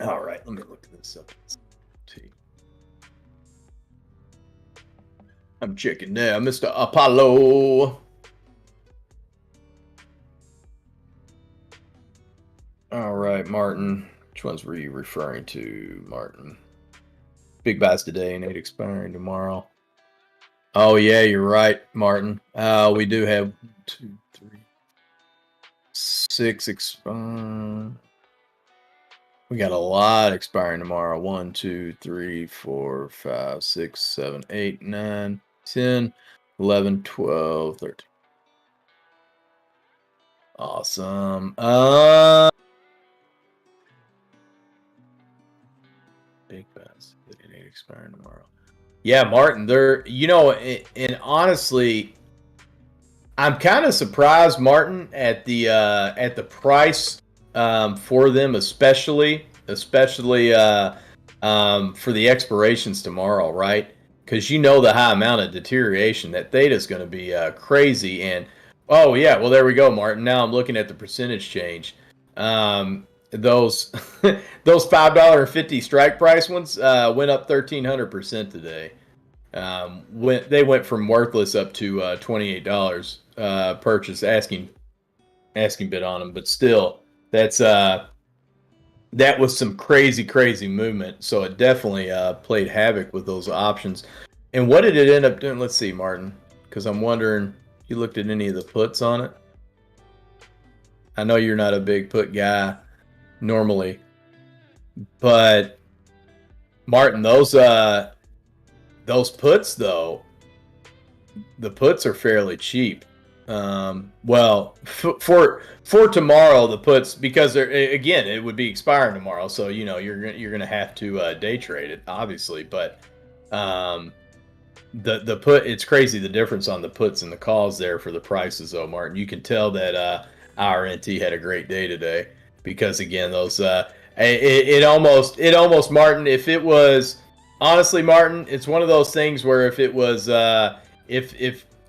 All right, let me look this up. I'm checking now, Mr. Apollo. All right, Martin. Which ones were you referring to, Martin? Big buys today and 8 expiring tomorrow. Oh, yeah, you're right, Martin. We do have 2, 3, 6 expiring. We got a lot expiring tomorrow. 1, 2, 3, 4, 5, 6, 7, 8, 9, 10, 11, 12, 13. Awesome. Big buys. 8 expiring tomorrow. Yeah, Martin, and honestly, I'm kind of surprised, Martin, at the price for them, especially for the expirations tomorrow, right? Because the high amount of deterioration that theta is going to be crazy. And oh yeah, well there we go, Martin. Now I'm looking at the percentage change. Those those $5.50 strike price ones went up 1,300% today. They went from worthless up to $28 purchase asking bid on them, but still that was some crazy movement. So it definitely played havoc with those options. And what did it end up doing? Let's see, Martin, because I'm wondering, you looked at any of the puts on it? I know you're not a big put guy normally, but Martin, those puts though, the puts are fairly cheap. Well, for tomorrow, the puts, because again, it would be expiring tomorrow, so you're gonna have to day trade it, obviously. But the put, it's crazy the difference on the puts and the calls there for the prices, though, Martin. You can tell that RNT had a great day today, because again, those it almost, Martin, if it was, honestly, Martin, it's one of those things where if it was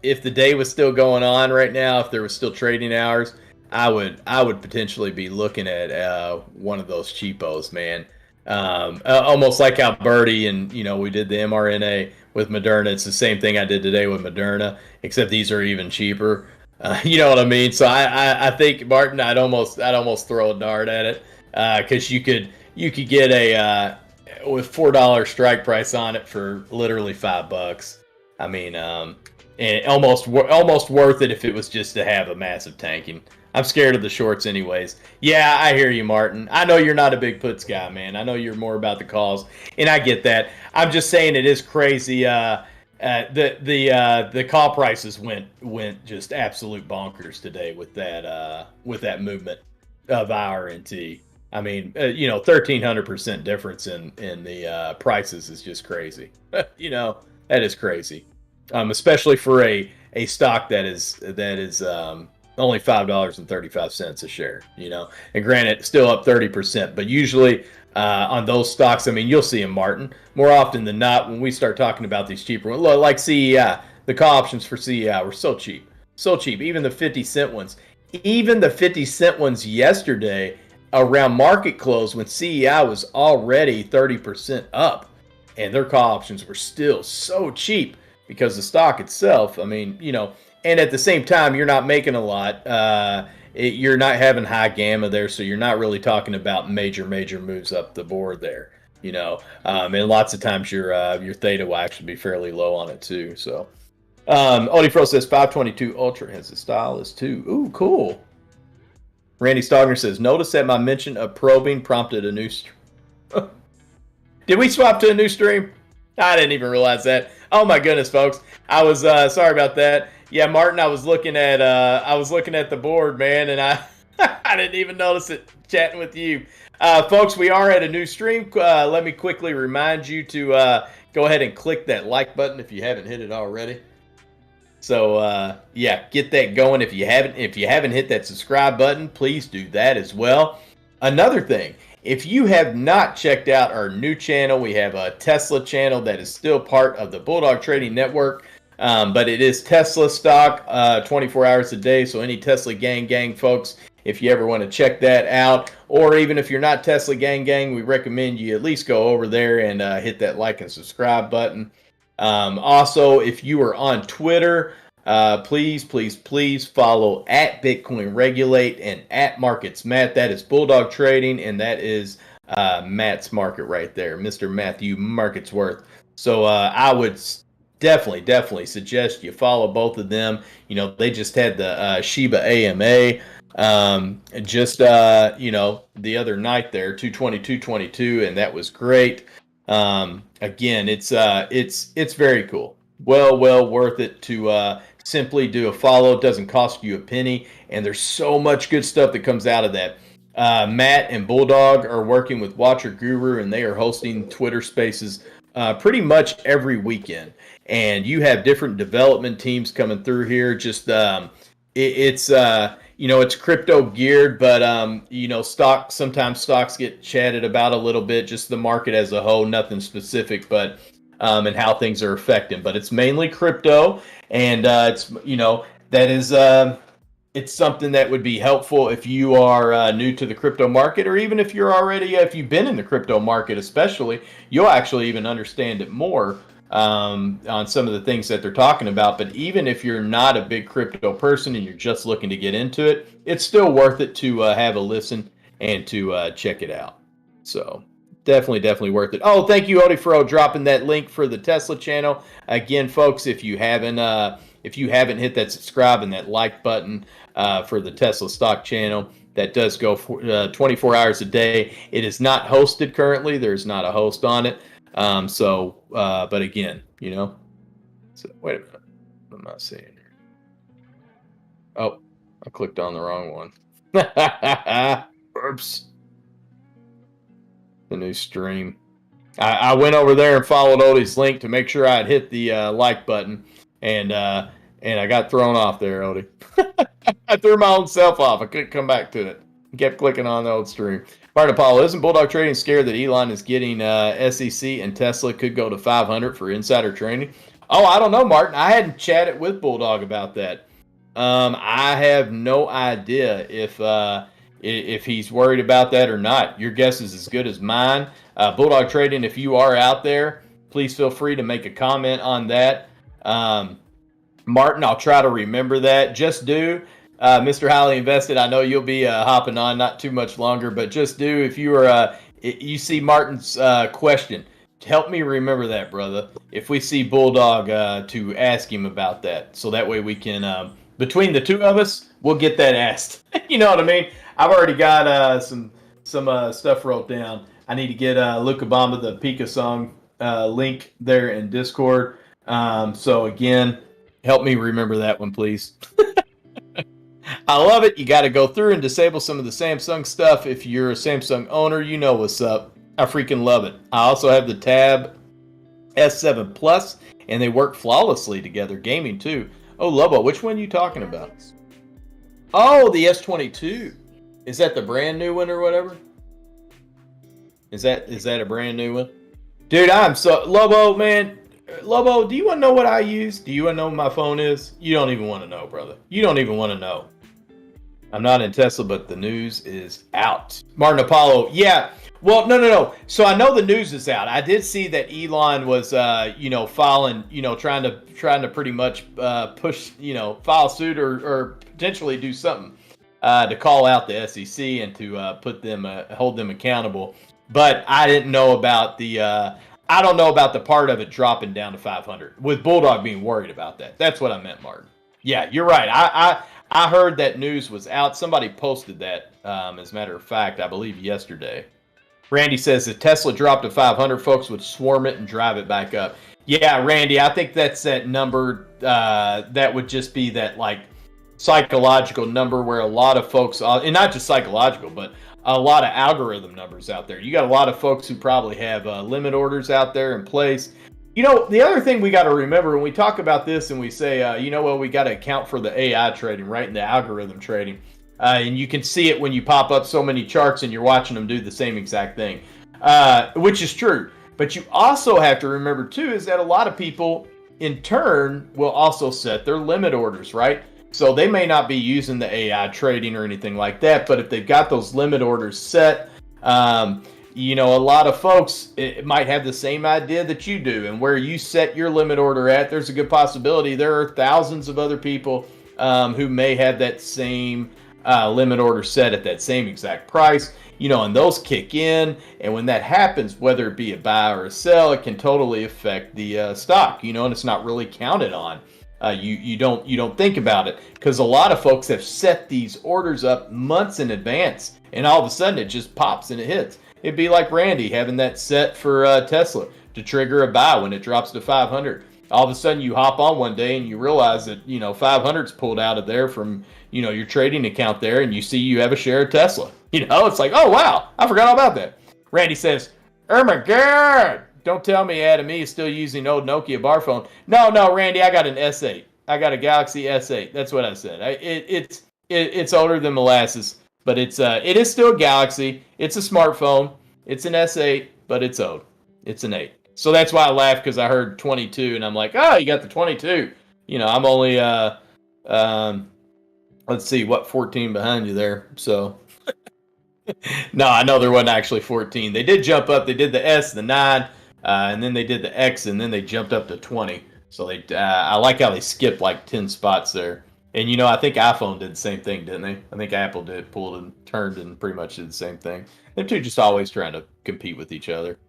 if the day was still going on right now, if there was still trading hours, I would potentially be looking at one of those cheapos, man. Almost like how Birdie and we did the mRNA with Moderna. It's the same thing I did today with Moderna, except these are even cheaper. You know what I mean? So I think, Martin, I'd almost throw a dart at it, because you could get a with $4 strike price on it for literally $5. I mean, and almost worth it if it was just to have a massive tanking. I'm scared of the shorts anyways. Yeah, I hear you, Martin. I know you're not a big puts guy, man. I know you're more about the calls, and I get that. I'm just saying it is crazy. The call prices went just absolute bonkers today with that movement of IRNT. I mean, 1,300% difference in the prices is just crazy. That is crazy. Especially for a stock that is only $5.35 a share, and granted, still up 30%, but usually on those stocks, I mean, you'll see them, Martin, more often than not when we start talking about these cheaper ones, like CEI. The call options for CEI were so cheap, even the 50-cent ones, yesterday around market close when CEI was already 30% up, and their call options were still so cheap. Because the stock itself, I mean, and at the same time, you're not making a lot. You're not having high gamma there, so you're not really talking about major moves up the board there, and lots of times your theta will actually be fairly low on it too. So, Odifro says 522 Ultra has the stylus too. Ooh, cool. Randy Stogner says, notice that my mention of probing prompted a new stream. Did we swap to a new stream? I didn't even realize that. Oh my goodness, folks! I was sorry about that. Yeah, Martin, I was looking at the board, man, and I I didn't even notice it. Chatting with you, folks. We are at a new stream. Let me quickly remind you to go ahead and click that like button if you haven't hit it already. So yeah, get that going. If you haven't hit that subscribe button, please do that as well. Another thing. If you have not checked out our new channel, we have a Tesla channel that is still part of the Bulldog Trading Network, but it is Tesla stock 24 hours a day. So any Tesla gang folks, if you ever want to check that out. Or even if you're not Tesla gang, we recommend you at least go over there and hit that like and subscribe button. Also, if you are on Twitter, please follow at Bitcoin Regulate and at Markets Matt. That is Bulldog Trading, and that is Matt's market right there, Mr. Matthew Marketsworth. So I would definitely suggest you follow both of them. You know, they just had the Shiba AMA the other night there, 222, and that was great. Again, it's very cool. Well worth it to simply do a follow. It doesn't cost you a penny, and there's so much good stuff that comes out of that. Matt and Bulldog are working with Watcher Guru, and they are hosting Twitter Spaces pretty much every weekend. And you have different development teams coming through here. Just it's crypto geared, but sometimes stocks get chatted about a little bit, just the market as a whole, nothing specific, but and how things are affecting. But it's mainly crypto, and it's something that would be helpful if you are new to the crypto market, or even if you're already, if you've been in the crypto market especially, you'll actually even understand it more on some of the things that they're talking about. But even if you're not a big crypto person and you're just looking to get into it, it's still worth it to have a listen and to check it out. So definitely worth it. Oh, thank you, Odie, for dropping that link for the Tesla channel. Again, folks, if you haven't hit that subscribe and that like button for the Tesla stock channel, that does go for 24 hours a day. It is not hosted currently. There's not a host on it. But again, so wait a minute. What am I seeing here? Oh, I clicked on the wrong one. Oops. The new stream. I went over there and followed Odie's link to make sure I had hit the like button, and I got thrown off there, Odie. I threw my own self off. I couldn't come back to it. Kept clicking on the old stream. Martin Apollo, isn't Bulldog Trading scared that Elon is getting SEC and Tesla could go to 500 for insider trading? Oh, I don't know, Martin. I hadn't chatted with Bulldog about that. I have no idea if he's worried about that or not. Your guess is as good as mine. Bulldog Trading, if you are out there, please feel free to make a comment on that. Martin, I'll try to remember that. Just do. Mr. Highly Invested, I know you'll be hopping on not too much longer, but just do, if you are you see Martin's question, help me remember that, brother. If we see Bulldog, to ask him about that, so that way we can, between the two of us, we'll get that asked. You know what I mean? I've already got some stuff wrote down. I need to get Luca Bamba, the Pika song link there in Discord. So again, help me remember that one, please. I love it. You got to go through and disable some of the Samsung stuff. If you're a Samsung owner, you know what's up. I freaking love it. I also have the Tab S7 Plus, and they work flawlessly together. Gaming too. Oh, Lobo, which one are you talking about? Oh, the S22. Is that the brand new one or whatever? Is that a brand new one? Dude, Lobo, man. Lobo, do you want to know what I use? Do you want to know what my phone is? You don't even want to know, brother. You don't even want to know. I'm not in Tesla, but the news is out. Martin Apollo, yeah. Well, no. So I know the news is out. I did see that Elon was, filing, trying to pretty much push, file suit or potentially do something to call out the SEC and to hold them accountable. But I didn't know about I don't know about the part of it dropping down to 500 with Bulldog being worried about that. That's what I meant, Martin. Yeah, you're right. I heard that news was out. Somebody posted that, as a matter of fact, I believe yesterday. Randy says if Tesla dropped to 500, folks would swarm it and drive it back up. Yeah, Randy, I think that's that number. That would just be that like psychological number where a lot of folks, and not just psychological, but a lot of algorithm numbers out there. You got a lot of folks who probably have limit orders out there in place. The other thing we got to remember when we talk about this and we say, we got to account for the AI trading, right, and the algorithm trading. And you can see it when you pop up so many charts and you're watching them do the same exact thing, which is true. But you also have to remember, too, is that a lot of people, in turn, will also set their limit orders, right? So they may not be using the AI trading or anything like that, but if they've got those limit orders set, a lot of folks it might have the same idea that you do, and where you set your limit order at, there's a good possibility there are thousands of other people who may have that same limit order set at that same exact price, and those kick in, and when that happens, whether it be a buy or a sell, it can totally affect the stock, and it's not really counted on. You don't think about it because a lot of folks have set these orders up months in advance, and all of a sudden it just pops and it hits. It'd be like Randy having that set for Tesla to trigger a buy when it drops to 500. All of a sudden you hop on one day and you realize that 500's pulled out of there from your trading account there, and you see you have a share of Tesla. It's like, oh wow, I forgot all about that. Randy says, oh my God. Don't tell me Adam E is still using old Nokia bar phone. No, Randy, I got an S8. I got a Galaxy S8. That's what I said. It's older than molasses, but it is still a Galaxy. It's a smartphone. It's an S8, but it's old. It's an 8. So that's why I laughed, because I heard 22, and I'm like, oh, you got the 22. I'm only let's see, 14 behind you there. So no, I know there wasn't actually 14. They did jump up. They did the S, the 9. And then they did the X, and then they jumped up to 20. So I like how they skipped like 10 spots there. And I think iPhone did the same thing, didn't they? I think Apple pulled and turned and pretty much did the same thing. They're two just always trying to compete with each other,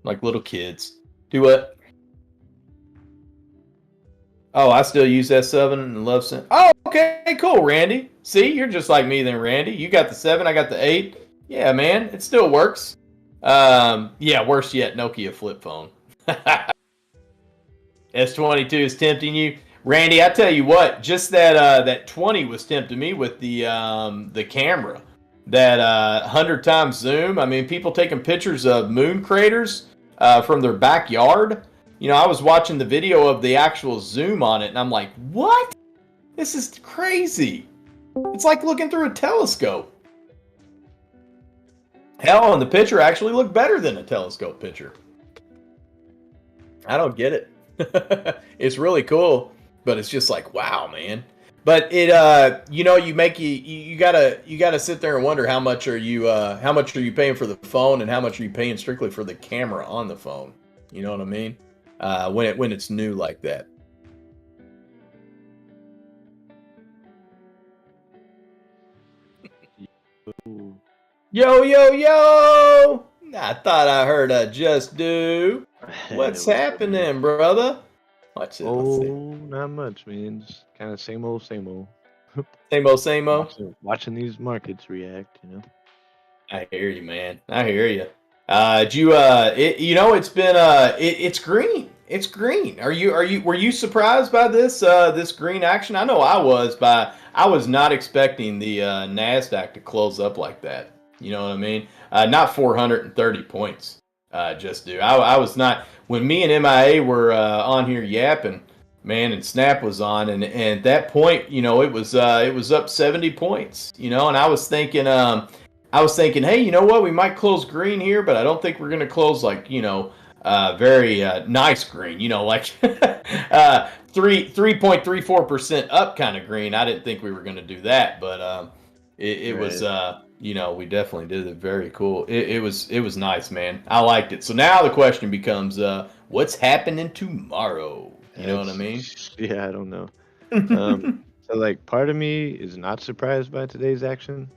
like little kids. Do what? Oh, I still use S7 and love SENS. Oh, okay, cool, Randy. See, you're just like me then, Randy. You got the 7, I got the 8. Yeah, man, it still works. Worse yet, Nokia flip phone. S22 is tempting you, Randy. I tell you what, just that 20 was tempting me with the camera, that 100 times zoom. I mean, people taking pictures of moon craters from their backyard. I was watching the video of the actual zoom on it, and I'm like, what? This is crazy. It's like looking through a telescope. Hell, and the picture actually looked better than a telescope picture. I don't get it. It's really cool, but it's just like, wow, man. But it, you gotta sit there and wonder how much are you paying for the phone, and how much are you paying strictly for the camera on the phone? You know what I mean? When it's new like that. Yo! I thought I heard a just do. What's happening, brother? Let's see. Not much, man. Just kind of same old. Same old. Watching these markets react, I hear you, man. I hear you. It's been it's green. It's green. Were you surprised by this green action? I know I was. I was not expecting the Nasdaq to close up like that. You know what I mean? Not 430 points. Just do. I was not, when me and MIA were on here yapping, man, and Snap was on, and at that point, it was up 70 points. And I was thinking, hey, you know what? We might close green here, but I don't think we're gonna close like very nice green. Like 3.34% up kind of green. I didn't think we were gonna do that, but it was. We definitely did it. Very cool. It was nice, man. I liked it. So now the question becomes, what's happening tomorrow? You know what I mean? Yeah, I don't know. So part of me is not surprised by today's action.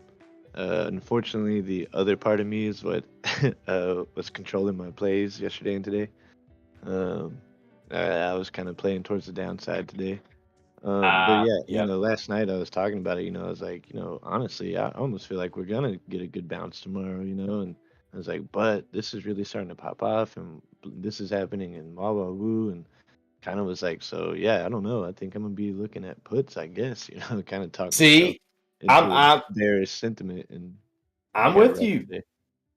Unfortunately, the other part of me is what was controlling my plays yesterday and today. I was kind of playing towards the downside today. But last night I was talking about it, I was like, honestly, I almost feel like we're going to get a good bounce tomorrow, and I was like, but this is really starting to pop off, and this is happening in wah woo, and kind of was like, so yeah, I don't know. I think I'm going to be looking at puts, I guess, kind of talking. See, I'm bearish sentiment, and I'm with you.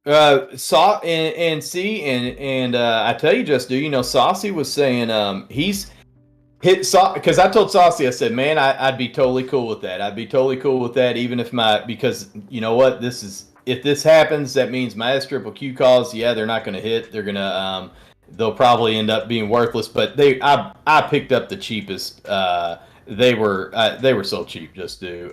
I tell you, just do, Saucy was saying, he's hit because I told Saucy, I said, man, I'd be totally cool with that. I'd be totally cool with that, even if because you know what, if this happens, that means my SQQ calls, they're not going to hit. They're going to they'll probably end up being worthless. But I picked up the cheapest they were so cheap. Just do.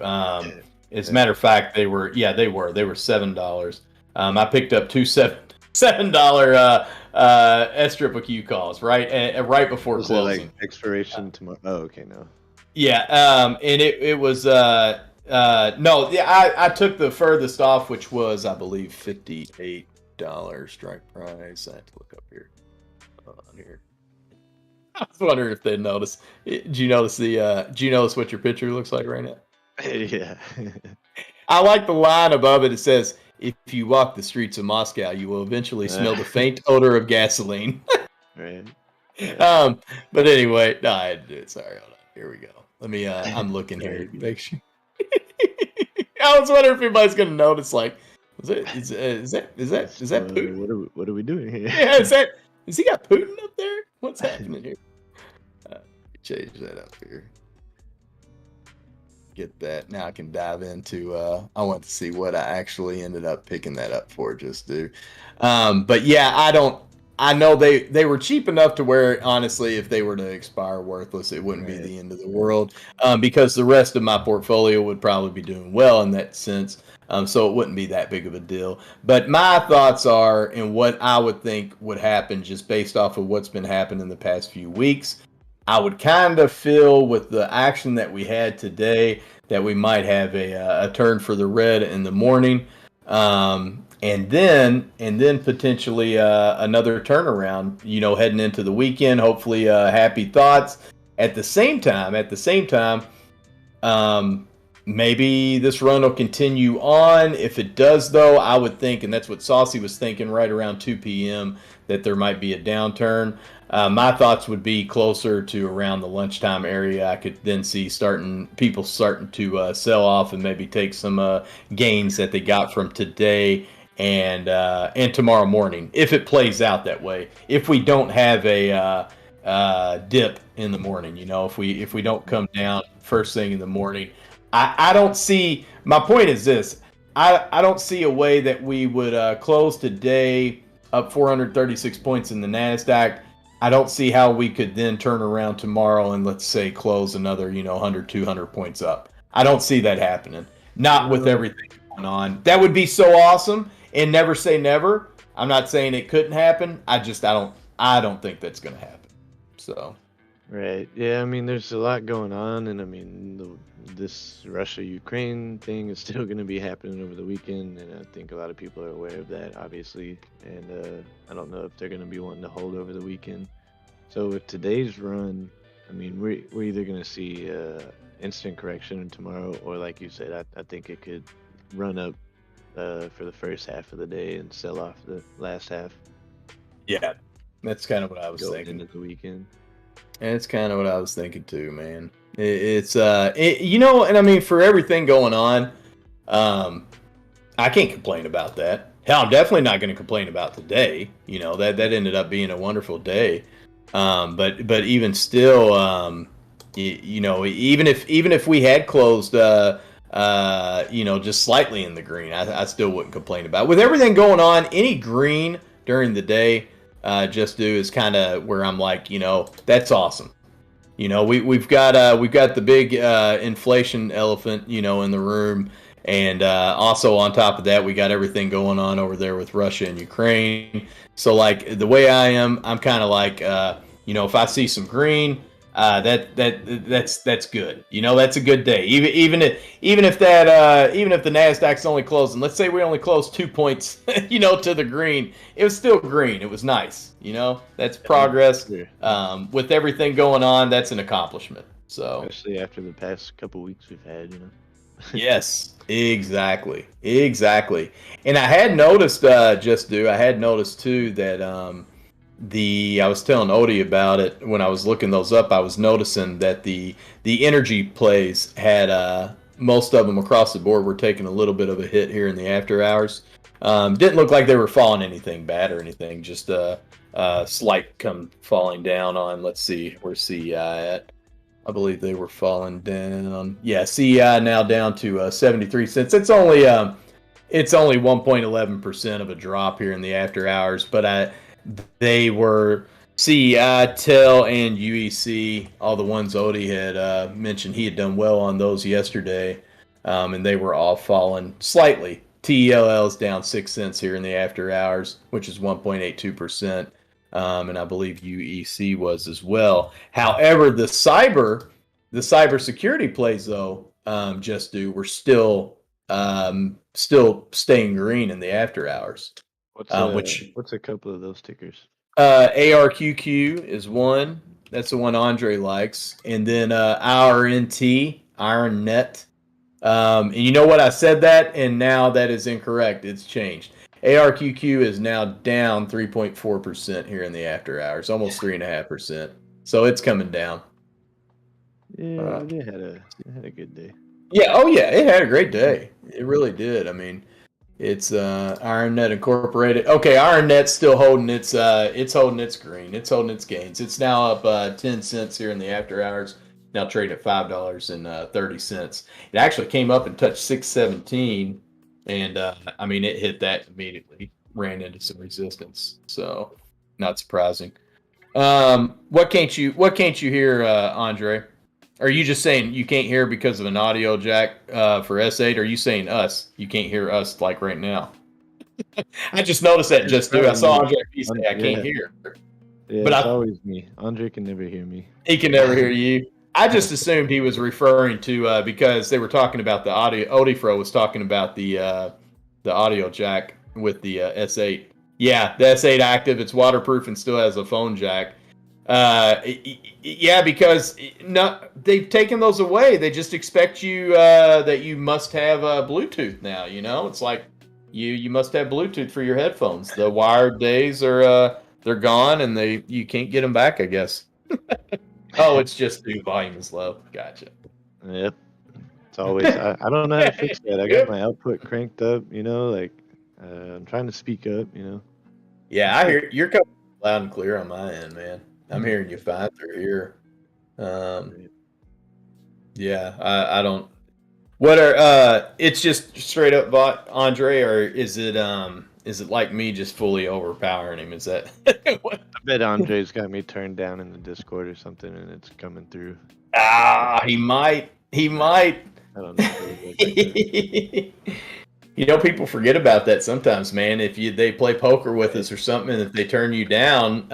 As a matter of fact, they were $7. I picked up two $7 S triple Q calls right before Was it closing. like expiration tomorrow? Oh, okay, no. Yeah, and it was no, yeah, I took the furthest off, which was I believe $58 strike price. I have to look up here. Hold on here. I was wondering if they'd notice. Do you notice what your picture looks like right now? Yeah. I like the line above it. It says, "If you walk the streets of Moscow, you will eventually smell the faint odor of gasoline." Right. But anyway, no, I had to do it. Sorry, hold on. Here we go. Let me. I'm looking here to make sure. I was wondering if anybody's gonna notice. Like, is that Putin? What are we doing here? Yeah, is he got Putin up there? What's happening here? Change that up here. Get that. Now I can dive into. I want to see what I actually ended up picking that up for. Just do. But yeah, I know they were cheap enough to where, honestly, if they were to expire worthless, it wouldn't be the end of the world, because the rest of my portfolio would probably be doing well in that sense. So it wouldn't be that big of a deal. But my thoughts are, and what I would think would happen just based off of what's been happening in the past few weeks, I would kind of feel with the action that we had today that we might have a turn for the red in the morning. And then potentially another turnaround, heading into the weekend. Hopefully, happy thoughts. At the same time, maybe this run will continue on. If it does, though, I would think, and that's what Saucy was thinking, right around 2 p.m., that there might be a downturn. My thoughts would be closer to around the lunchtime area. I could then see people starting to sell off and maybe take some gains that they got from today and tomorrow morning, if it plays out that way. If we don't have a dip in the morning, if we don't come down first thing in the morning, I don't see. My point is this: I don't see a way that we would close today up 436 points in the NASDAQ. I don't see how we could then turn around tomorrow and, let's say, close another 100, 200 points up. I don't see that happening. Not with everything going on. That would be so awesome. And never say never. I'm not saying it couldn't happen. I don't think that's going to happen. So. Right. Yeah. I mean, there's a lot going on, and I mean, this Russia-Ukraine thing is still going to be happening over the weekend, and I think a lot of people are aware of that, obviously. And I don't know if they're going to be wanting to hold over the weekend. So with today's run, I mean, we're either going to see instant correction tomorrow, or like you said, I think it could run up for the first half of the day and sell off the last half. Yeah, that's kind of what I was thinking. Into the weekend. And it's kind of what I was thinking too, man. And I mean, for everything going on, I can't complain about that. Hell, I'm definitely not going to complain about today. That ended up being a wonderful day. But even still, even if we had closed, just slightly in the green, I still wouldn't complain about it. With everything going on, any green during the day, is kind of where I'm like, that's awesome. We've got the big inflation elephant, in the room, and also on top of that, we got everything going on over there with Russia and Ukraine. So like the way I am, I'm kind of like, if I see some green, that's good. That's a good day. Even if the NASDAQ's only closing, let's say we only closed 2 points, to the green, it was still green. It was nice. That's progress. With everything going on, that's an accomplishment. So especially after the past couple weeks we've had, Yes, exactly. And I had noticed, I had noticed too that I was telling Odie about it when I was looking those up. I was noticing that the energy plays had most of them across the board were taking a little bit of a hit here in the after hours. Didn't look like they were falling anything bad or anything, just a slight falling down on. Let's see, where's CEI at? I believe they were falling down. Yeah, CEI now down to 73 cents. It's only 1.11% of a drop here in the after hours, but they were CEI, TEL, and UEC, all the ones Odie had mentioned, he had done well on those yesterday, and they were all falling slightly. TELL is down 6 cents here in the after hours, which is 1.82%, and I believe UEC was as well. However, the cybersecurity plays though, we're still staying green in the after hours. What's a couple of those tickers? ARQQ is one. That's the one Andre likes. And then IRNT, Iron Net. And you know what? I said that, and now that is incorrect. It's changed. ARQQ is now down 3.4% here in the after hours, almost 3.5%. So it's coming down. Yeah, they had a good day. Yeah, oh yeah, it had a great day. It really did. I mean, it's IronNet Incorporated. Okay, IronNet's still holding its green. It's holding its gains. It's now up 10 cents here in the after hours. Now trading at $5.30. It actually came up and touched 617, and I mean it hit that immediately, ran into some resistance. So not surprising. What can't you hear, Andre? Are you just saying you can't hear because of an audio jack for S8? Or are you saying us? You can't hear us like right now? I just noticed that just do. I saw Andre say I can't hear. Yeah, but it's always me. Andre can never hear me. He can never hear you. I just assumed he was referring to because they were talking about the audio. Odifro was talking about the audio jack with the S8. Yeah, the S8 active. It's waterproof and still has a phone jack. Yeah, because they've taken those away. They just expect you that you must have Bluetooth now. You know, it's like you must have Bluetooth for your headphones. The wired days are they're gone, and you can't get them back, I guess. Oh, it's just the volume is low. Gotcha. Yep. It's always I don't know how to fix that. I got my output cranked up. You know, like I'm trying to speak up. You know. Yeah, I hear you're coming loud and clear on my end, man. I'm hearing you fine through here. Yeah, I don't. What are it's just straight up bot Andre, or is it like me just fully overpowering him? Is that? I bet Andre's got me turned down in the Discord or something, and it's coming through. He might. I don't know. You know, people forget about that sometimes, man. If they play poker with us or something, and if they turn you down,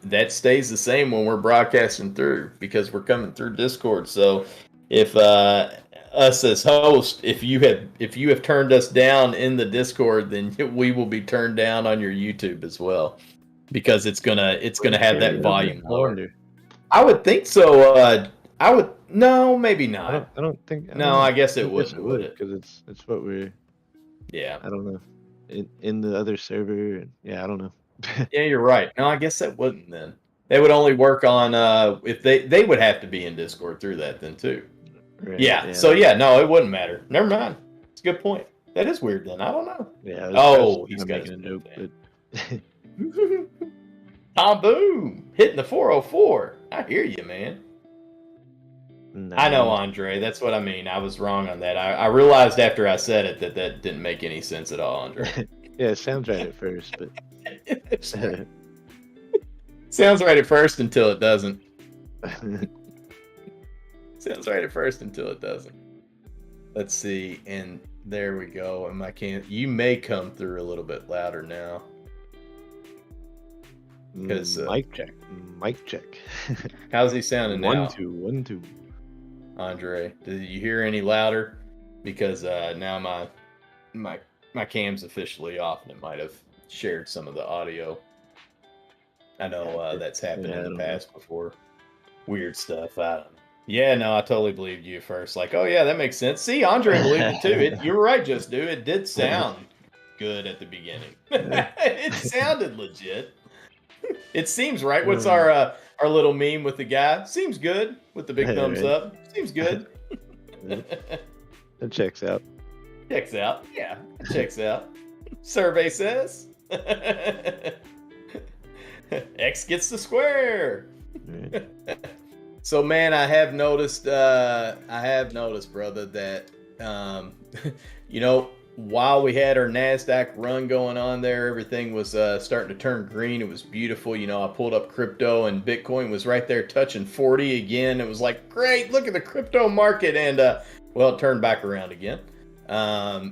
that stays the same when we're broadcasting through because we're coming through Discord. So, if us as host, if you have turned us down in the Discord, then we will be turned down on your YouTube as well because it's gonna have that volume lower. I would think so. No, maybe not. I don't think. I guess it wouldn't. Would it? Because it's what we're. Yeah. I don't know. In the other server, yeah, I don't know. Yeah, you're right. No, I guess that wouldn't then. They would only work on if they would have to be in Discord through that then too. Right, yeah. So yeah, no, it wouldn't matter. Never mind. It's a good point. That is weird then. I don't know. Yeah. He's got a joke. Tom Boom hitting the 404. I hear you, man. Nice. I know, Andre. That's what I mean. I was wrong on that. I realized after I said it that didn't make any sense at all, Andre. Yeah, it sounds right at first, but sounds right at first until it doesn't. Sounds right at first until it doesn't. Let's see, and there we go. And you may come through a little bit louder now. Because mic check. How's he sounding now? 1 2. Andre, did you hear any louder? Because now my cam's officially off, and it might have shared some of the audio. I know that's happened in the past before. Weird stuff. Yeah, no, I totally believed you first. Like, oh yeah, that makes sense. See, Andre believed it too. You were right, just do. It did sound good at the beginning. It sounded legit. It seems right. What's our little meme with the guy? Seems good with the big thumbs up. Seems good. That checks out. Checks out. Yeah, checks out. Survey says X gets the square. Right. So, man, I have noticed, brother, that you know, while we had our NASDAQ run going on there, everything was starting to turn green. It was beautiful. I pulled up crypto and Bitcoin was right there touching 40 again. It was like, great, look at the crypto market. And, well, it turned back around again.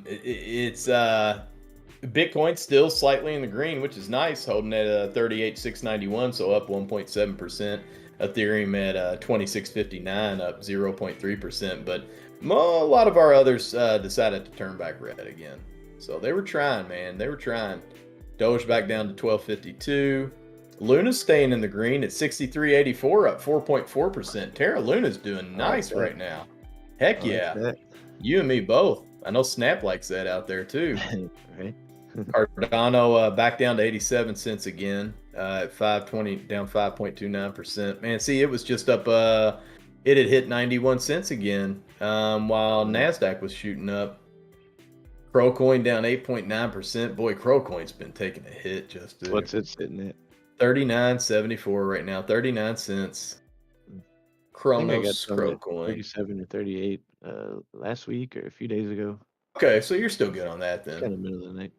It's Bitcoin still slightly in the green, which is nice, holding at 38,691, so up 1.7%. Ethereum at 2659, up 0.3%. But a lot of our others decided to turn back red again. So they were trying, man. They were trying. Doge back down to 1252. Luna's staying in the green at 6384, up 4.4%. Terra Luna's doing nice right now. Heck yeah. You and me both. I know Snap likes that out there too. Right. Cardano back down to 87 cents again, at 520, down 5.29%. Man, see, it was just up. It had hit 91 cents again, while NASDAQ was shooting up. Crowcoin down 8.9%. Boy, Crowcoin's been taking a hit. What's it sitting at? 39.74 right now. 39 cents. Chronos Crowcoin 37 or 38 last week or a few days ago. Okay, so you're still good on that then. Kind of middle of the night.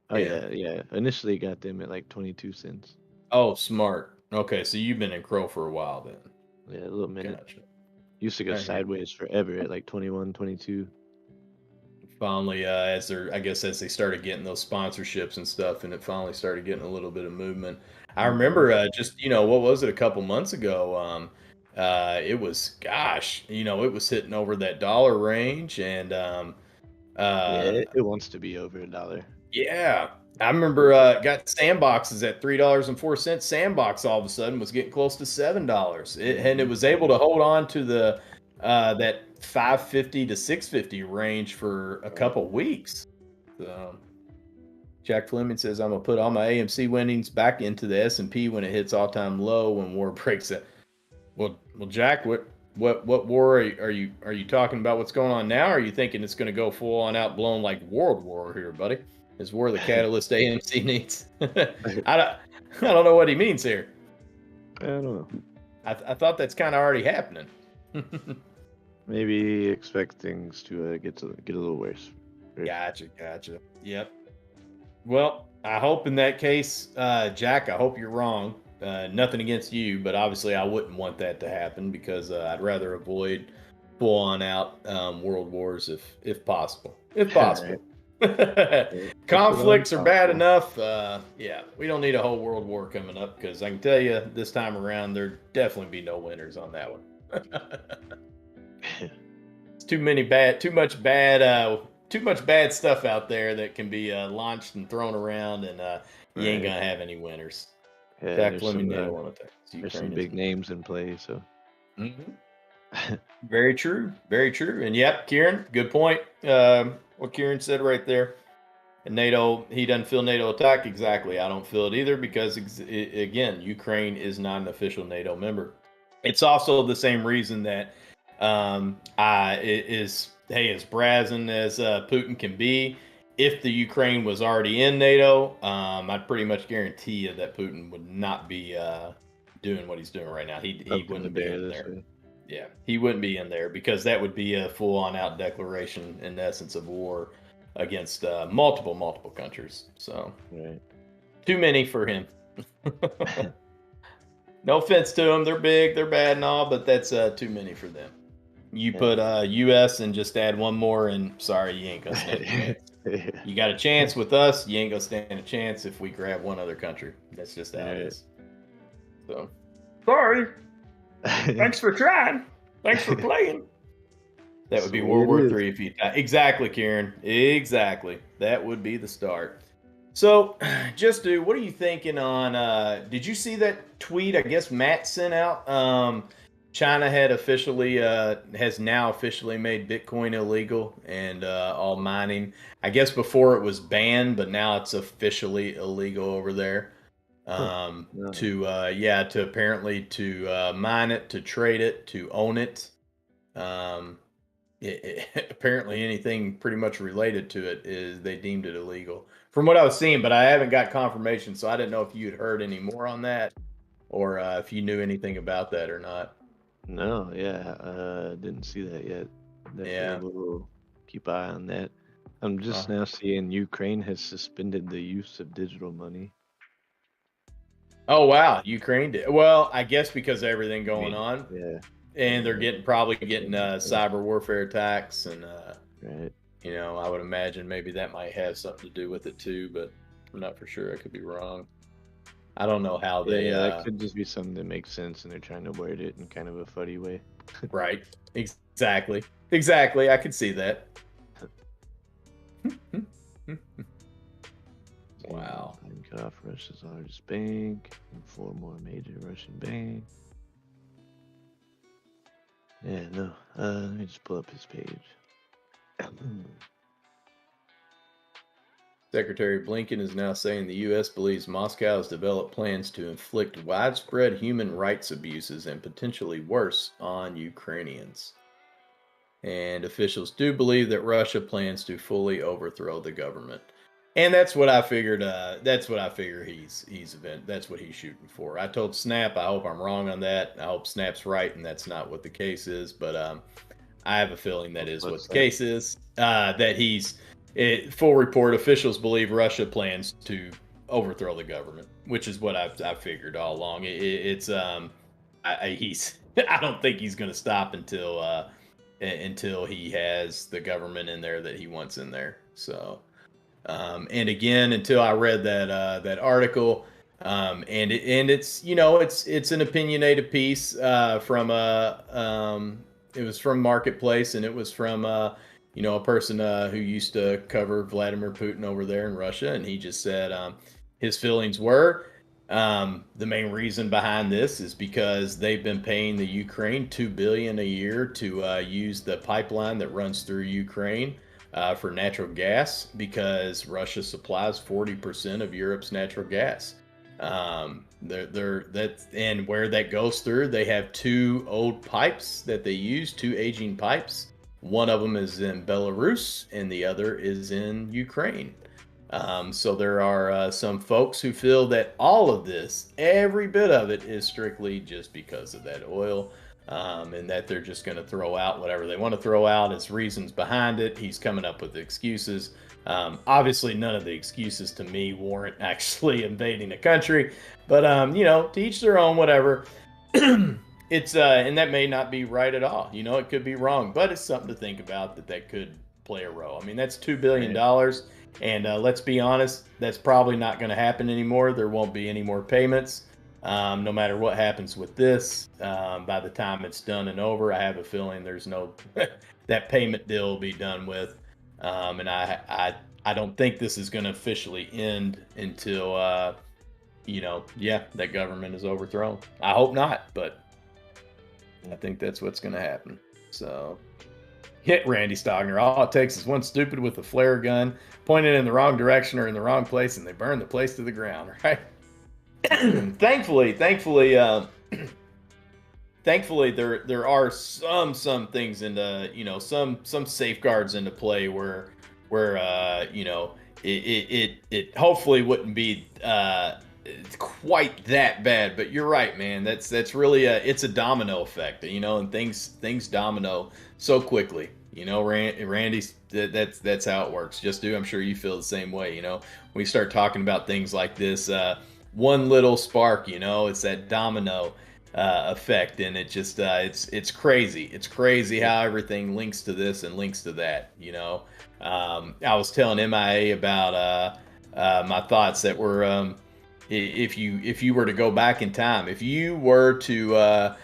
Oh yeah. Initially got them at like 22 cents. Oh, smart. Okay, so you've been in Crow for a while then. Yeah, a little minute. Gotcha. Used to go sideways forever at like 21, 22. Finally, as they started getting those sponsorships and stuff, and it finally started getting a little bit of movement. I remember just what was it, a couple months ago? It was, it was hitting over that dollar range, and it wants to be over $1. Yeah, I remember got Sandboxes at $3.04. Sandbox all of a sudden was getting close to $7, and it was able to hold on to the that 550 to 650 range for a couple weeks. So, Jack Fleming says, "I'm gonna put all my AMC winnings back into the S&P when it hits all-time low when war breaks out." Well, Jack, what war are you talking about? What's going on now? Or are you thinking it's going to go full on out blown like World War here, buddy? Is war the catalyst AMC needs? I don't know what he means here. I don't know. I thought that's kind of already happening. Maybe expect things to get a little worse. Gotcha. Yep. Well, I hope in that case, Jack, I hope you're wrong. Nothing against you, but obviously I wouldn't want that to happen because I'd rather avoid full on out world wars if possible. If possible. Conflicts are bad enough. We don't need a whole world war coming up because I can tell you this time around there'd definitely be no winners on that one. It's too much bad stuff out there that can be launched and thrown around, and you ain't gonna have any winners. Yeah, there's some big names in play, so. Very true. And yep, Kieran, good point. What Kieran said right there. And NATO, he doesn't feel NATO attack. Exactly. I don't feel it either because, again, Ukraine is not an official NATO member. It's also the same reason that as brazen as Putin can be, if the Ukraine was already in NATO, I'd pretty much guarantee you that Putin would not be doing what he's doing right now. He wouldn't be in there. Yeah, he wouldn't be in there because that would be a full-on out declaration, in essence, of war against multiple countries. So, Too many for him. No offense to them, they're big, they're bad and all, but that's too many for them. You put U.S. and just add one more, and sorry, you ain't gonna stand a chance. You got a chance with us, you ain't gonna stand a chance if we grab one other country. That's just how it is. So, sorry. Thanks for trying. Thanks for playing. That would be World War III if you exactly, Kieran. Exactly. That would be the start. So, what are you thinking on? Did you see that tweet? I guess Matt sent out. China has now officially made Bitcoin illegal and all mining. I guess before it was banned, but now it's officially illegal over there. To apparently to mine it, to trade it, to own it. Apparently anything pretty much related to it is they deemed it illegal from what I was seeing, but I haven't got confirmation, so I didn't know if you had heard any more on that or if you knew anything about that or not. No, didn't see that yet. Definitely we'll keep eye on that. I'm just now seeing Ukraine has suspended the use of digital money. Oh wow, Ukraine did. Well, I guess because of everything going on. Yeah. And they're probably getting cyber warfare attacks, and right. You know, I would imagine maybe that might have something to do with it too, but I'm not for sure. I could be wrong. I don't know how they. Yeah, that could just be something that makes sense, and they're trying to word it in kind of a funny way. Right. Exactly. Exactly. I could see that. Wow. Biden cut off Russia's largest bank and 4 more major Russian banks. Yeah, no. Let me just pull up his page. Secretary Blinken is now saying the U.S. believes Moscow has developed plans to inflict widespread human rights abuses and potentially worse on Ukrainians. And officials do believe that Russia plans to fully overthrow the government. And that's what I figured. That's what I figure that's what he's shooting for. I told Snap, I hope I'm wrong on that. I hope Snap's right, and that's not what the case is. But I have a feeling that is what the case is. That full report. Officials believe Russia plans to overthrow the government, which is what I figured all along. He's. I don't think he's going to stop until he has the government in there that he wants in there. So. And again, until I read that article, and it's it's an opinionated piece from it was from Marketplace, and it was from a person who used to cover Vladimir Putin over there in Russia, and he just said his feelings were the main reason behind this is because they've been paying the Ukraine $2 billion a year to use the pipeline that runs through Ukraine. For natural gas, because Russia supplies 40% of Europe's natural gas. And where that goes through, they have 2 old pipes that they use, 2 aging pipes. One of them is in Belarus, and the other is in Ukraine. So there are some folks who feel that all of this, every bit of it, is strictly just because of that oil. And that they're just going to throw out whatever they want to throw out as reasons behind it. He's coming up with excuses. Obviously, none of the excuses to me warrant actually invading a country, but to each their own. Whatever. It's and that may not be right at all. It could be wrong, but it's something to think about that could play a role. I mean, that's $2 billion, and let's be honest, that's probably not going to happen anymore. There won't be any more payments. No matter what happens with this, by the time it's done and over, I have a feeling there's no that payment deal will be done with, and I don't think this is going to officially end until that government is overthrown. I hope not, but I think that's what's going to happen. So, hit Randy Stogner. All it takes is one stupid with a flare gun pointed in the wrong direction or in the wrong place, and they burn the place to the ground. Right. Thankfully, there are some things into some safeguards into play where it hopefully wouldn't be quite that bad. But you're right, man. That's really it's a domino effect, and things domino so quickly. Randy, that's how it works. I'm sure you feel the same way. We start talking about things like this. One little spark, it's that domino effect, and it just it's crazy. It's crazy how everything links to this and links to that. I was telling MIA about my thoughts that were if you were to go back in time, if you were to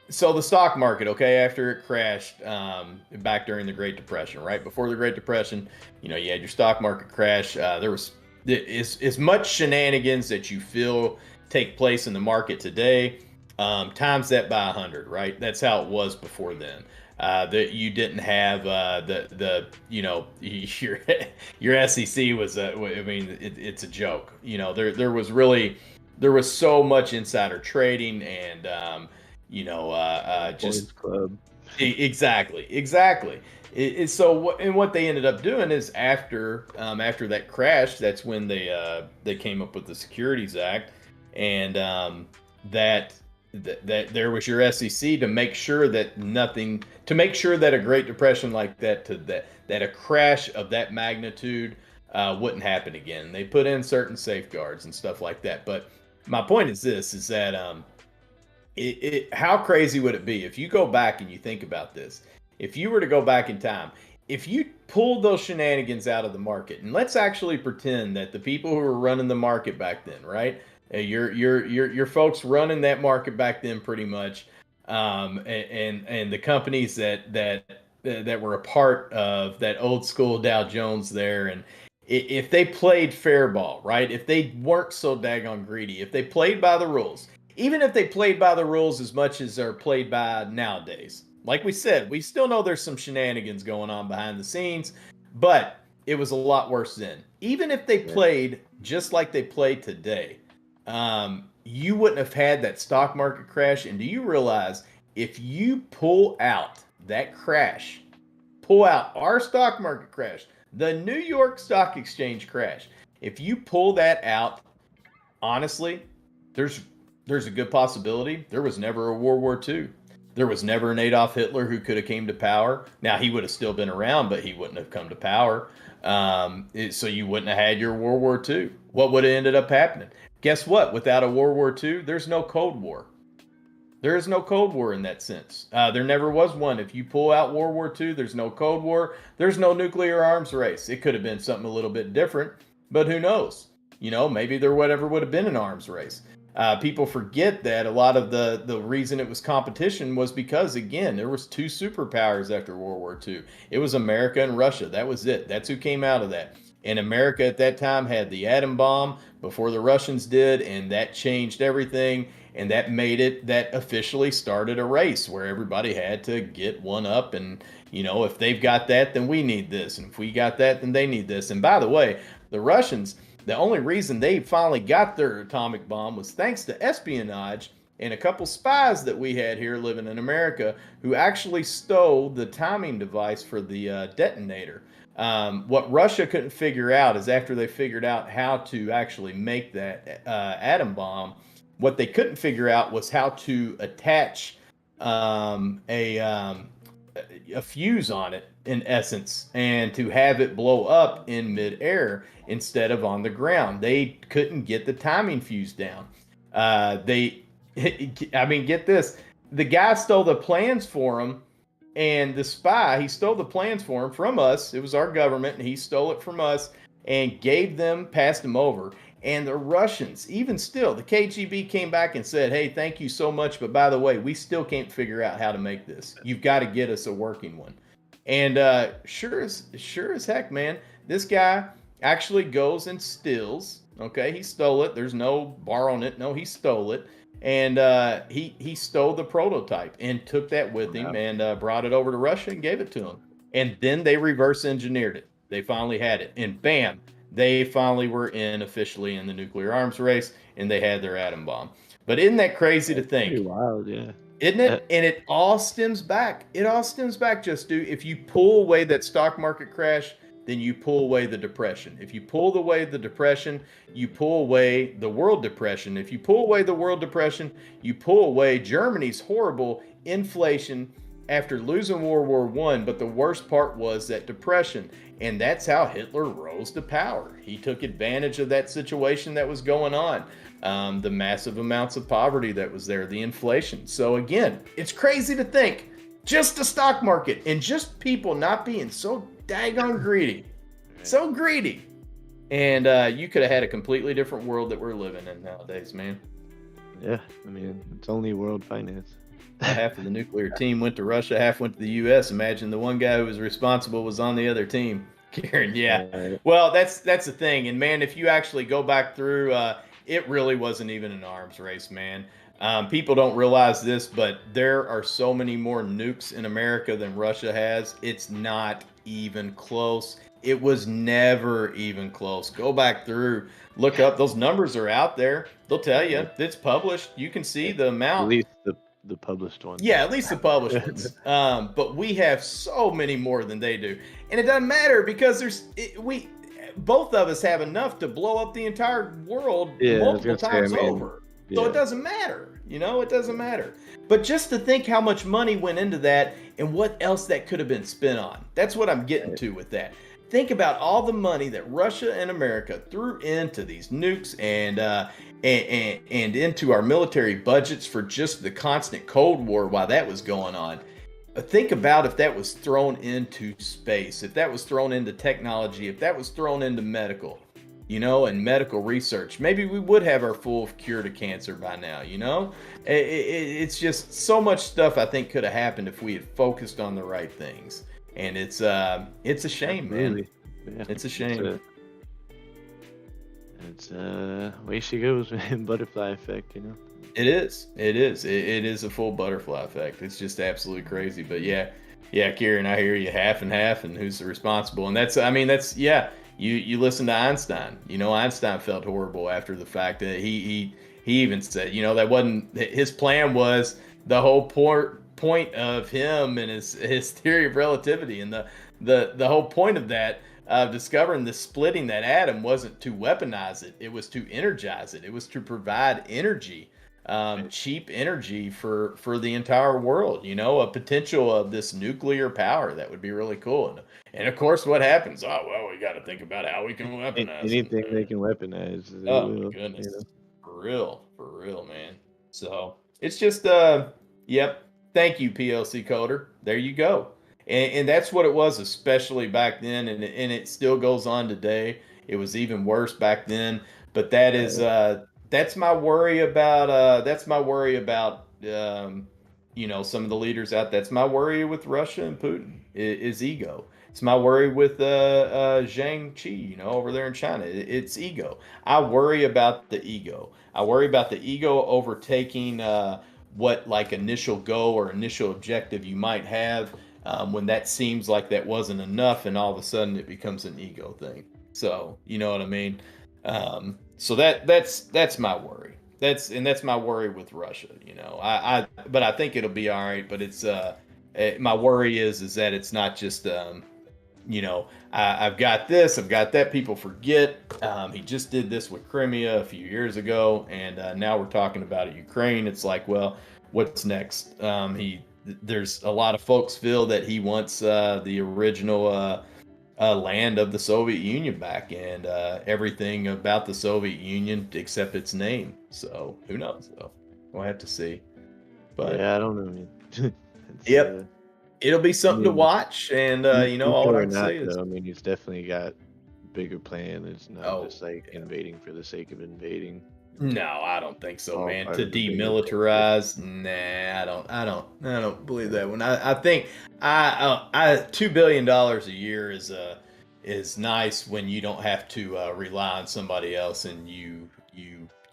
so the stock market, okay, after it crashed back during the Great Depression, right before the Great Depression, you had your stock market crash. There was as much shenanigans that you feel take place in the market today, times that by 100, right? That's how it was before then. That you didn't have your SEC was it's a joke. There was so much insider trading and just club. Exactly. What they ended up doing is after that crash, that's when they came up with the Securities Act, and that that there was your SEC to make sure that a Great Depression like that, that a crash of that magnitude wouldn't happen again. They put in certain safeguards and stuff like that. But my point is this: is that how crazy would it be if you go back and you think about this? If you were to go back in time, if you pulled those shenanigans out of the market, and let's actually pretend that the people who were running the market back then, right? Your folks running that market back then, pretty much, and the companies that were a part of that old school Dow Jones there, and if they played fair ball, right? If they weren't so daggone greedy, if they played by the rules, even if they played by the rules as much as they're played by nowadays. Like we said, we still know there's some shenanigans going on behind the scenes, but it was a lot worse then. Even if they played just like they play today, you wouldn't have had that stock market crash. And do you realize if you pull out that crash, pull out our stock market crash, the New York Stock Exchange crash, if you pull that out, honestly, there's a good possibility there was never a World War II. There was never an Adolf Hitler who could have came to power. Now, he would have still been around, but he wouldn't have come to power. So you wouldn't have had your World War II. What would have ended up happening? Guess what? Without a World War II, there's no Cold War. There is no Cold War in that sense. There never was one. If you pull out World War II, there's no Cold War. There's no nuclear arms race. It could have been something a little bit different, but who knows? Maybe there would have been an arms race. People forget that a lot of the reason it was competition was because, again, there was two superpowers after World War II. It was America and Russia. That was it. That's who came out of that. And America at that time had the atom bomb before the Russians did, and that changed everything. And that officially started a race where everybody had to get one up. And, if they've got that, then we need this. And if we got that, then they need this. And by the way, the Russians, the only reason they finally got their atomic bomb was thanks to espionage and a couple spies that we had here living in America who actually stole the timing device for the detonator. What Russia couldn't figure out is after they figured out how to actually make that atom bomb, what they couldn't figure out was how to attach a fuse on it, in essence, and to have it blow up in midair instead of on the ground. They couldn't get the timing fuse down. Get this. The guy stole the plans for him, and the spy, he stole the plans for him from us. It was our government, and he stole it from us and passed them over. And the Russians, even still, the KGB came back and said, hey, thank you so much, but by the way, we still can't figure out how to make this. You've got to get us a working one. And sure as heck, man, this guy actually goes and steals. Okay, he stole it. There's no borrowing it. No, he stole it. And he stole the prototype and took that with him and brought it over to Russia and gave it to him. And then they reverse engineered it. They finally had it. And bam, they finally were officially in the nuclear arms race, and they had their atom bomb. But isn't that crazy to think? Pretty wild, yeah. Isn't it? And it all stems back. Just do. If you pull away that stock market crash, then you pull away the depression. If you pull away the depression, you pull away the world depression. If you pull away the world depression, you pull away Germany's horrible inflation after losing World War I. But the worst part was that depression. And that's how Hitler rose to power. He took advantage of that situation that was going on. The massive amounts of poverty that was there, the inflation. So again, it's crazy to think just the stock market and just people not being so daggone greedy. So greedy. And you could have had a completely different world that we're living in nowadays, man. Yeah, it's only world finance. Half of the nuclear team went to Russia, half went to the U.S. Imagine the one guy who was responsible was on the other team. Karen, yeah. Right. Well, that's the thing. And man, if you actually go back through, it really wasn't even an arms race, man. People don't realize this, but there are so many more nukes in America than Russia has. It's not even close. It was never even close. Go back through, look up. Those numbers are out there. They'll tell you. It's published. You can see the amount. At least the published ones. Yeah, at least the published ones. But we have so many more than they do. And it doesn't matter because both of us have enough to blow up the entire world multiple times over. So it doesn't matter. It doesn't matter. But just to think how much money went into that and what else that could have been spent on. That's what I'm getting to with that. Think about all the money that Russia and America threw into these nukes and into our military budgets for just the constant Cold War while that was going on. Think about if that was thrown into space, if that was thrown into technology, if that was thrown into medical, and medical research. Maybe we would have our full cure to cancer by now, It's just so much stuff I think could have happened if we had focused on the right things. And it's a shame, man. Yeah, it's a shame. It's way she goes, man. Butterfly effect, It is. It is a full butterfly effect. It's just absolutely crazy. But yeah, Kieran, I hear you, half and half, and who's responsible? And that's you listen to Einstein. Einstein felt horrible after the fact that he even said, that wasn't his plan. Was the whole point of him and his theory of relativity, and the whole point of that, discovering the splitting that atom, wasn't to weaponize it. It was to energize it. It was to provide energy, cheap energy for the entire world. A potential of this nuclear power that would be really cool. And of course, what happens? Oh well, we got to think about how we can weaponize anything they can weaponize. Oh my goodness, for real, man. So it's just yep. Thank you, PLC Coder. There you go. And that's what it was, especially back then, and it still goes on today. It was even worse back then. But that is that's my worry about some of the leaders out. That's my worry with Russia and Putin is ego. It's my worry with Zhang Qi, over there in China. It's ego. I worry about the ego. I worry about the ego overtaking what like initial goal or initial objective you might have, when that seems like that wasn't enough, and all of a sudden it becomes an ego thing. So you know what I mean. So that's my worry. That's my worry with Russia. But I think it'll be all right. But it's my worry is that it's not just I've got this, I've got that. People forget he just did this with Crimea a few years ago, and now we're talking about Ukraine. It's like, well, what's next? There's a lot of folks feel that he wants the original land of the Soviet Union back, and everything about the Soviet Union except its name. So who knows? So we'll have to see. But yeah, I don't know, man. Yep. It'll be something to watch, and all I can say is, he's definitely got bigger plan. It's not just like invading for the sake of invading. No, I don't think so, man. To demilitarize, nah, I don't believe that one. I think $2 billion a year is nice when you don't have to rely on somebody else, and you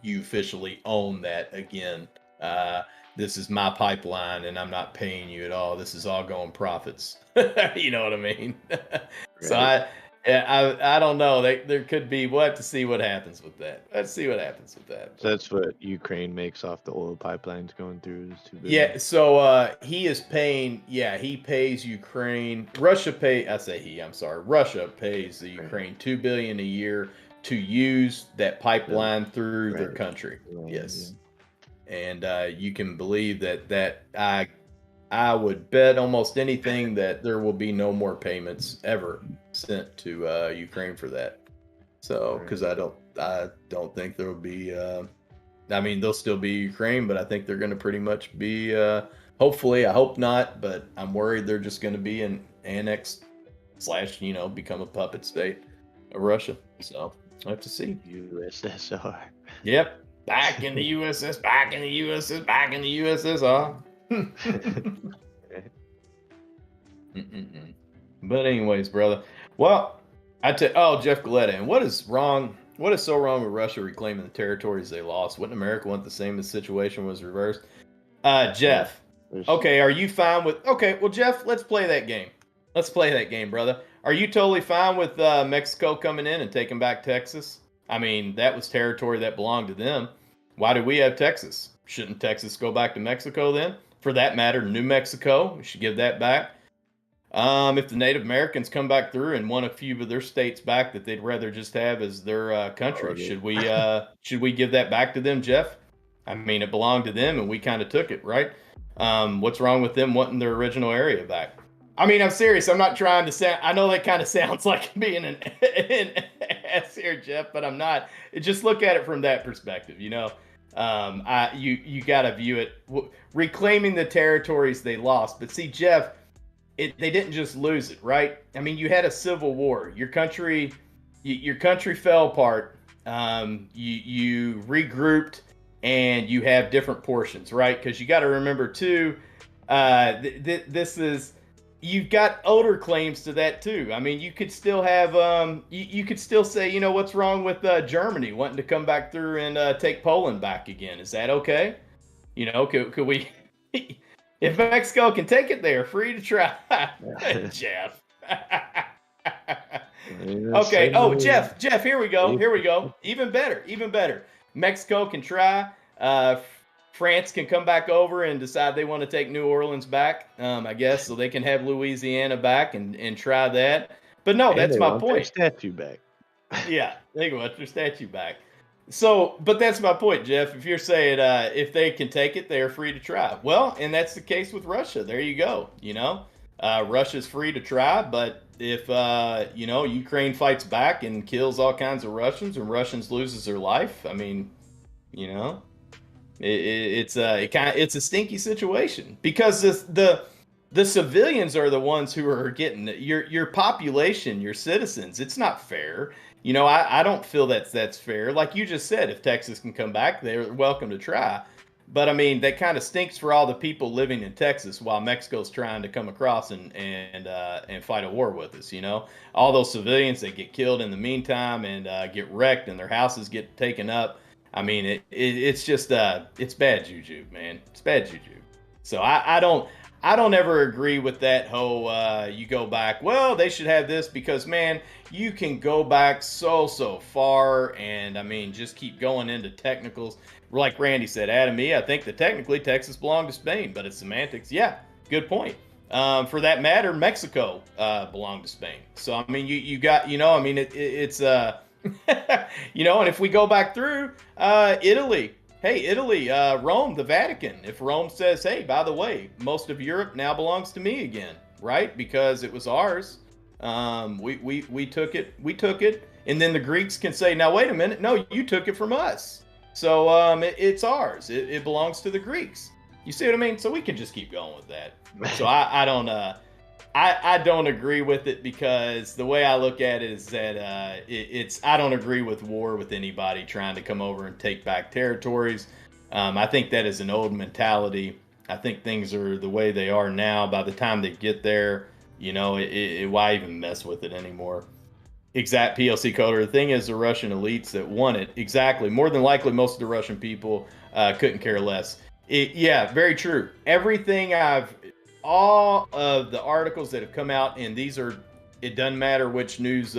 officially own that again. This is my pipeline, and I'm not paying you at all. This is all going profits. You know what I mean? Right. So I don't know. There could be. We'll have to see what happens with that. Let's see what happens with that. So that's what Ukraine makes off the oil pipelines going through. Is $2 billion. Yeah. So he is paying. Yeah, he pays Ukraine. Russia pay. I say he. I'm sorry. Russia pays the Ukraine $2 billion a year to use that pipeline through their country. Right. Yes. Yeah. And you can believe that I would bet almost anything that there will be no more payments ever sent to Ukraine for that. So, because I don't think there will be. They'll still be Ukraine, but I think they're going to pretty much be. Hopefully, I hope not, but I'm worried they're just going to be an annexed / become a puppet state of Russia. So I have to see. USSR. Yep. Back in the USS, back in the USS, back in the USSR. But anyways, brother. Well, Jeff Galetta. And what is wrong? What is so wrong with Russia reclaiming the territories they lost? Wouldn't America want the same if the situation was reversed? Jeff. Okay, are you fine with? Okay, well, Jeff, let's play that game. Let's play that game, brother. Are you totally fine with Mexico coming in and taking back Texas? That was territory that belonged to them. Why do we have Texas? Shouldn't Texas go back to Mexico then? For that matter, New Mexico, we should give that back. If the Native Americans come back through and want a few of their states back that they'd rather just have as their country, should we give that back to them, Jeff? I mean, it belonged to them, and we kind of took it, right? What's wrong with them wanting their original area back? I mean, I'm serious. I'm not trying to sound. I know that kind of sounds like being an ass here, Jeff, but I'm not. Just look at it from that perspective. You got to view it reclaiming the territories they lost. But see, Jeff, they didn't just lose it, right? I mean, you had a civil war. Your country fell apart. You regrouped, and you have different portions, right? Because you got to remember too, this is you've got older claims to that too. I mean, you could still have you could still say, what's wrong with Germany wanting to come back through and take Poland back again? Is that okay? Could we? If Mexico can take it, they are free to try. Jeff. Okay. Oh, Jeff, here we go. Even better. Mexico can try. France can come back over and decide they want to take New Orleans back, I guess, so they can have Louisiana back and try that. But no, that's my point. Their statue back. Yeah, they want their statue back. So, but that's my point, Jeff. If you're saying if they can take it, they are free to try. Well, and that's the case with Russia. There you go. Russia's free to try, but if Ukraine fights back and kills all kinds of Russians and Russians loses their life, I mean, it's a stinky situation because the civilians are the ones who are getting your population, your citizens. It's not fair. I don't feel that's fair. Like you just said, if Texas can come back, they're welcome to try. But I mean, that kind of stinks for all the people living in Texas while Mexico's trying to come across and fight a war with us. All those civilians that get killed in the meantime and get wrecked and their houses get taken up. I mean, it's just it's bad juju, man. It's bad juju. So I don't ever agree with that whole you go back. Well, they should have this because, man, you can go back so far, and I mean, just keep going into technicals. Like Randy said, Adam E., I think that technically Texas belonged to Spain, but it's semantics. Yeah, good point. For that matter, Mexico belonged to Spain. So I mean, you got it's and if we go back through Italy. Hey, Italy, Rome, the Vatican. If Rome says, hey, by the way, most of Europe now belongs to me again, right? Because it was ours. We took it. And then the Greeks can say, now, wait a minute. No, you took it from us. So it's ours. It belongs to the Greeks. You see what I mean? So we can just keep going with that. So I don't agree with it because the way I look at it is that I don't agree with war with anybody trying to come over and take back territories. I think that is an old mentality. I think things are the way they are now. By the time they get there, why even mess with it anymore? Exact PLC coder. The thing is, the Russian elites that want it, exactly. More than likely, most of the Russian people couldn't care less. Yeah, very true. All of the articles that have come out, and it doesn't matter which news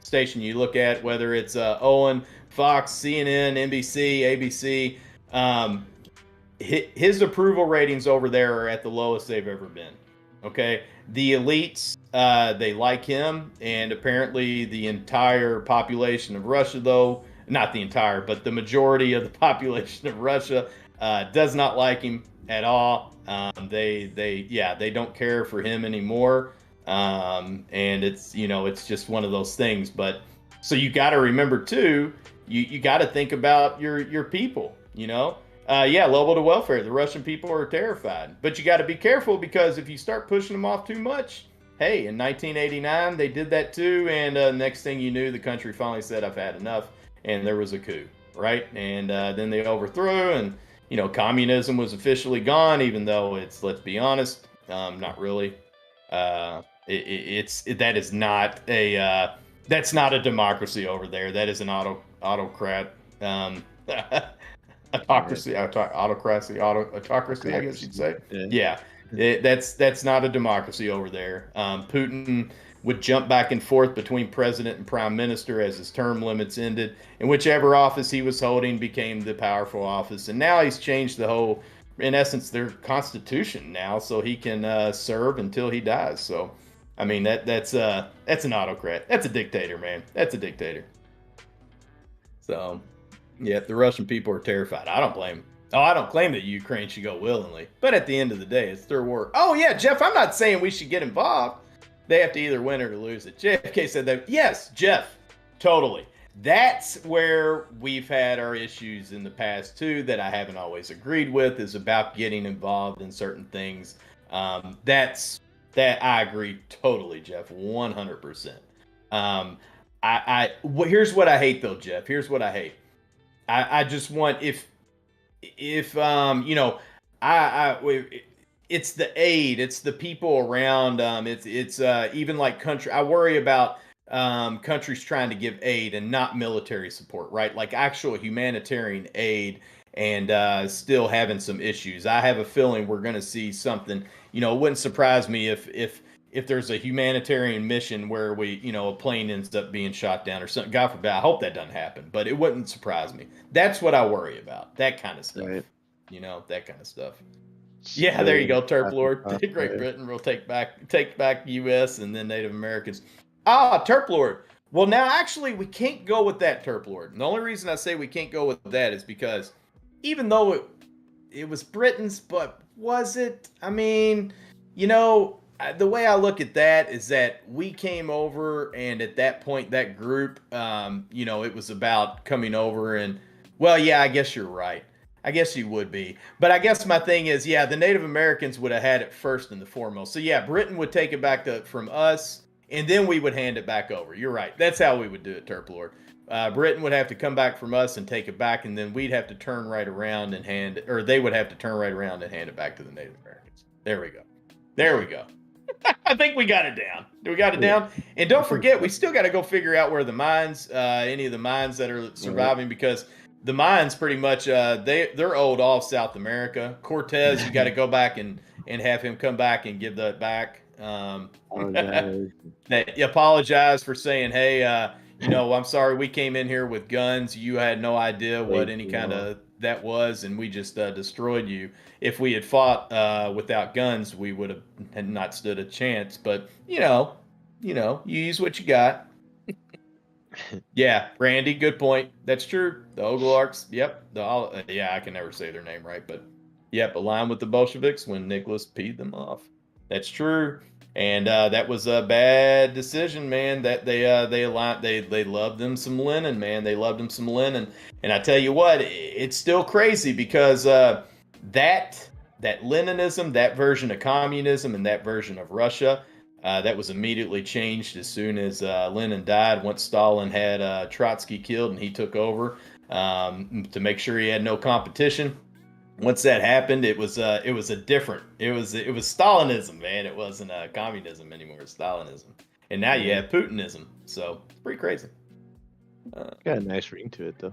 station you look at, whether it's Owen, Fox, CNN, NBC, ABC, his approval ratings over there are at the lowest they've ever been. Okay, the elites, they like him, and apparently the entire population of Russia, though, not the entire, but the majority of the population of Russia does not like him at all. They don't care for him anymore. And it's just one of those things. But so you got to remember too, you got to think about your people, level to welfare. The Russian people are terrified, but you got to be careful because if you start pushing them off too much, hey, in 1989, they did that too. And next thing you knew, the country finally said, I've had enough. And there was a coup, right? And then they overthrew and, communism was officially gone, even though let's be honest, not really. That's not a democracy over there. That is an autocrat, autocracy, I guess you'd say. Yeah. That's not a democracy over there. Putin would jump back and forth between president and prime minister as his term limits ended, and whichever office he was holding became the powerful office. And now he's changed the whole, in essence, their constitution now, so he can serve until he dies. So, I mean, that's an autocrat. That's a dictator, man. That's a dictator. So, Yeah, the Russian people are terrified. I don't blame them. Oh, I don't claim that Ukraine should go willingly, but at the end of the day, it's their war. Oh yeah, Jeff, I'm not saying we should get involved. They have to either win or to lose it. JFK said that. Yes, Jeff, totally. That's where we've had our issues in the past too that I haven't always agreed with, is about getting involved in certain things. That I agree totally, Jeff, 100%. Here's what I hate though, Jeff. Here's what I hate. I just want, if it's the aid, it's the people around, it's even like country. I worry about countries trying to give aid and not military support, right? Like actual humanitarian aid, and still having some issues. I have a feeling we're going to see something. It wouldn't surprise me if there's a humanitarian mission where a plane ends up being shot down or something. God forbid. I hope that doesn't happen, but it wouldn't surprise me. That's what I worry about. That kind of stuff. Right. That kind of stuff. Yeah, there you go, Turp Lord. Great Britain will take back U.S. and then Native Americans. Turp Lord. Well, now actually we can't go with that, Turp Lord. And the only reason I say we can't go with that is because even though it was Britain's, but was it? I mean, the way I look at that is that we came over, and at that point, that group, it was about coming over, and well, yeah, I guess you're right. I guess you would be. But I guess my thing is, yeah, the Native Americans would have had it first and the foremost. So yeah, Britain would take it back from us, and then we would hand it back over. You're right. That's how we would do it, Turp Lord. Britain would have to come back from us and take it back, and then we'd have to turn right around and they would have to turn right around and hand it back to the Native Americans. There we go. There we go. I think we got it down. We got it down. And don't forget, we still got to go figure out where the mines, any of the mines that are surviving, because the mines pretty much, they're old all South America. Cortez, you got to go back and have him come back and give that back. That apologize for saying, hey, I'm sorry, we came in here with guns. You had no idea what any kind of that was, and we just destroyed you. If we had fought without guns, we would have not stood a chance. But you use what you got. Yeah, Randy, good point. That's true. The Oglarks, yep. I can never say their name right, but yep, aligned with the Bolsheviks when Nicholas peed them off. That's true. And that was a bad decision, man. That they loved them some Lenin, man. They loved them some Lenin. And I tell you what, it's still crazy because that Leninism, that version of communism, and that version of Russia, that was immediately changed as soon as Lenin died. Once Stalin had Trotsky killed and he took over to make sure he had no competition. Once that happened, it was Stalinism, man. It wasn't communism anymore. It's Stalinism, and now you have Putinism. So it's pretty crazy. Got a nice ring to it, though.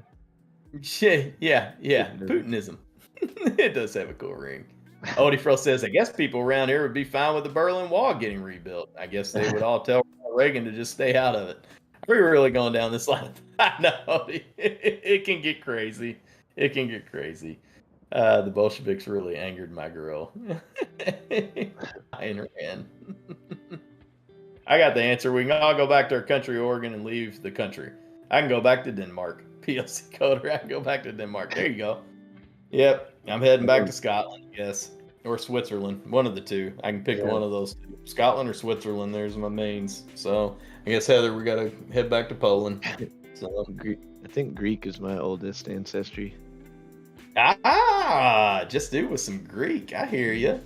Yeah. Putinism. It does have a cool ring. Odie Fro says, I guess people around here would be fine with the Berlin Wall getting rebuilt. I guess they would all tell Reagan to just stay out of it. Are we really going down this line? I know. It can get crazy. It can get crazy. The Bolsheviks really angered my girl. Ayn Rand. I got the answer. We can all go back to our country, Oregon, and leave the country. I can go back to Denmark. PLC Coder, I can go back to Denmark. There you go. Yep, I'm heading back to Scotland, yes. Or Switzerland. One of the two. I can pick one of those two. Scotland or Switzerland, there's my mains. So I guess, Heather, we got to head back to Poland. So I think Greek is my oldest ancestry. Just do with some Greek. I hear you.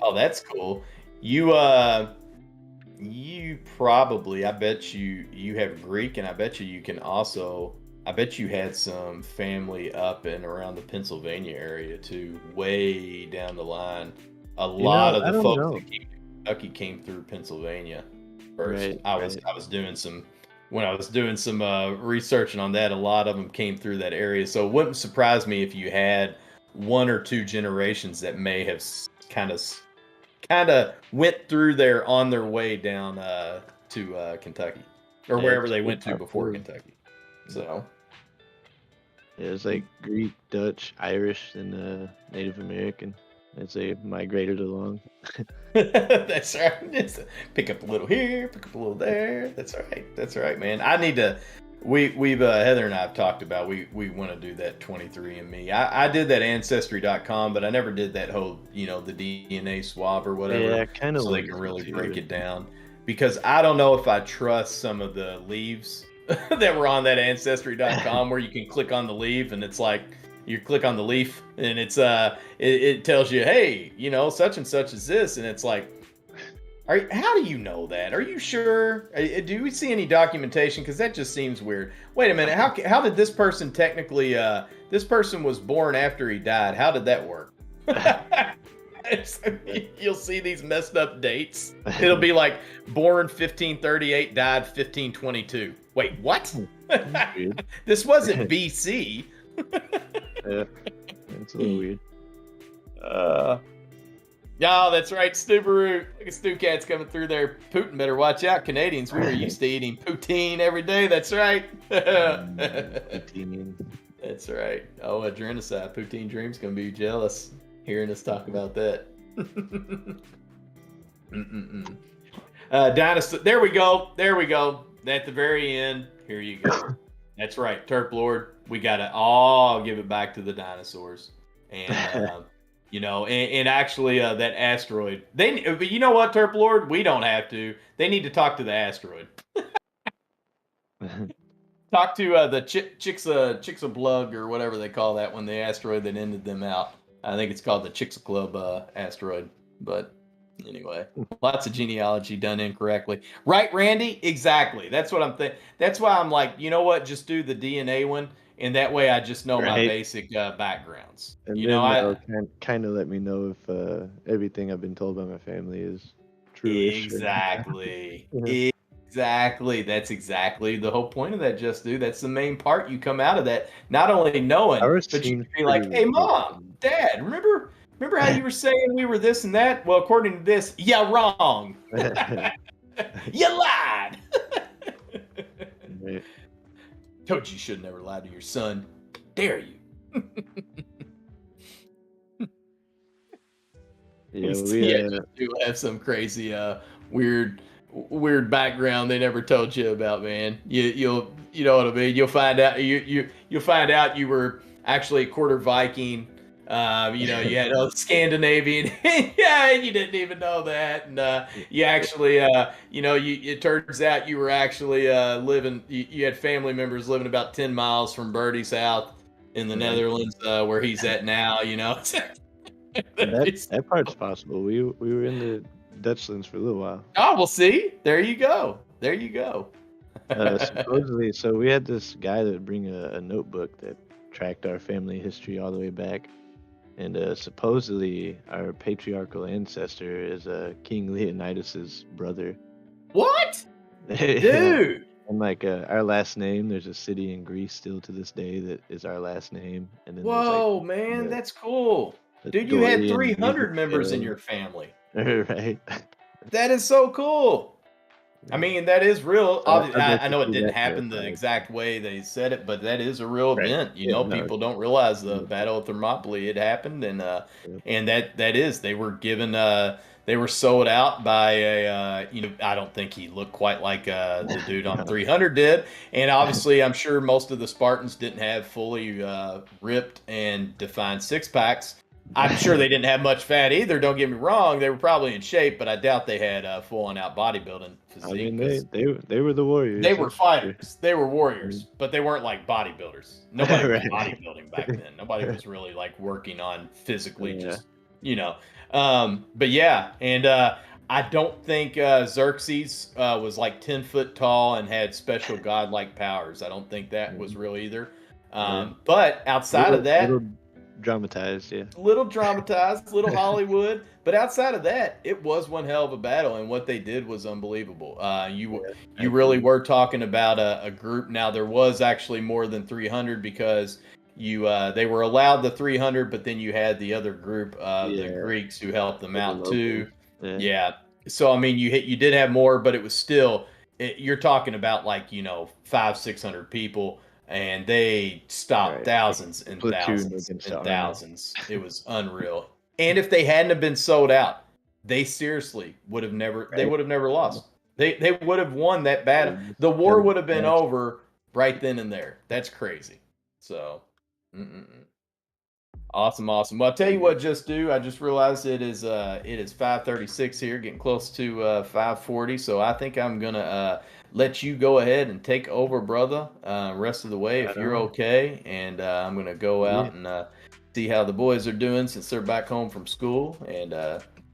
Oh, that's cool. You probably, I bet you have Greek, and I bet you can also, I bet you had some family up and around the Pennsylvania area too, way down the line. A lot of the folks that came to Kentucky came through Pennsylvania first. Right, I was doing some researching on that. A lot of them came through that area, so it wouldn't surprise me if you had one or two generations that may have kind of went through there on their way down to Kentucky or wherever they went to before Kentucky. So it's like Greek, Dutch, Irish, and Native American as they migrated along. That's right. Just pick up a little here, pick up a little there. That's right, man. I need to We've Heather and I have talked about we want to do that 23andMe. I did that Ancestry.com, but I never did that whole the DNA swab or whatever. Yeah, I kind of so they wanted can to really too. break it down, because I don't know if I trust some of the leaves that were on that Ancestry.com where you can click on the leaf and it's like you click on the leaf and it's it tells you, hey, such and such is this, and it's like, how do you know that? Are you sure? Do we see any documentation? Because that just seems weird. Wait a minute. How did this person technically? This person was born after he died. How did that work? You'll see these messed up dates. It'll be like born 1538, died 1522. Wait, what? This wasn't BC. Yeah, it's a little weird. Yeah, that's right, Stubaroo. Look at Stu Cats coming through there. Putin better watch out, Canadians. We were used to eating poutine every day. That's right. Poutine. That's right. Oh, Adrenacyte. Poutine Dream's going to be jealous hearing us talk about that. Dinosaur. There we go. There we go. At the very end, here you go. That's right, Terp Lord. We got to all give it back to the dinosaurs. And... and actually that asteroid. But you know what, Terp Lord? We don't have to. They need to talk to the asteroid. Talk to the Chicxulub or whatever they call that one, the asteroid that ended them out. I think it's called the Chicxulub asteroid. But anyway, lots of genealogy done incorrectly. Right, Randy? Exactly. That's what I'm thinking. That's why I'm like, you know what? Just do the DNA one. And that way, I just know my basic backgrounds. And then kind of let me know if everything I've been told by my family is true. Exactly. Exactly. That's exactly the whole point of that. Just do. That's the main part. You come out of that not only knowing, but you be like, "Hey, Mom, Dad, remember how you were saying we were this and that? Well, according to this, yeah, wrong. You lied." Right. Told you should never lie to your son. Dare you? Yeah, you do have some crazy, weird background they never told you about, man. You'll know what I mean. You'll find out you'll find out you were actually a quarter Viking. You had a Scandinavian. Yeah, you didn't even know that. And you actually, it turns out you were actually living. You had family members living about 10 miles from Bertie's house in the Netherlands, where he's at now. That part's possible. We were in the Dutchlands for a little while. Oh, well, see, there you go. There you go. Supposedly, so we had this guy that would bring a notebook that tracked our family history all the way back. And supposedly, our patriarchal ancestor is King Leonidas's brother. What? Dude! And like our last name, there's a city in Greece still to this day that is our last name. And then whoa, man, that's cool. Dude, you had 300 members in your family. Right. That is so cool. I mean, that is real. I know it didn't happen the exact way they said it, but that is a real event. People don't realize the Battle of Thermopylae had happened, and that is, they were given, they were sold out by a, I don't think he looked quite like the dude on 300 did, and obviously, I'm sure most of the Spartans didn't have fully ripped and defined six packs. I'm sure they didn't have much fat either. Don't get me wrong; they were probably in shape, but I doubt they had full-on-out bodybuilding physique. I mean, they were the warriors. They were fighters. They were warriors, but they weren't like bodybuilders. Nobody was bodybuilding back then. Nobody was really like working on physically, But yeah, and I don't think Xerxes was like 10 foot tall and had special godlike powers. I don't think that was real either. But outside of that. Dramatized, yeah. Little dramatized, little Hollywood. But outside of that, it was one hell of a battle, and what they did was unbelievable. You really were talking about a group. Now, there was actually more than 300 because they were allowed the 300, but then you had the other group, the Greeks, who helped them out too. Yeah. So, I mean, you did have more, but it was still, you're talking about like, 500-600 people. And they stopped thousands and thousands and thousands. It was unreal. And if they hadn't have been sold out, they seriously would have never. They would have never lost. They would have won that battle. The war would have been over right then and there. That's crazy. So, awesome. Well, I'll tell you what, just do. I just realized it is 5:36 here, getting close to 5:40. So I think I'm gonna let you go ahead and take over, brother. Rest of the way, if Right you're on. okay, and I'm gonna go Yeah. out and see how the boys are doing since they're back home from school, and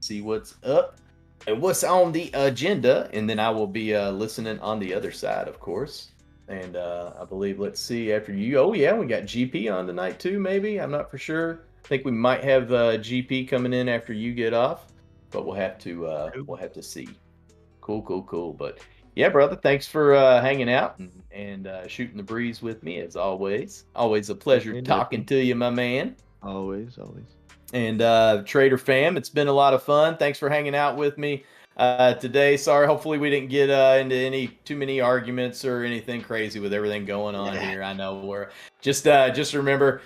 see what's up and what's on the agenda, and then I will be listening on the other side, of course. And I believe, let's see, after you, oh yeah, we got GP on tonight too. Maybe, I'm not for sure. I think we might have GP coming in after you get off, but Cool. we'll have to see. Cool. But yeah, brother, thanks for hanging out and shooting the breeze with me as always. Always a Yeah, pleasure man, talking definitely. to you, my man. Always. And Trader fam, it's been a lot of fun. Thanks for hanging out with me today. Sorry, hopefully we didn't get into any too many arguments or anything crazy with everything going on Yeah. here. I know we're just remember,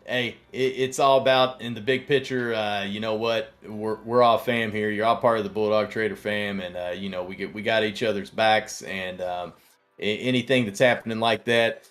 hey, it's all about in the big picture. You know what? We're all fam here. You're all part of the Bulldog Trader fam, and we got each other's backs, and anything that's happening like that,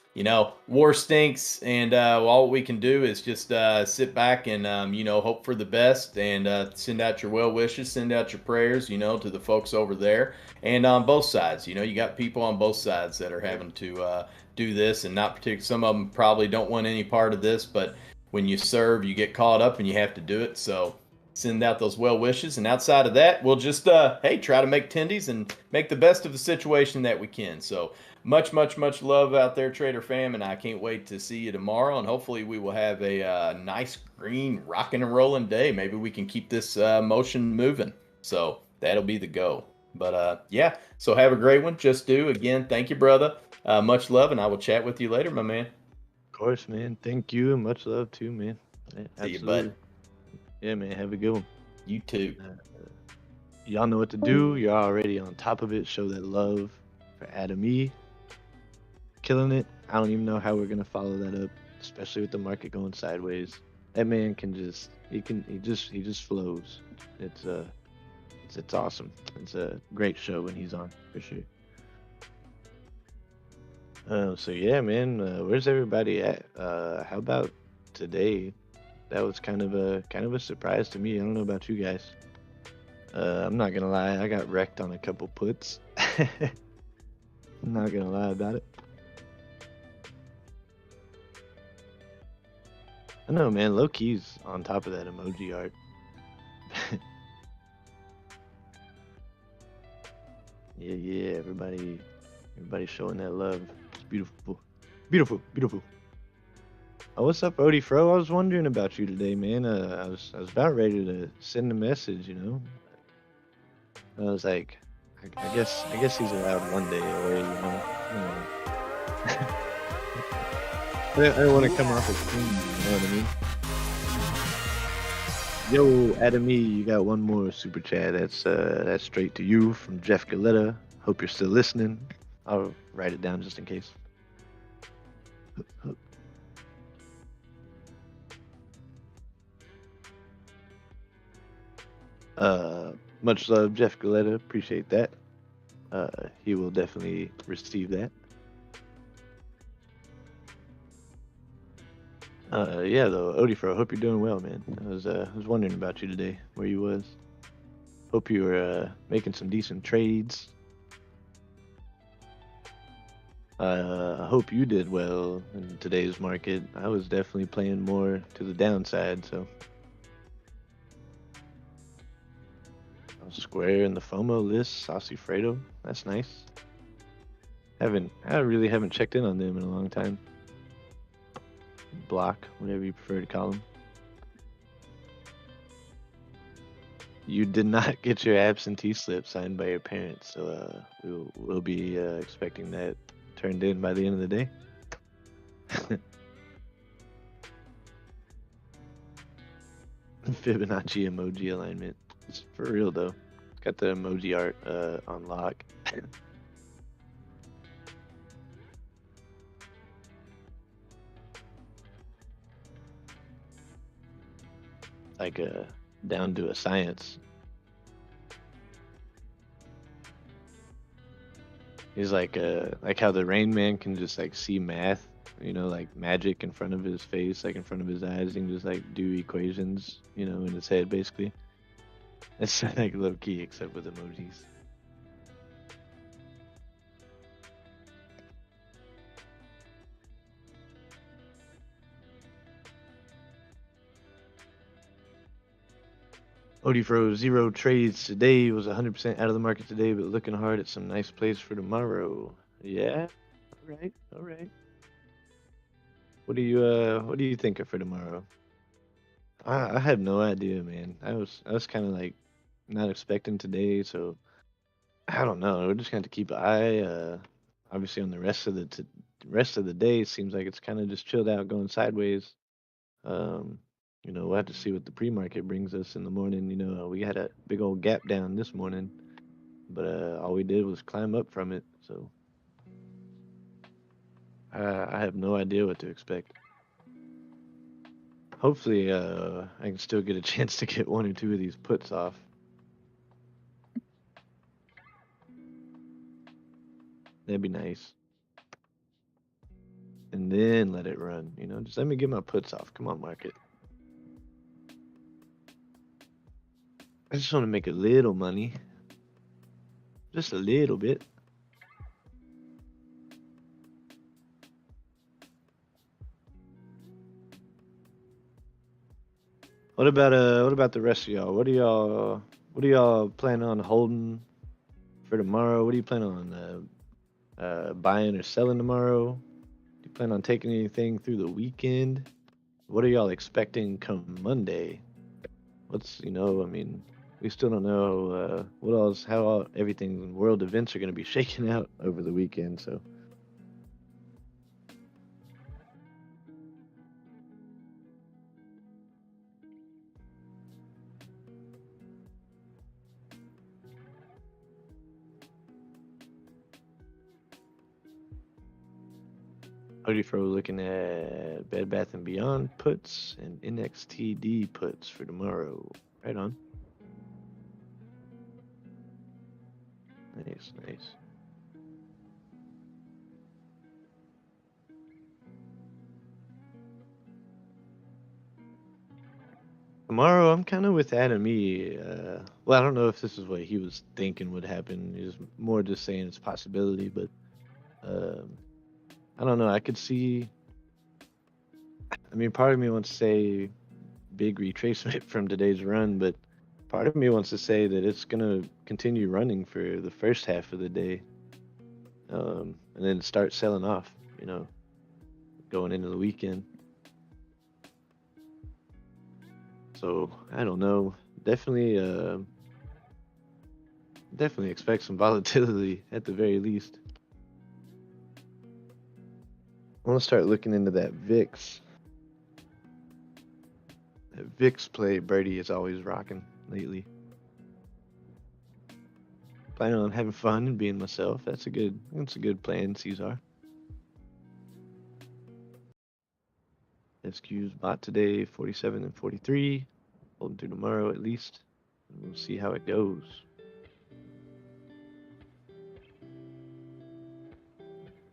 war stinks, and all we can do is just sit back and hope for the best, and send out your well wishes, send out your prayers, to the folks over there, and on both sides. You got people on both sides that are having to do this, and not particular. Some of them probably don't want any part of this, but when you serve, you get caught up, and you have to do it. So send out those well wishes, and outside of that, we'll just hey, try to make tendies and make the best of the situation that we can. So much love out there, Trader fam, and I can't wait to see you tomorrow, and hopefully we will have a nice green rocking and rolling day. Maybe we can keep this motion moving. So that'll be the go. But yeah, so have a great one. Just do. Again, thank you, brother. Much love, and I will chat with you later, my man. Of course, man. Thank you and much love too, man. Yeah, See you, bud. absolutely. Yeah, man. Have a good one. You too. Y'all know what to do. You're already on top of it. Show that love for Adam E. Killing it. I don't even know how we're gonna follow that up, especially with the market going sideways. That man can just he just flows. It's it's awesome. It's a great show when he's on for sure. So yeah, man. Where's everybody at? How about today? That was kind of a surprise to me. I don't know about you guys. I'm not gonna lie, I got wrecked on a couple puts. I'm not gonna lie about it. I know, man. Low key's on top of that emoji art. Yeah. Everybody showing that love. It's beautiful. Oh, what's up, Odie Fro? I was wondering about you today, man. I was about ready to send a message. I was like, I guess he's allowed one day away. I don't want to come off as stingy. You know what I mean? Yo, Adam E, you got one more super chat. That's straight to you from Jeff Galetta. Hope you're still listening. I'll write it down just in case. Much love, Jeff Galetta. Appreciate that. He will definitely receive that. Yeah, though, Odifro, hope you're doing well, man. I was wondering about you today, where you was. Hope you were making some decent trades. I hope you did well in today's market. I was definitely playing more to the downside, so I was square in the FOMO list. Saucy Fredo, that's nice. I really haven't checked in on them in a long time. Block, whatever you prefer to call them. You did not get your absentee slip signed by your parents, so we'll be expecting that turned in by the end of the day. Fibonacci emoji alignment. It's for real though. It's got the emoji art on lock. Like down to a science. He's like how the Rain Man can just like see math, like magic in front of his face, like in front of his eyes. He can just like do equations, in his head basically. It's like low key, except with emojis. Odie froze 0 trades today, was 100% out of the market today, but looking hard at some nice plays for tomorrow. Yeah, all right. What do you think of for tomorrow? I have no idea, man. I was kind of like not expecting today, so I don't know. We're just going to have to keep an eye. Obviously on the rest of the day, it seems like it's kind of just chilled out, going sideways. Um, we'll have to see what the pre-market brings us in the morning. We had a big old gap down this morning, but all we did was climb up from it. So I have no idea what to expect. Hopefully, I can still get a chance to get 1 or 2 of these puts off. That'd be nice. And then let it run. Just let me get my puts off. Come on, market. I just want to make a little money. Just a little bit. What about the rest of y'all? What do y'all plan on holding for tomorrow? What do you plan on buying or selling tomorrow? Do you plan on taking anything through the weekend? What are y'all expecting come Monday? We still don't know how everything world events are going to be shaking out over the weekend, so. Odie Fro looking at Bed Bath & Beyond puts and NXTD puts for tomorrow. Right on. Nice. Tomorrow, I'm kind of with Adam E. Well, I don't know if this is what he was thinking would happen. He's more just saying it's a possibility, but I don't know. I could see. Part of me wants to say big retracement from today's run, but part of me wants to say that it's gonna continue running for the first half of the day, and then start selling off. Going into the weekend. So I don't know. Definitely expect some volatility at the very least. I want to start looking into that VIX. That VIX play Birdie is always rocking lately. Planning on having fun and being myself. That's a good plan, Cesar. SQ's bought today, 47 and 43. Holding through tomorrow at least. And we'll see how it goes.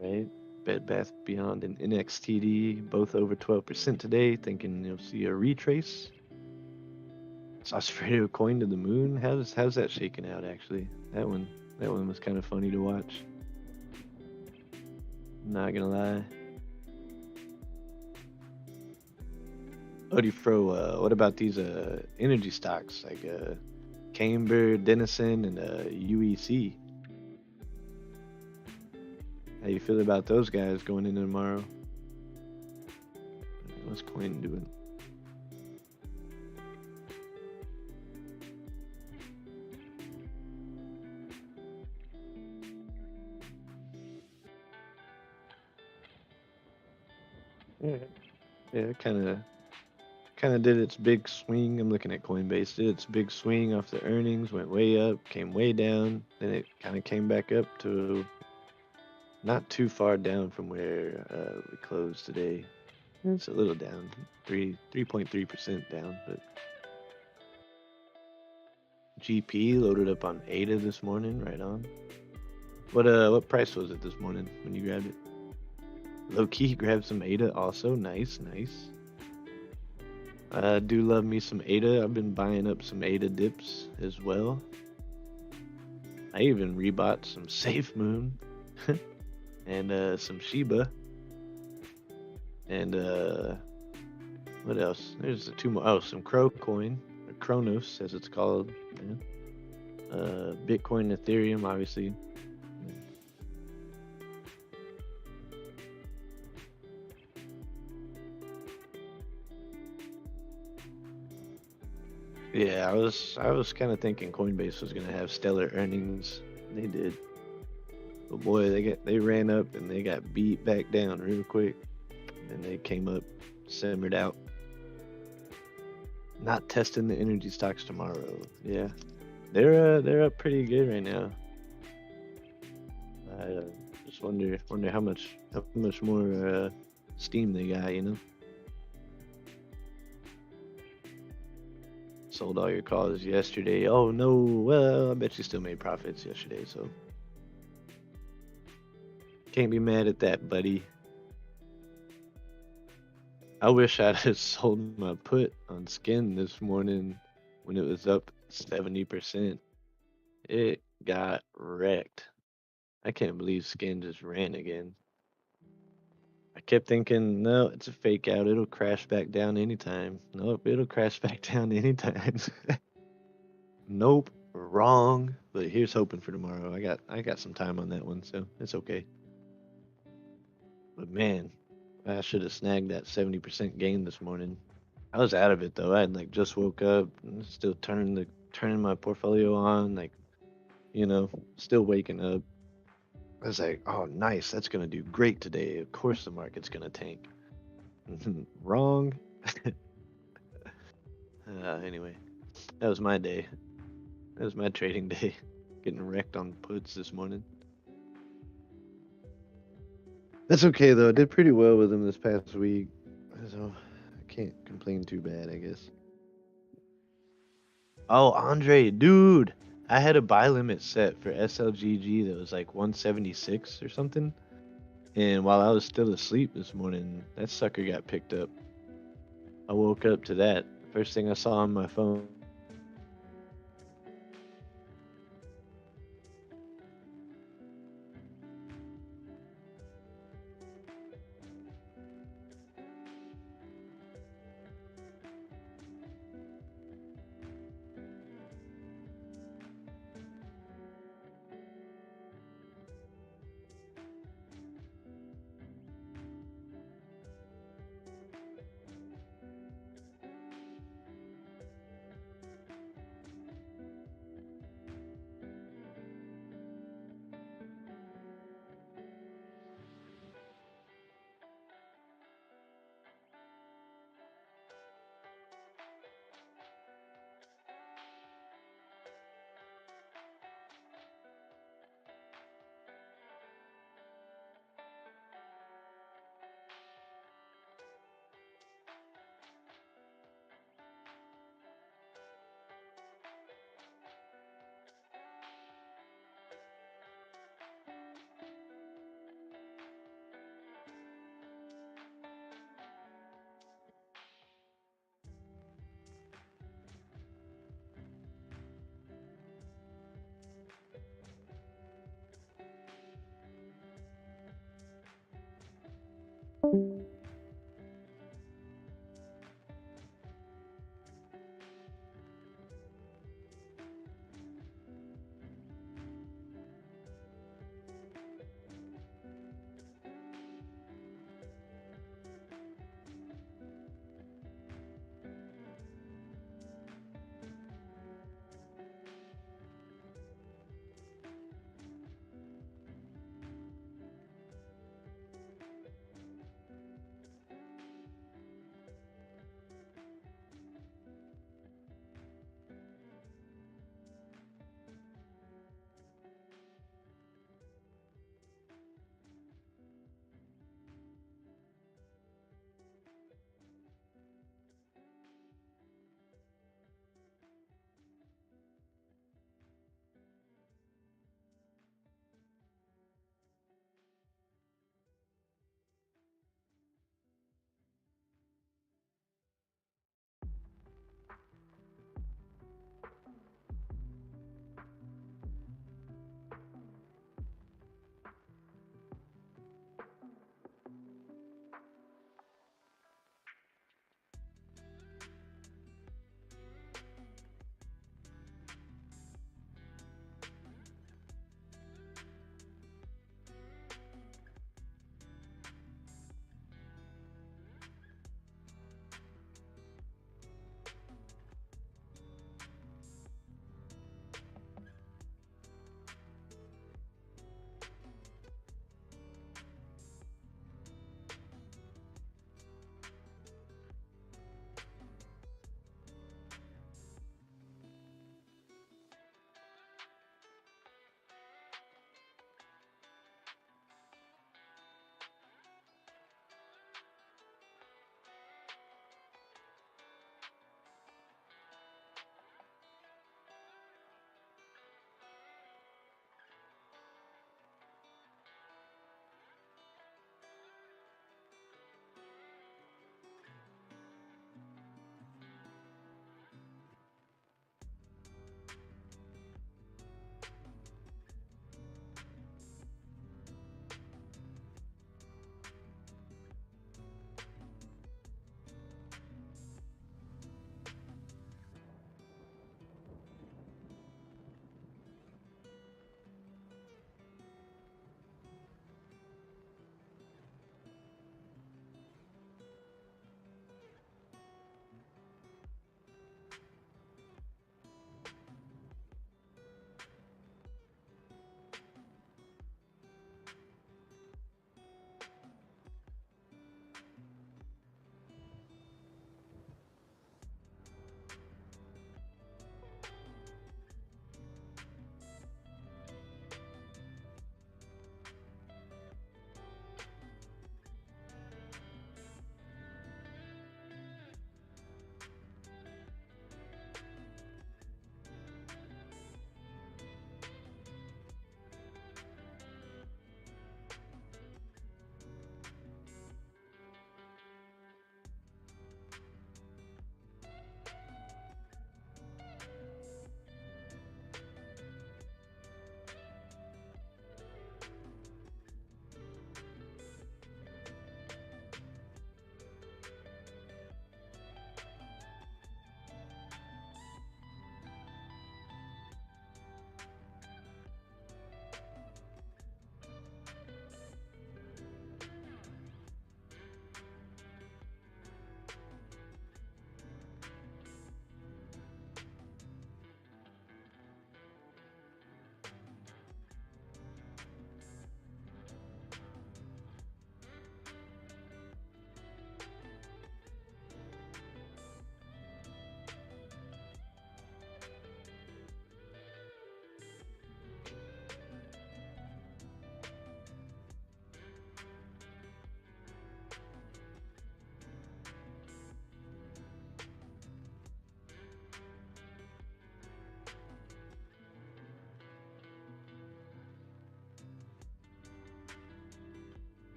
Right. Bed Bath Beyond and NXTD both over 12% today. Thinking you'll see a retrace. Saucedo coin to the moon. How's that shaking out actually? That one was kind of funny to watch. Not gonna lie. Odie Fro, what about these energy stocks like Camber, Denison, and UEC? How you feel about those guys going into tomorrow? What's coin doing? Yeah, kind of did its big swing. I'm looking at Coinbase. Did its big swing off the earnings, went way up, came way down, then it kind of came back up to not too far down from where we closed today. It's a little down, 3.3% down, but GP loaded up on ADA this morning, right on. What price was it this morning when you grabbed it? Low key grabbed some ADA also. Nice, nice. I do love me some ADA. I've been buying up some ADA dips as well. I even rebought some Safe Moon and some Shiba. And what else? There's two more. Oh, some Crow Coin, or Kronos as it's called. Yeah. Bitcoin, Ethereum, obviously. Yeah, I was kind of thinking Coinbase was gonna have stellar earnings. They did, but boy, they ran up and they got beat back down real quick, and they came up, simmered out. Not testing the energy stocks tomorrow. Yeah, they're up pretty good right now. I just wonder how much more steam they got, you know. Sold all your calls yesterday. Oh no, well, I bet you still made profits yesterday, so can't be mad at that, buddy. I wish I'd have sold my put on Skin this morning when it was up 70%. It got wrecked. I can't believe Skin just ran again. I kept thinking, no, it's a fake out. It'll crash back down anytime. Nope, it'll crash back down anytime. Nope, wrong. But here's hoping for tomorrow. I got some time on that one, so it's okay. But man, I should have snagged that 70% gain this morning. I was out of it though. I had like just woke up, and still turning my portfolio on, like, you know, still waking up. I was like, oh nice, that's gonna do great today. Of course the market's gonna tank. Wrong. Anyway, that was my day. That was my trading day. Getting wrecked on puts this morning. That's okay though. I did pretty well with them this past week, so I can't complain too bad, I guess. Oh, Andre, dude, I had a buy limit set for SLGG that was like 176 or something, and while I was still asleep this morning, that sucker got picked up. I woke up to that. First thing I saw on my phone.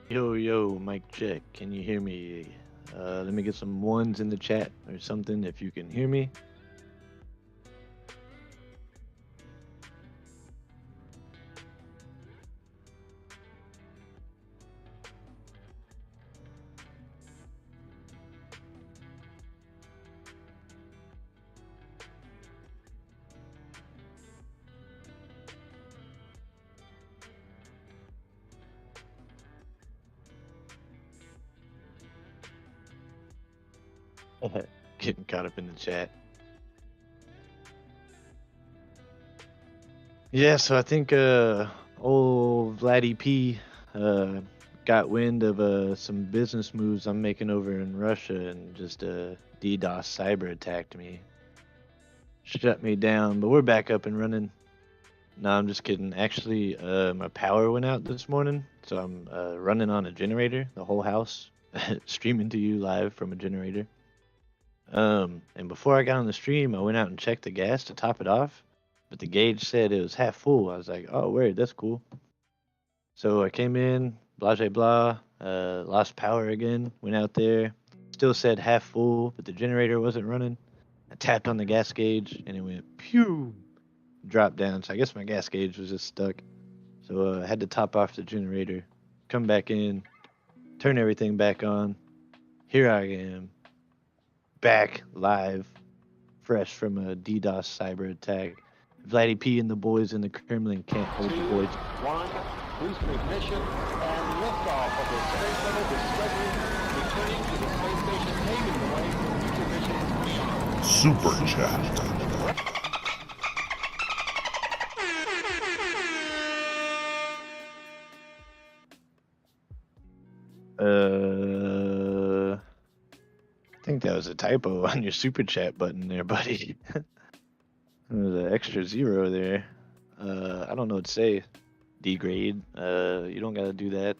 Yo, mic check. Can you hear me? Let me get some ones in the chat or something if you can hear me. Getting caught up in the chat. Yeah, so I think old Vladdy P got wind of some business moves I'm making over in Russia and just DDoS cyber attacked me. Shut me down, but we're back up and running. No, I'm just kidding. Actually, my power went out this morning, so I'm running on a generator, the whole house, streaming to you live from a generator. And before I got on the stream, I went out and checked the gas to top it off, but the gauge said it was half full. I was like, oh, weird, that's cool. So I came in, blah, blah, blah, lost power again, went out there, still said half full, but the generator wasn't running. I tapped on the gas gauge and it went pew, dropped down. So I guess my gas gauge was just stuck. So I had to top off the generator, come back in, turn everything back on. Here I am, back live, fresh from a DDoS cyber attack. Vladdy P and the boys in the Kremlin can't hold the boys. One, booster ignition, and liftoff of the Space Shuttle Discovery, returning to the space station, paving the way for future missions beyond. Super Chat. I think that was a typo on your super chat button there, buddy. There's an extra zero there. I don't know what to say. Degrade. You don't gotta do that.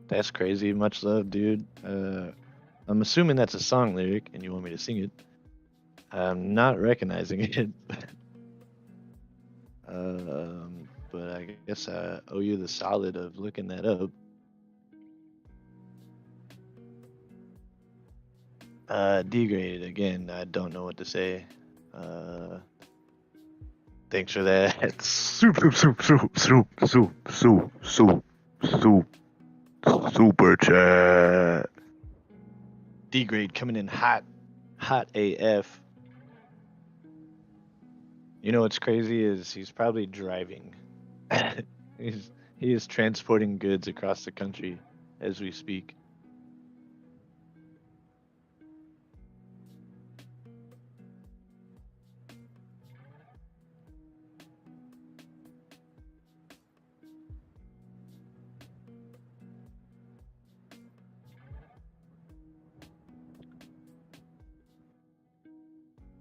That's crazy. Much love, dude. I'm assuming that's a song lyric and you want me to sing it. I'm not recognizing it. But I guess I owe you the solid of looking that up. Degraded again. I don't know what to say. Thanks for that. Super chat. Degrade coming in hot AF. You know what's crazy is he's probably driving. He is transporting goods across the country as we speak.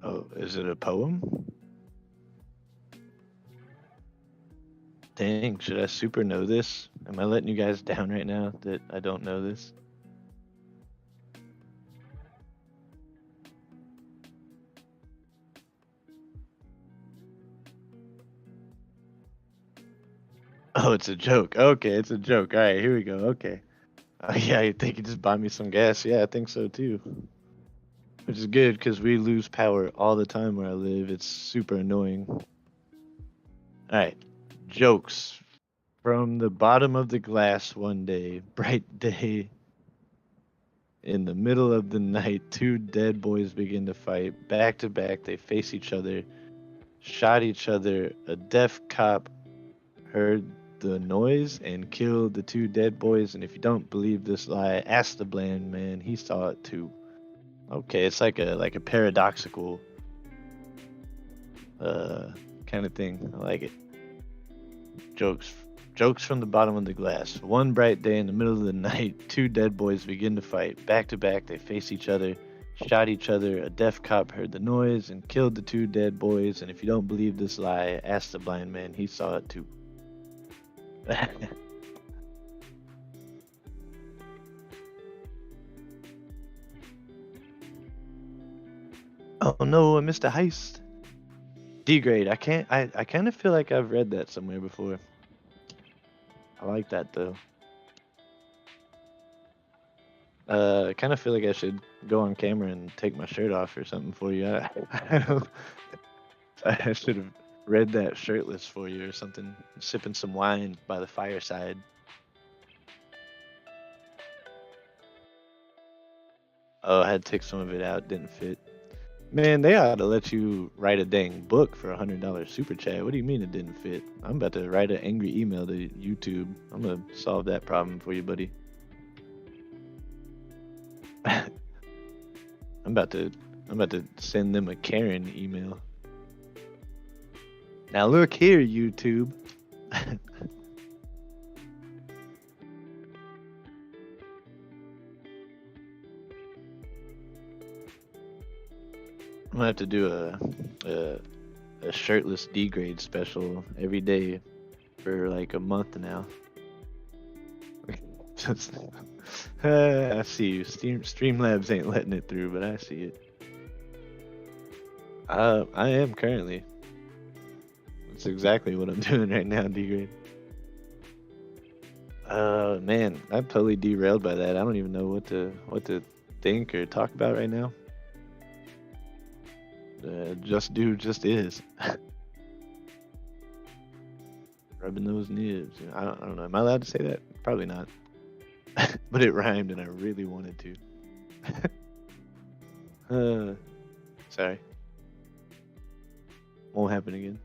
Oh, is it a poem? Dang, should I super know this? Am I letting you guys down right now that I don't know this? Oh, it's a joke. Okay, it's a joke. All right, here we go. Okay. Yeah, you think you just buy me some gas? Yeah, I think so too. Which is good because we lose power all the time where I live. It's super annoying. All right. Jokes. From the bottom of the glass one day, bright day. In the middle of the night, two dead boys begin to fight. Back to back, they face each other, shot each other. A deaf cop heard the noise and killed the two dead boys. And if you don't believe this lie, ask the blind man. He saw it too. Okay, it's like a paradoxical kind of thing. I like it. Jokes from the bottom of the glass. One bright day in the middle of the night, two dead boys begin to fight. Back to back, they face each other, shot each other. A deaf cop heard the noise and killed the two dead boys. And if you don't believe this lie, ask the blind man. He saw it too. Oh no, I missed a heist. Degrade. I kind of feel like I've read that somewhere before. I like that though. I kind of feel like I should go on camera and take my shirt off or something for you. I don't. I should have read that shirtless for you or something, sipping some wine by the fireside. Oh, I had to take some of it out, didn't fit. Man, they ought to let you write a dang book for $100 super chat. What do you mean it didn't fit? I'm about to write an angry email to YouTube. I'm gonna solve that problem for you, buddy. I'm about to send them a Karen email. Now look here, YouTube. I'm gonna have to do a shirtless D grade special every day for like a month now. I see you. Streamlabs ain't letting it through, but I see it. I am currently. That's exactly what I'm doing right now, D grade. Man, I'm totally derailed by that. I don't even know what to think or talk about right now. Just is. Rubbing those nibs. I don't know. Am I allowed to say that? Probably not. But it rhymed and I really wanted to. Sorry. Won't happen again.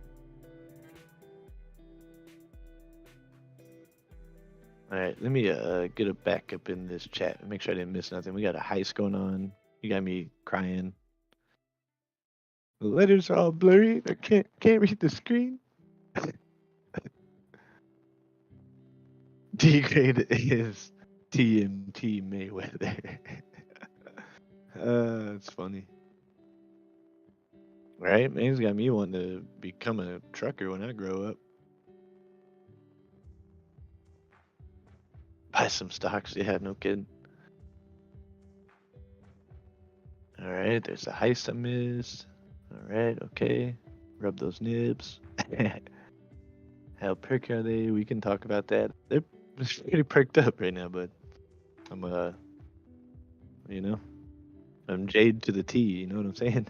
Alright, let me get a backup in this chat and make sure I didn't miss nothing. We got a heist going on. You got me crying. The letters are all blurry. I can't read the screen. D grade is TMT Mayweather. It's funny. Right? Man's got me wanting to become a trucker when I grow up. Buy some stocks. Yeah, no kidding. Alright, there's a heist I missed. Alright, okay. Rub those nibs. How perky are they? We can talk about that. They're pretty perked up right now, but I'm I'm Jade to the T, you know what I'm saying?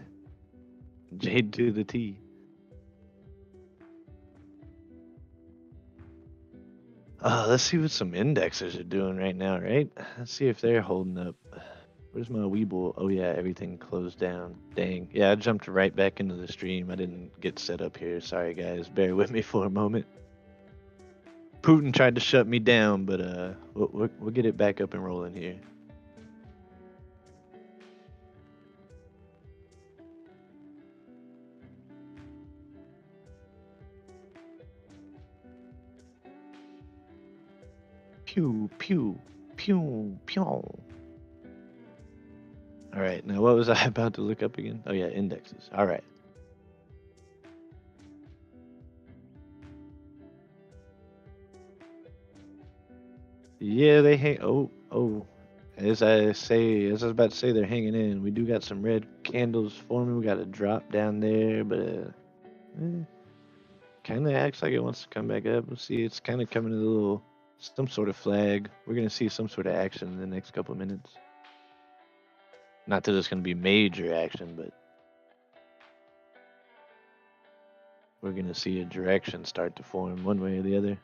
Jade to the T. Let's see what some indexers are doing right now, right? Let's see if they're holding up. Where's my Weeble? Oh yeah, everything closed down. Dang. Yeah, I jumped right back into the stream. I didn't get set up here. Sorry guys, bear with me for a moment. Putin tried to shut me down, but we'll get it back up and rolling here. Pew, pew, pew, pew. All right, now what was I about to look up again? Oh yeah, indexes. All right. Yeah, they hang. Oh. As I was about to say, they're hanging in. We do got some red candles forming. We got a drop down there, but kind of acts like it wants to come back up. We'll see. It's kind of coming to some sort of flag. We're gonna see some sort of action in the next couple of minutes. Not that it's gonna be major action, but we're gonna see a direction start to form one way or the other.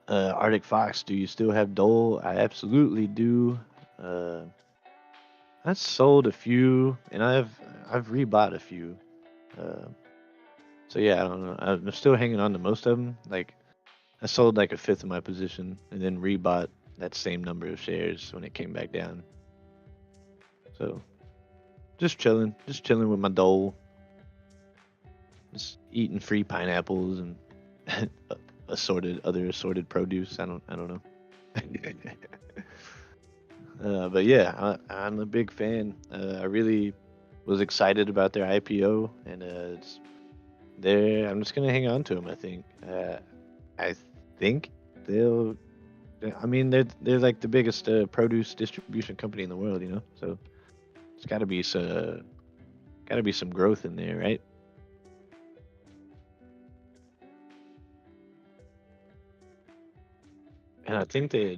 Arctic Fox, do you still have Dole? I absolutely do. I sold a few, and I've rebought a few. So yeah, I don't know. I'm still hanging on to most of them. Like, I sold like a fifth of my position, and then rebought that same number of shares when it came back down. So, just chilling with my Dole. Just eating free pineapples and other assorted produce. I don't know. But yeah, I'm a big fan. I really was excited about their IPO, and I'm just gonna hang on to them. I think they'll. I mean, they're like the biggest produce distribution company in the world, you know. So it's got to be some growth in there, right? And I think they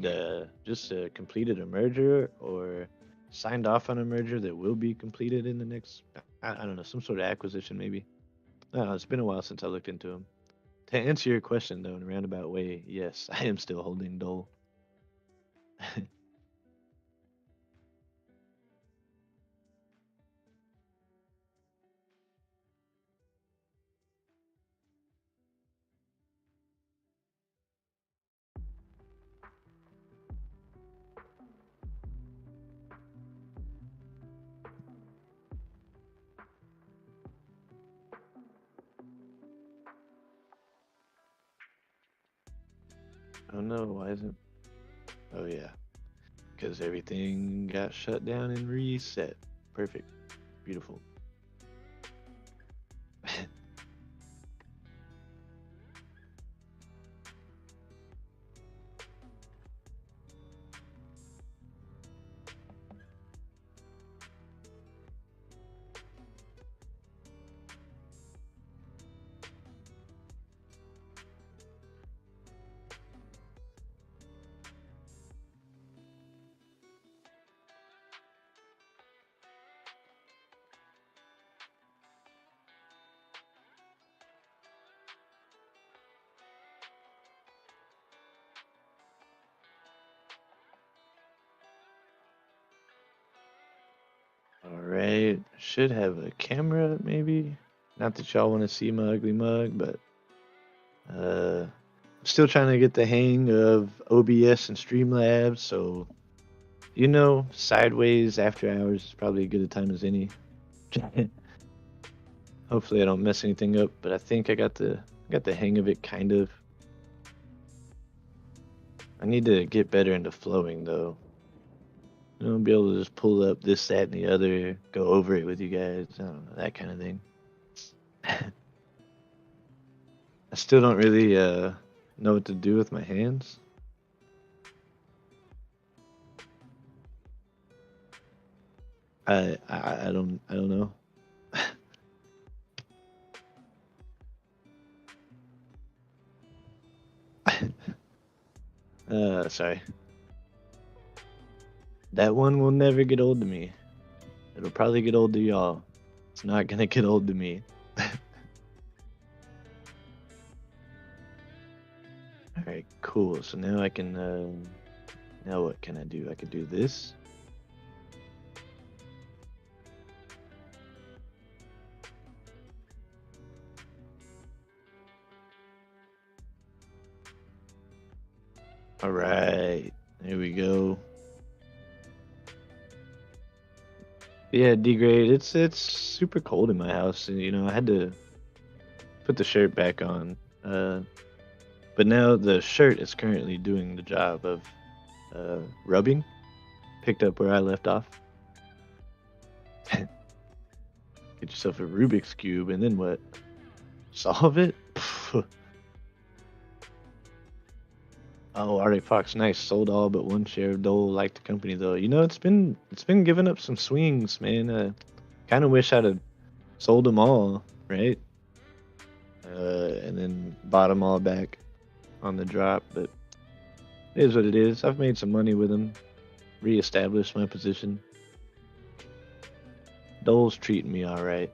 just completed a merger or signed off on a merger that will be completed in the next, I don't know, some sort of acquisition maybe. I don't know, it's been a while since I looked into them. To answer your question though, in a roundabout way, yes, I am still holding Dole. Oh no, why isn't? Oh yeah, because everything got shut down and reset. Perfect, beautiful. All right, should have a camera maybe. Not that y'all want to see my ugly mug, but I'm still trying to get the hang of OBS and Streamlabs. So sideways after hours is probably as good a time as any. Hopefully I don't mess anything up, but I think I got the hang of it kind of. I need to get better into flowing though. Be able to just pull up this, that, and the other, go over it with you guys. I don't know, that kind of thing. I still don't really know what to do with my hands. I don't know. Sorry. That one will never get old to me. It'll probably get old to y'all. It's not gonna get old to me. Alright, cool. So now I can, now what can I do? I could do this. Alright, there we go. Yeah, degrade. It's super cold in my house, and I had to put the shirt back on. But now the shirt is currently doing the job of rubbing. Picked up where I left off. Get yourself a Rubik's Cube, and then what? Solve it? Oh, Arctic Fox, nice. Sold all but one share of Dole. Like the company though. It's been giving up some swings, man. Kind of wish I'd have sold them all, right? And then bought them all back on the drop, but it is what it is. I've made some money with them. Reestablished my position. Dole's treating me all right.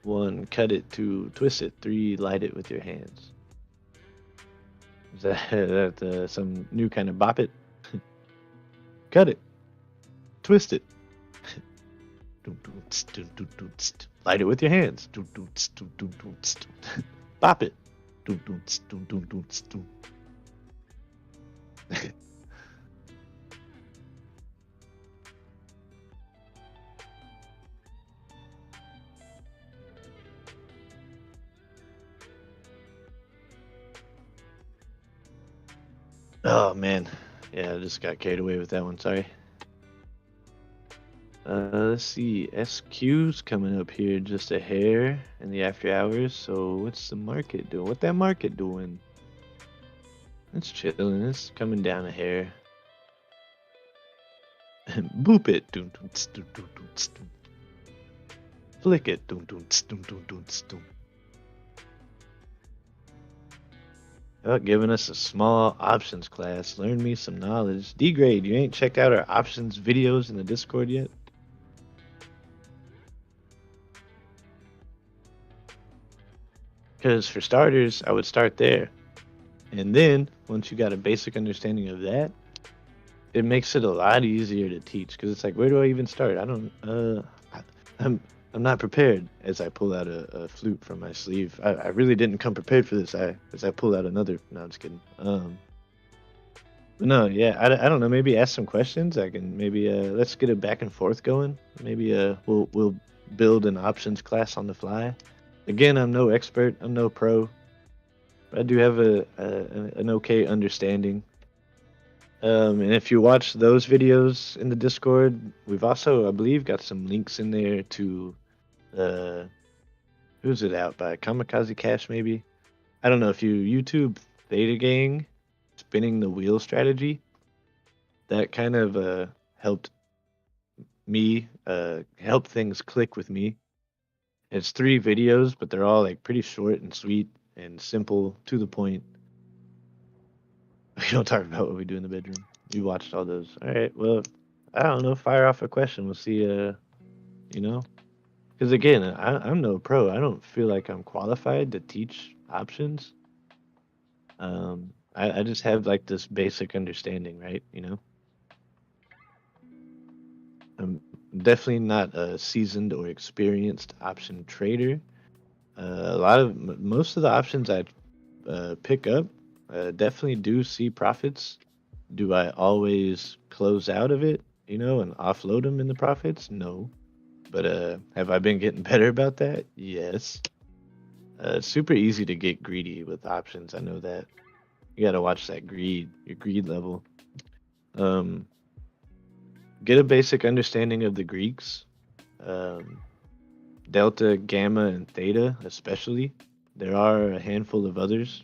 One, cut it. Two, twist it. Three, light it with your hands. Is that some new kind of bop it? Cut it. Twist it. Light it with your hands. Bop it. Oh man, yeah, I just got carried away with that one. Sorry. Let's see. SQ's coming up here just a hair in the after hours. So what's the market doing? What that market doing? It's chilling. It's coming down a hair. Boop it. Flick it. giving us a small options class. Learn me some knowledge. D-Grade, you ain't checked out our options videos in the Discord yet? Because for starters, I would start there. And then, once you got a basic understanding of that, it makes it a lot easier to teach. Because it's like, where do I even start? I'm not prepared. As I pull out a flute from my sleeve, I really didn't come prepared for this. As I pull out another. No, I'm just kidding. But no, yeah, I don't know. Maybe ask some questions. I can maybe let's get a back and forth going. Maybe we'll build an options class on the fly. Again, I'm no expert. I'm no pro. But I do have an okay understanding. And if you watch those videos in the Discord, we've also, I believe, got some links in there to who's it out by? Kamikaze Cash, maybe? I don't know if you YouTube Theta Gang spinning the wheel strategy. That kind of helped me, help things click with me. It's 3 videos, but they're all like pretty short and sweet and simple, to the point. We don't talk about what we do in the bedroom. You watched all those. All right, well, I don't know. Fire off a question. We'll see, you know? Because again, I'm no pro. I don't feel like I'm qualified to teach options. I just have like this basic understanding, right? You know? I'm definitely not a seasoned or experienced option trader. Most of the options I pick up definitely do see profits. Do I always close out of it, you know, and offload them in the profits? No. But have I been getting better about that? Yes. It's super easy to get greedy with options. I know that. You got to watch that greed, your greed level. Get a basic understanding of the Greeks. Delta, Gamma, and Theta, especially. There are a handful of others.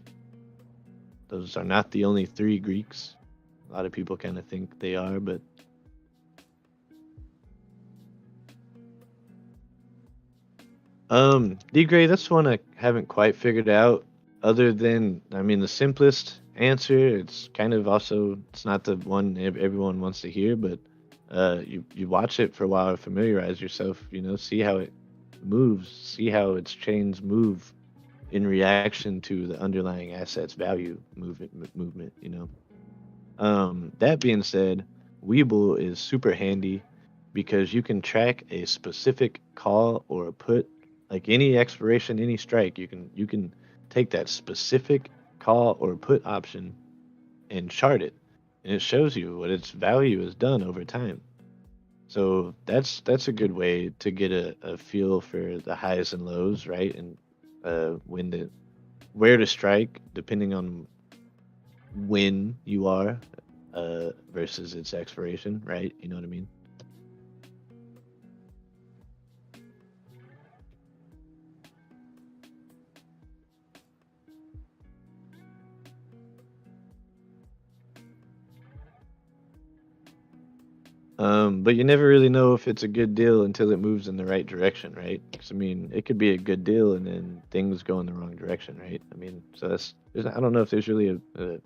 Those are not the only 3 Greeks. A lot of people kind of think they are, but D-Gray, that's one I haven't quite figured out. Other than, I mean, the simplest answer, it's kind of also, it's not the one everyone wants to hear, but you watch it for a while, familiarize yourself, you know, see how it moves, see how its chains move in reaction to the underlying asset's value movement, you know. That being said, Webull is super handy because you can track a specific call or a put, like any expiration, any strike. You can take that specific call or put option and chart it, and it shows you what its value has done over time. So that's a good way to get a feel for the highs and lows, right? And where to strike depending on when you are versus its expiration, right? You know what I mean? But you never really know if it's a good deal until it moves in the right direction, right? 'Cause, I mean, it could be a good deal and then things go in the wrong direction, right? I mean, so I don't know if there's really a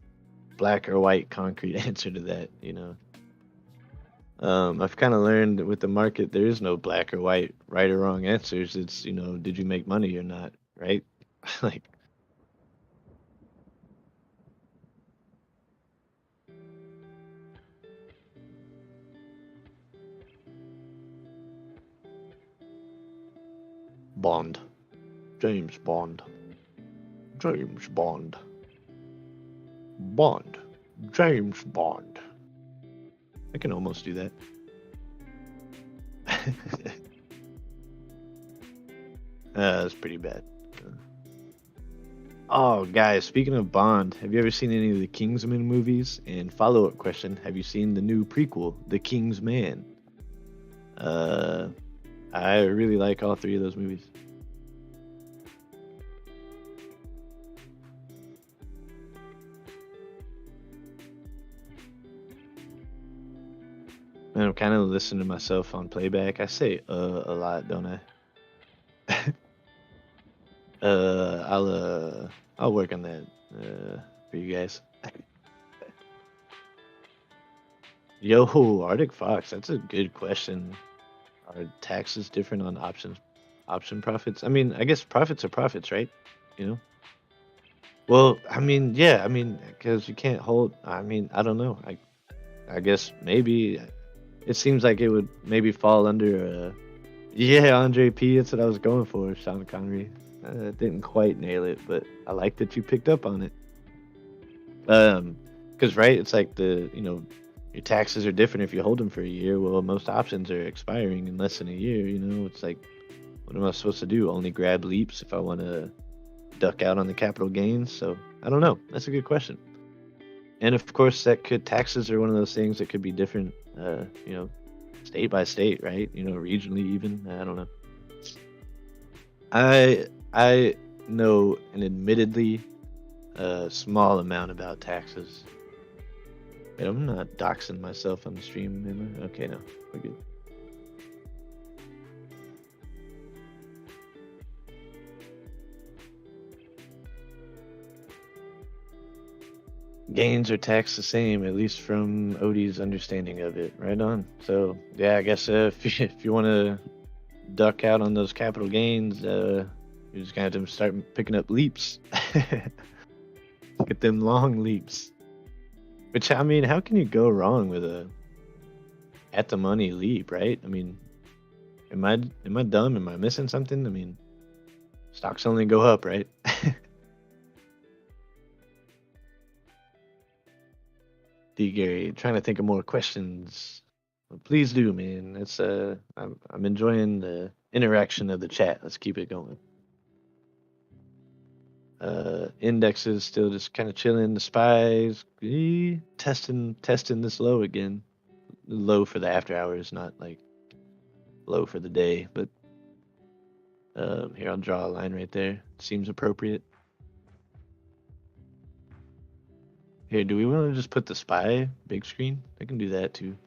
black or white concrete answer to that, you know. I've kind of learned with the market, there is no black or white, right or wrong answers. It's, you know, did you make money or not, right? Like, Bond. James Bond. James Bond. Bond. James Bond. I can almost do that. That's pretty bad. Oh, guys, speaking of Bond, have you ever seen any of the Kingsman movies? And follow-up question, have you seen the new prequel, The King's Man? I really like all 3 of those movies. And I'm kind of listening to myself on playback. I say a lot, don't I? I'll work on that. for you guys. Yo, Arctic Fox, that's a good question. Are taxes different on option profits? I mean, I guess profits are profits, right? You know? Well, I mean, yeah, I mean, because you can't hold. I mean, I don't know. I guess maybe it seems like it would maybe fall under. Yeah, Andre P. That's what I was going for. Sean Connery. Didn't quite nail it, but I like that you picked up on it. Because right, it's like your taxes are different if you hold them for a year. Well, most options are expiring in less than a year. It's like, what am I supposed to do? Only grab leaps if I want to duck out on the capital gains? So I don't know. That's a good question. And of course, taxes are one of those things that could be different, state by state, right? Regionally even. I don't know. I know an admittedly small amount about taxes. Wait, I'm not doxing myself on the stream, am I? Okay, no, we're good. Gains are taxed the same, at least from Odie's understanding of it. Right on. So yeah, I guess if you want to duck out on those capital gains, you're just gonna have to start picking up leaps. Get them long leaps. Which, I mean, how can you go wrong with a at the money leap, right? I mean, am I dumb? Am I missing something? I mean, stocks only go up, right? D Gary, trying to think of more questions. Well, please do, man. It's I'm enjoying the interaction of the chat. Let's keep it going. Indexes still just kind of chilling. The spies testing this low again. Low for the after hours, not like low for the day. But here, I'll draw a line right there. Seems appropriate. Here, do we want to just put the SPY big screen? I can do that too.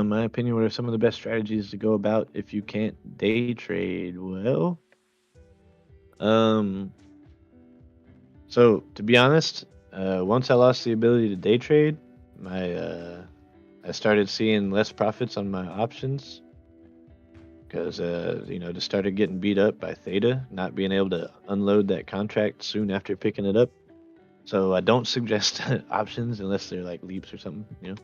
My opinion, what are some of the best strategies to go about if you can't day trade? Well, so to be honest, once I lost the ability to day trade, I started seeing less profits on my options because just started getting beat up by Theta, not being able to unload that contract soon after picking it up. So I don't suggest options unless they're like leaps or something,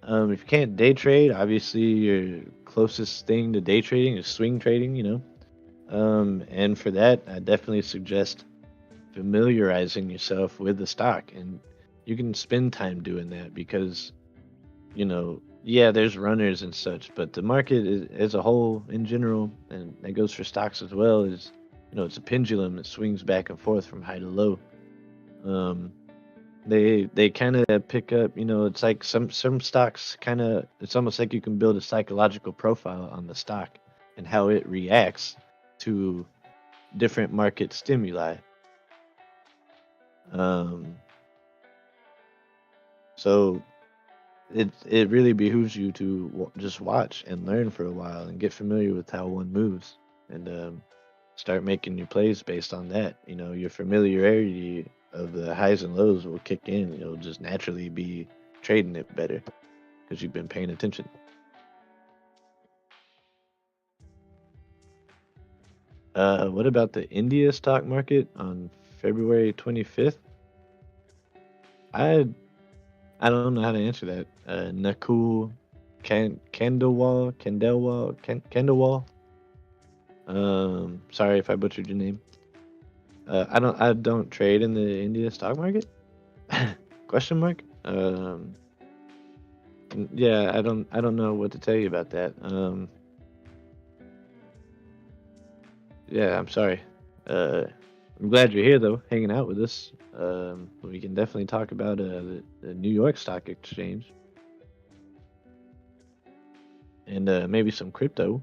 if you can't day trade, obviously your closest thing to day trading is swing trading, and for that, I definitely suggest familiarizing yourself with the stock, and you can spend time doing that because, yeah, there's runners and such, but the market as a whole in general, and that goes for stocks as well, is, it's a pendulum that swings back and forth from high to low. They kind of pick up, it's like some stocks it's almost like you can build a psychological profile on the stock and how it reacts to different market stimuli. So it really behooves you to just watch and learn for a while and get familiar with how one moves and start making your plays based on that. Your familiarity of the highs and lows will kick in. You'll just naturally be trading it better because you've been paying attention. What about the India stock market on February 25th? I don't know how to answer that. Nakul Khandelwal. Sorry if I butchered your name. I don't trade in the India stock market. Question mark. Yeah, I don't know what to tell you about that. Yeah, I'm sorry. I'm glad you're here though, hanging out with us. We can definitely talk about the New York Stock Exchange and maybe some crypto.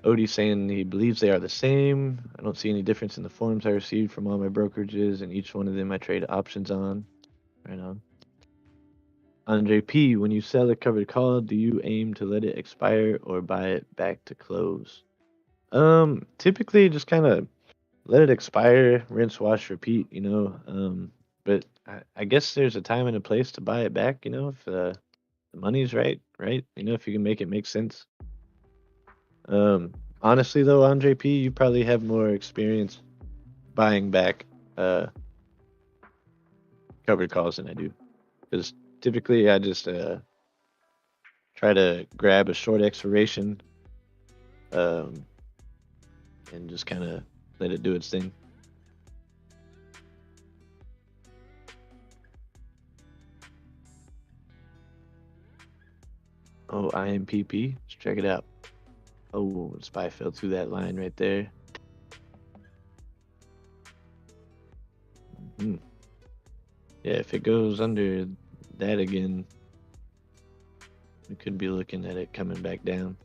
Odie saying he believes they are the same. I don't see any difference in the forms I received from all my brokerages, and each one of them I trade options on. Right on. Andre P, when you sell a covered call, do you aim to let it expire or buy it back to close? Typically just kind of let it expire, rinse, wash, repeat, you know. But I guess there's a time and a place to buy it back, you know, if the money's right, right? You know, if you can make it make sense. Honestly though, Andre P, you probably have more experience buying back covered calls than I do. Because typically I just try to grab a short expiration um, and just kind of let it do its thing. Oh, IMPP. Let's check it out. Oh, SPY fell through that line right there. Hmm. Yeah, if it goes under that again, we could be looking at it coming back down.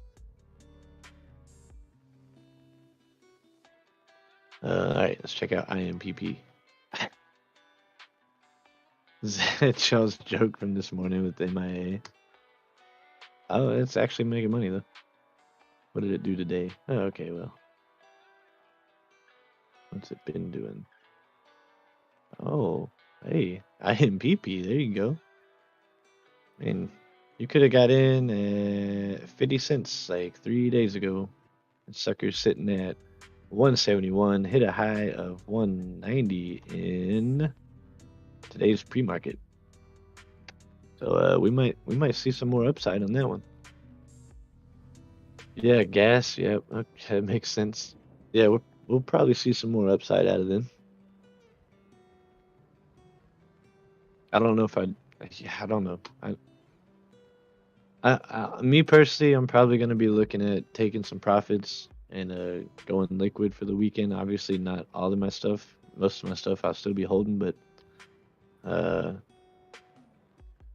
All right, let's check out IMPP. That Shaw's joke from this morning with the MIA. Oh, it's actually making money though. What did it do today? Oh, okay, well. What's it been doing? Oh, hey, IMPP, there you go. I mean, you could have got in at 50 cents like 3 days ago. And sucker's sitting at 171, hit a high of 190 in today's pre-market. So we might see some more upside on that one. Yeah, gas. Yeah, okay, that makes sense. Yeah, we'll probably see some more upside out of them. I don't know if I don't know. Me personally, I'm probably gonna be looking at taking some profits and going liquid for the weekend. Obviously, not all of my stuff. Most of my stuff I'll still be holding, but uh,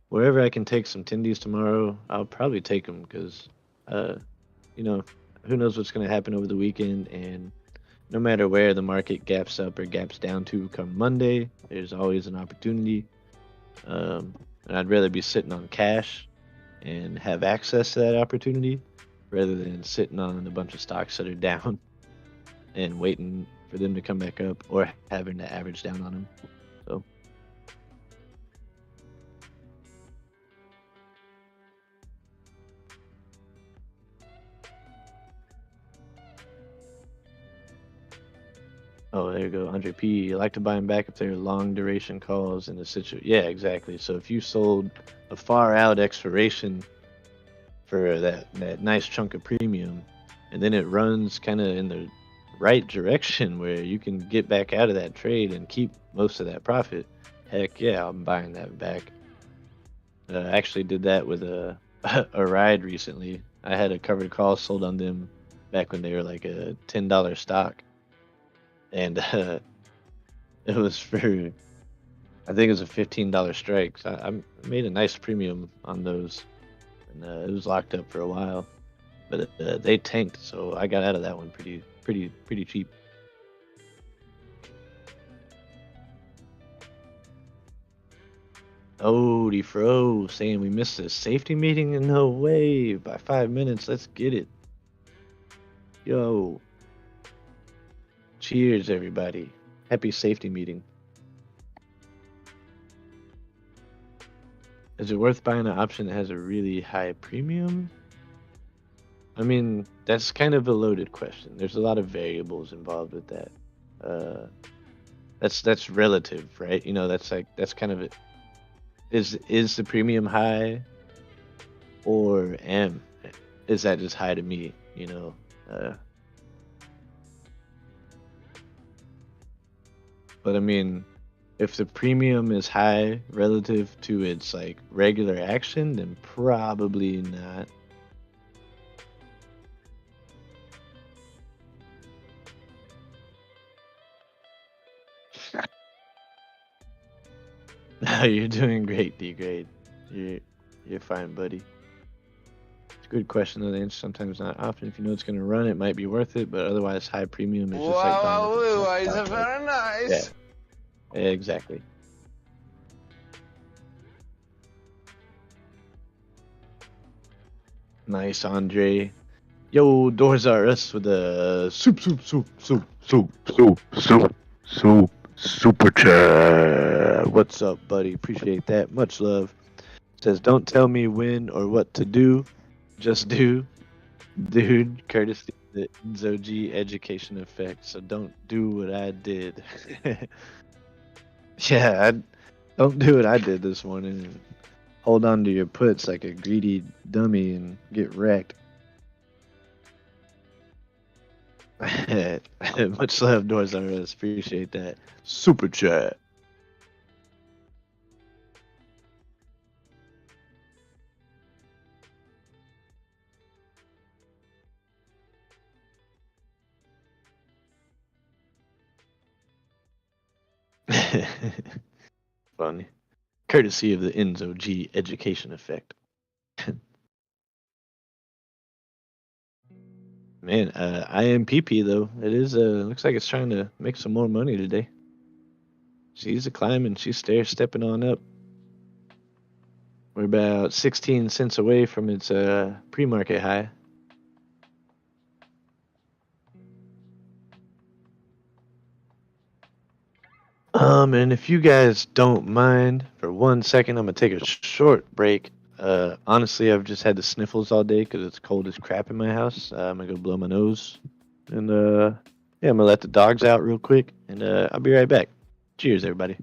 wherever I can take some tendies tomorrow, I'll probably take them because you know, who knows what's gonna happen over the weekend, and no matter where the market gaps up or gaps down to come Monday, there's always an opportunity. And I'd rather be sitting on cash and have access to that opportunity rather than sitting on a bunch of stocks that are down and waiting for them to come back up or having to average down on them. So, oh, there you go, Andre P. I like to buy them back if they're long duration calls in the situation. Yeah, exactly. So if you sold a far out expiration for that nice chunk of premium, and then it runs kind of in the right direction where you can get back out of that trade and keep most of that profit, heck yeah, I'm buying that back. I actually did that with a a ride recently. I had a covered call sold on them back when they were like a $10 stock, and it was for I think it was a $15 strike. So I made a nice premium on those, and it was locked up for a while. But they tanked, so I got out of that one pretty cheap. Oh, Fro saying we missed a safety meeting? No way, by 5 minutes. Let's get it. Yo, cheers, everybody. Happy safety meeting. Is it worth buying an option that has a really high premium? I mean, that's kind of a loaded question. There's a lot of variables involved with that. Uh, that's relative, right? You know, that's kind of it. Is the premium high, or is that just high to me? You know, but I mean, if the premium is high relative to its like regular action, then probably not. No, you're doing great, D grade. You're fine, buddy. Good question to answer. Sometimes not often. If you know it's going to run, it might be worth it, but otherwise, high premium is just like buying Wow, is very nice. Yeah, exactly. Nice, Andre. Yo, Doors R Us with a super chat. What's up, buddy? Appreciate that. Much love. Says, don't tell me when or what to do. Just do. Dude, courtesy of the Enzo education effect. So don't do what I did. Yeah, don't do what I did this morning. Hold on to your puts like a greedy dummy and get wrecked. Much love, Doors R Us. Appreciate that. Super chat. Funny. Courtesy of the Enzo G education effect. Man, IMPP though, it is looks like it's trying to make some more money today. She's a climbing, she's stepping on up. We're about 16 cents away from its pre-market high. And if you guys don't mind, for 1 second, I'm gonna take a short break. Honestly, I've just had the sniffles all day because it's cold as crap in my house. I'm gonna go blow my nose, and yeah, I'm gonna let the dogs out real quick, and I'll be right back. Cheers, everybody.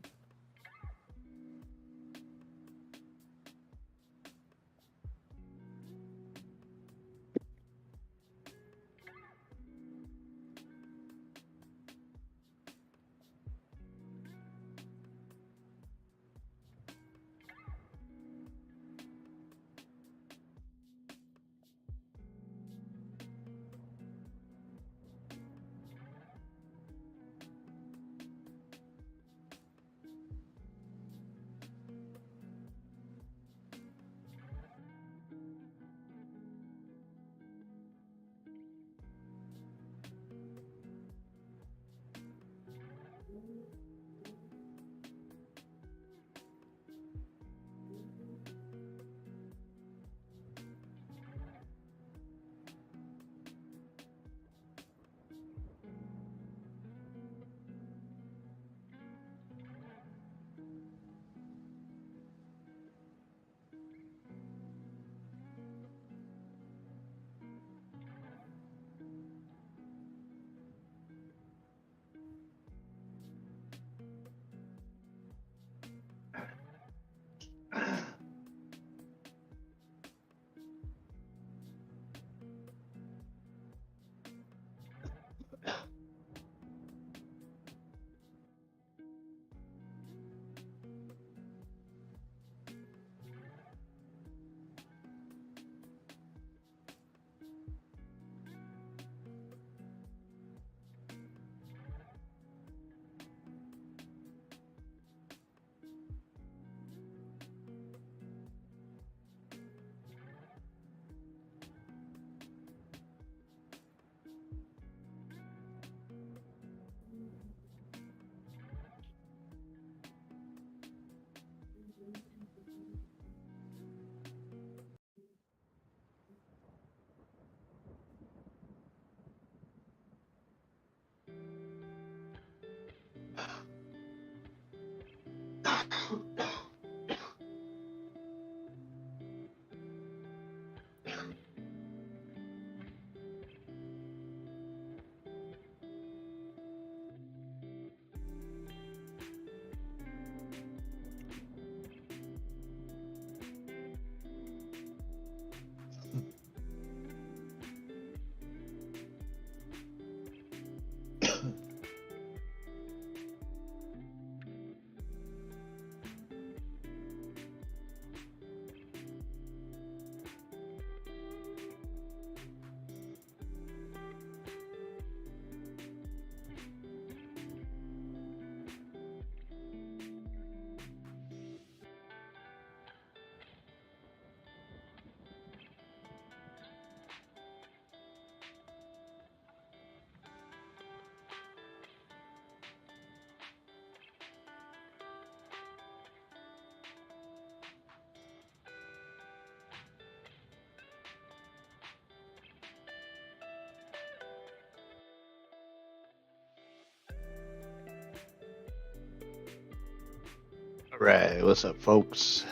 All right, what's up, folks?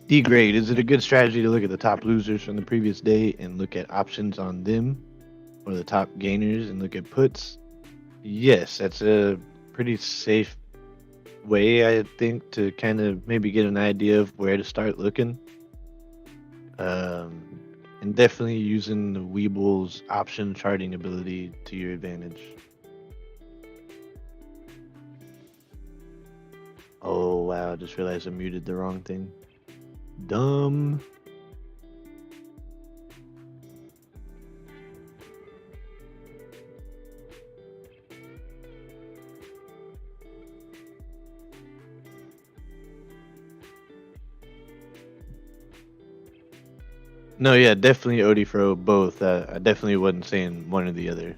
D-grade, is it a good strategy to look at the top losers from the previous day and look at options on them, or the top gainers and look at puts? Yes, that's a pretty safe way, I think, to kind of maybe get an idea of where to start looking. And definitely using the Weeble's option charting ability to your advantage. Oh, wow, I just realized I muted the wrong thing. Dumb. No, yeah, definitely Odifro, both. I definitely wasn't saying one or the other.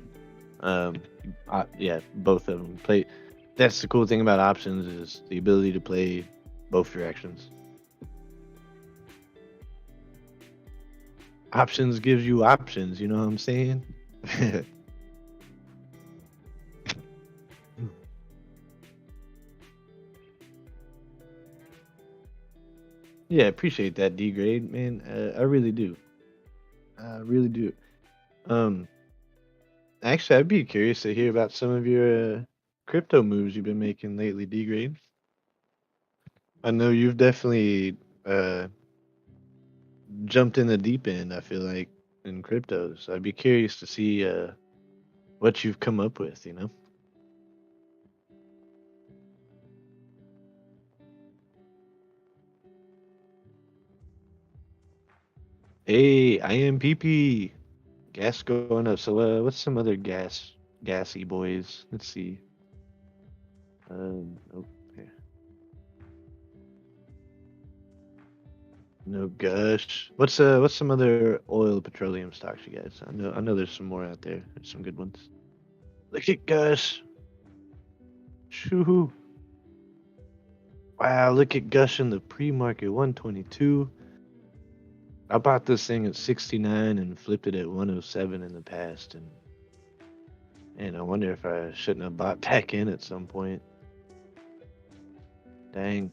Yeah, both of them play. That's the cool thing about options is the ability to play both directions. Options gives you options, you know what I'm saying? Yeah, appreciate that, D-grade, man. I really do. I really do. Actually, I'd be curious to hear about some of your crypto moves you've been making lately, D-grade. I know you've definitely jumped in the deep end, I feel like, in cryptos. I'd be curious to see what you've come up with, you know? Hey, IMPP. Gas going up. So what's some other gassy boys? Let's see. Oh, here. No gush. What's some other oil petroleum stocks, you guys? I know there's some more out there. There's some good ones. Look at Gush. Shoo. Wow, look at Gush in the pre-market 122. I bought this thing at 69 and flipped it at 107 in the past, and I wonder if I shouldn't have bought back in at some point. Dang.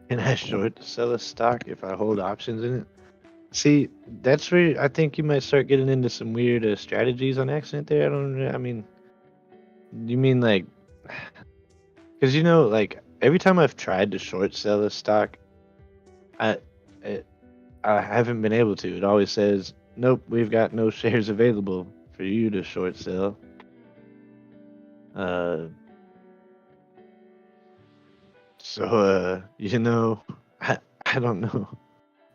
Can I short sell a stock if I hold options in it? See, that's where I think you might start getting into some weird strategies on accident there. I mean, you mean like, because like every time I've tried to short sell a stock, I, I haven't been able to. It always says, nope, we've got no shares available for you to short sell. So, I don't know. I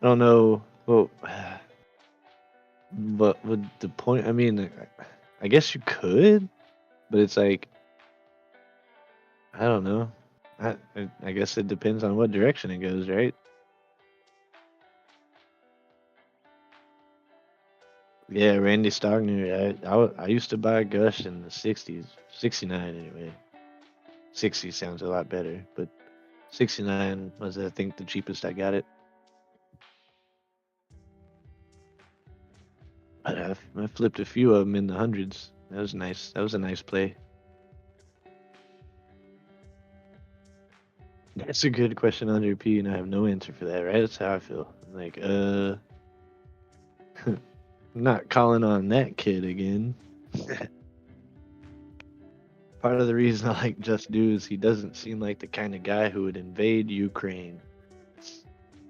don't know. Well, but with the point, I mean, I guess you could, but it's like, I don't know. I guess it depends on what direction it goes, right? Yeah, Randy Stogner. I used to buy Gush in the 60s, 69 anyway. 60 sounds a lot better, but 69 was, I think, the cheapest I got it. But I flipped a few of them in the hundreds. That was nice. That was a nice play. That's a good question, Andre P, and I have no answer for that, right? That's how I feel. Like, I'm not calling on that kid again. Part of the reason I like Just Do is he doesn't seem like the kind of guy who would invade Ukraine.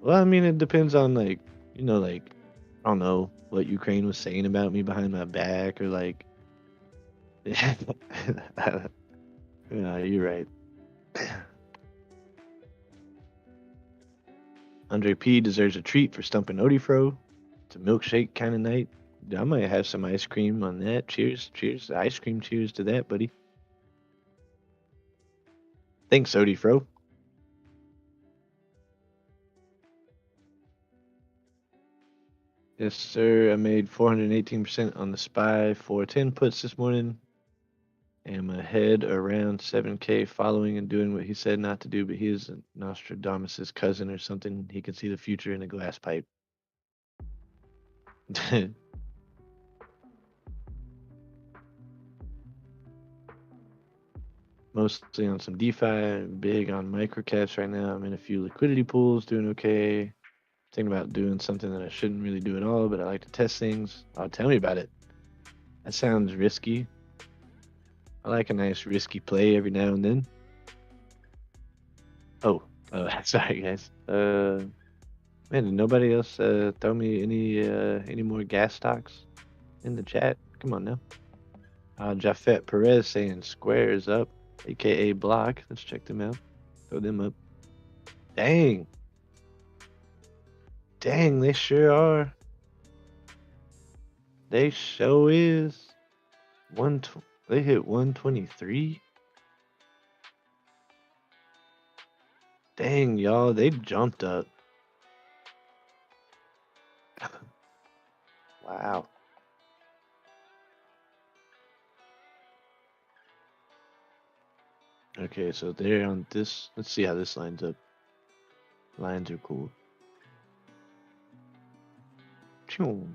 Well, I mean, it depends on, like, I don't know what Ukraine was saying about me behind my back, or like, yeah, you're right. Andre P deserves a treat for stumping Odifro. It's a milkshake kind of night. I might have some ice cream on that. Cheers, cheers, ice cream. Cheers to that, buddy. Thanks, Odifro. Yes, sir. I made 418% on the SPY 410 puts this morning. am ahead around 7K, following and doing what he said not to do, but he is Nostradamus' cousin or something. He can see the future in a glass pipe. Mostly on some DeFi, big on microcaps right now. I'm in a few liquidity pools, doing okay. Thinking about doing something that I shouldn't really do at all, but I like to test things. Oh, tell me about it. That sounds risky. I like a nice risky play every now and then. Oh, sorry guys. Man, did nobody else throw me any more gas stocks in the chat? Come on now. Jafet Perez saying Square is up, aka Block. Let's check them out. Throw them up. Dang. Dang, they sure are. They sure is. They hit 123. Dang, y'all, they jumped up. Wow. Okay, so they're on this. Let's see how this lines up. Lines are cool. Phew.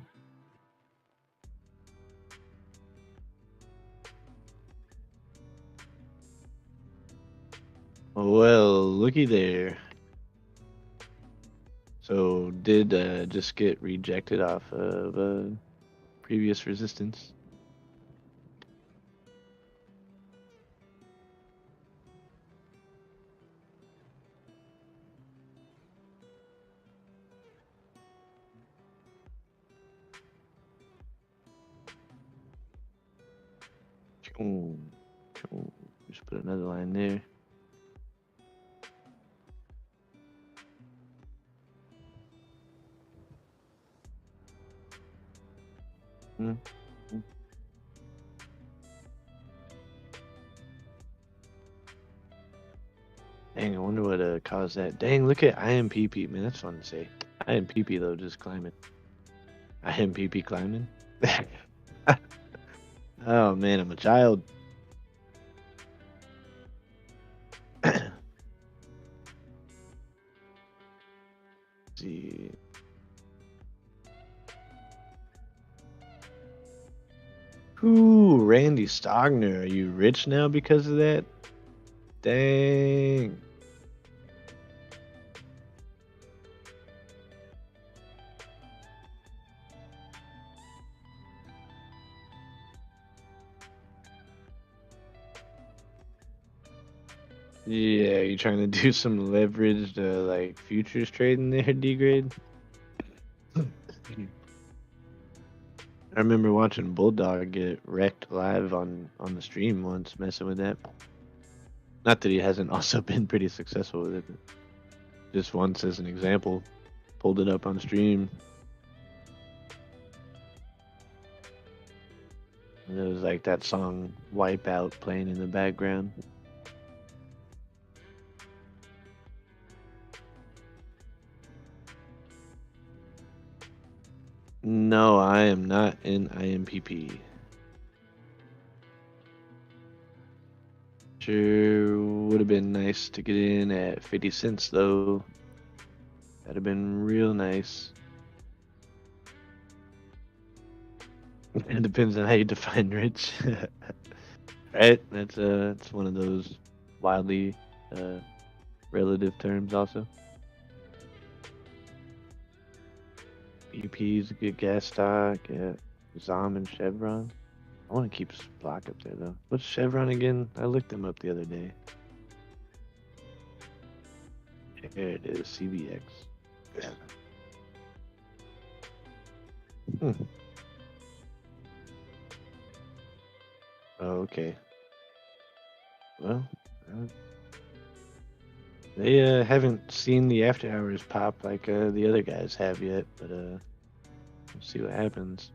Well, looky there. So did just get rejected off of previous resistance. Just put another line there. Dang, I wonder what caused that. Dang, look at IMPP, man. That's fun to say. IMPP though, just climbing. IMPP climbing. Oh man, I'm a child. See. Ooh, Randy Stogner, are you rich now because of that? Dang. Yeah, you trying to do some leveraged like futures trading there, D-grade? I remember watching Bulldog get wrecked live on the stream once, messing with that. Not that he hasn't also been pretty successful with it. But just once as an example, pulled it up on stream. And it was like that song Wipeout playing in the background. No, I am not in IMPP. Sure would have been nice to get in at 50 cents though. That'd have been real nice. It depends on how you define rich. Right? That's one of those wildly relative terms also. BP is a good gas stock. Yeah. Zom and Chevron. I want to keep Block up there though. What's Chevron again? I looked them up the other day. There it is, CBX. Hmm. Oh, okay. Well, they haven't seen the after hours pop like the other guys have yet, but we'll see what happens.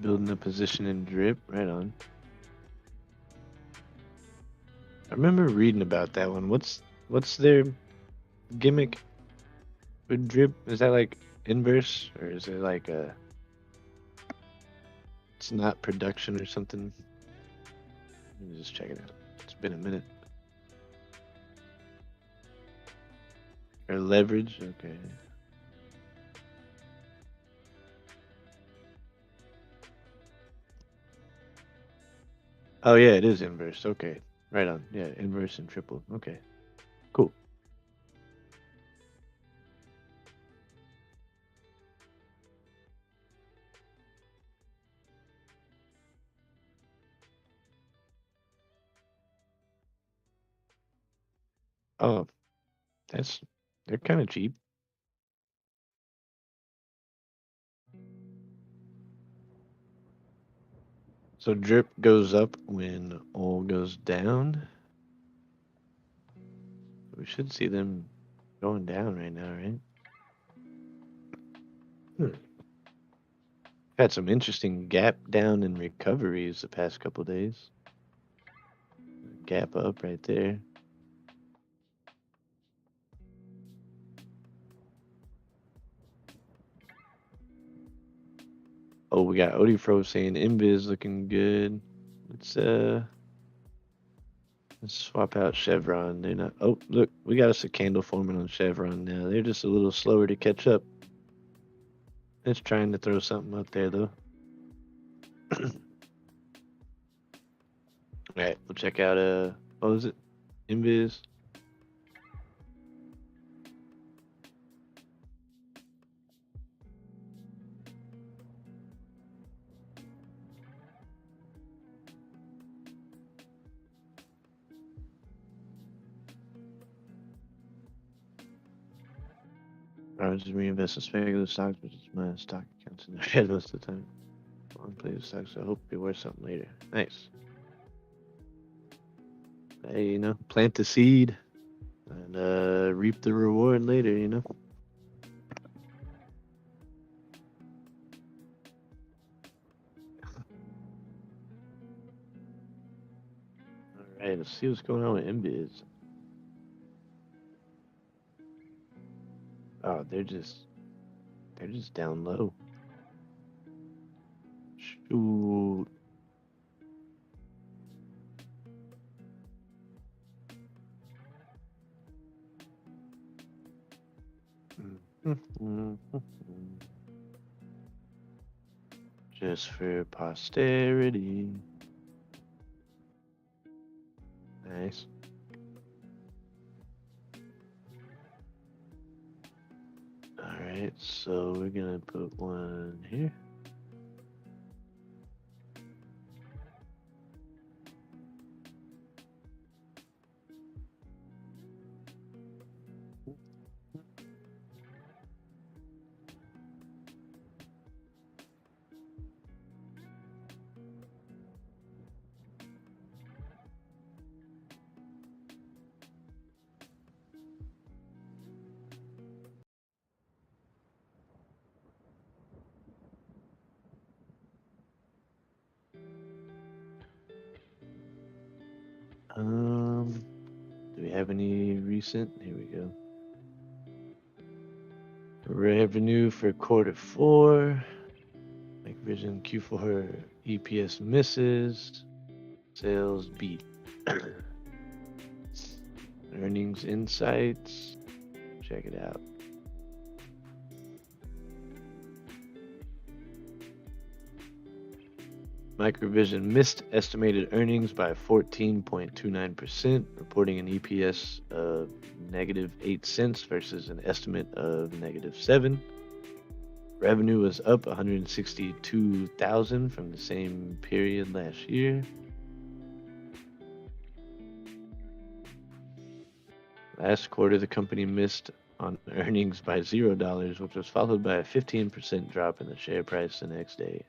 Building a position in drip, right on. remember reading about that one. What's their gimmick with drip? Is that like inverse, or is it like it's not production or something? Let me just check it out. It's been a minute. Or leverage, okay. Oh yeah, it is inverse. Okay, right on. Yeah, inverse and triple. Okay, cool. Oh, they're kind of cheap. So drip goes up when oil goes down. We should see them going down right now, right? Had some interesting gap down and recoveries the past couple days. Gap up right there. Oh, we got Odifro saying Invis looking good. Let's swap out Chevron. They're not. Oh, look, we got us a candle forming on Chevron now. They're just a little slower to catch up. It's trying to throw something up there though. All right, we'll check out what was it? Invis. I was just reinvesting speculative stocks, but it's my stock accounts in the red most of the time. Long play the stocks, I hope it'll be worth something later. Nice. Hey, you know, plant the seed and reap the reward later, you know. All right, let's see what's going on with MBIZ. Oh, they're just down low. Shoot. Just for posterity. Nice. Alright, so we're gonna put one here. Do we have any recent? Here we go. Revenue for quarter 4. Like vision Q4 EPS misses. Sales beat. Earnings insights. Check it out. Microvision missed estimated earnings by 14.29%, reporting an EPS of -8 cents versus an estimate of -7. Revenue was up 162,000 from the same period last year. Last quarter, the company missed on earnings by $0, which was followed by a 15% drop in the share price the next day.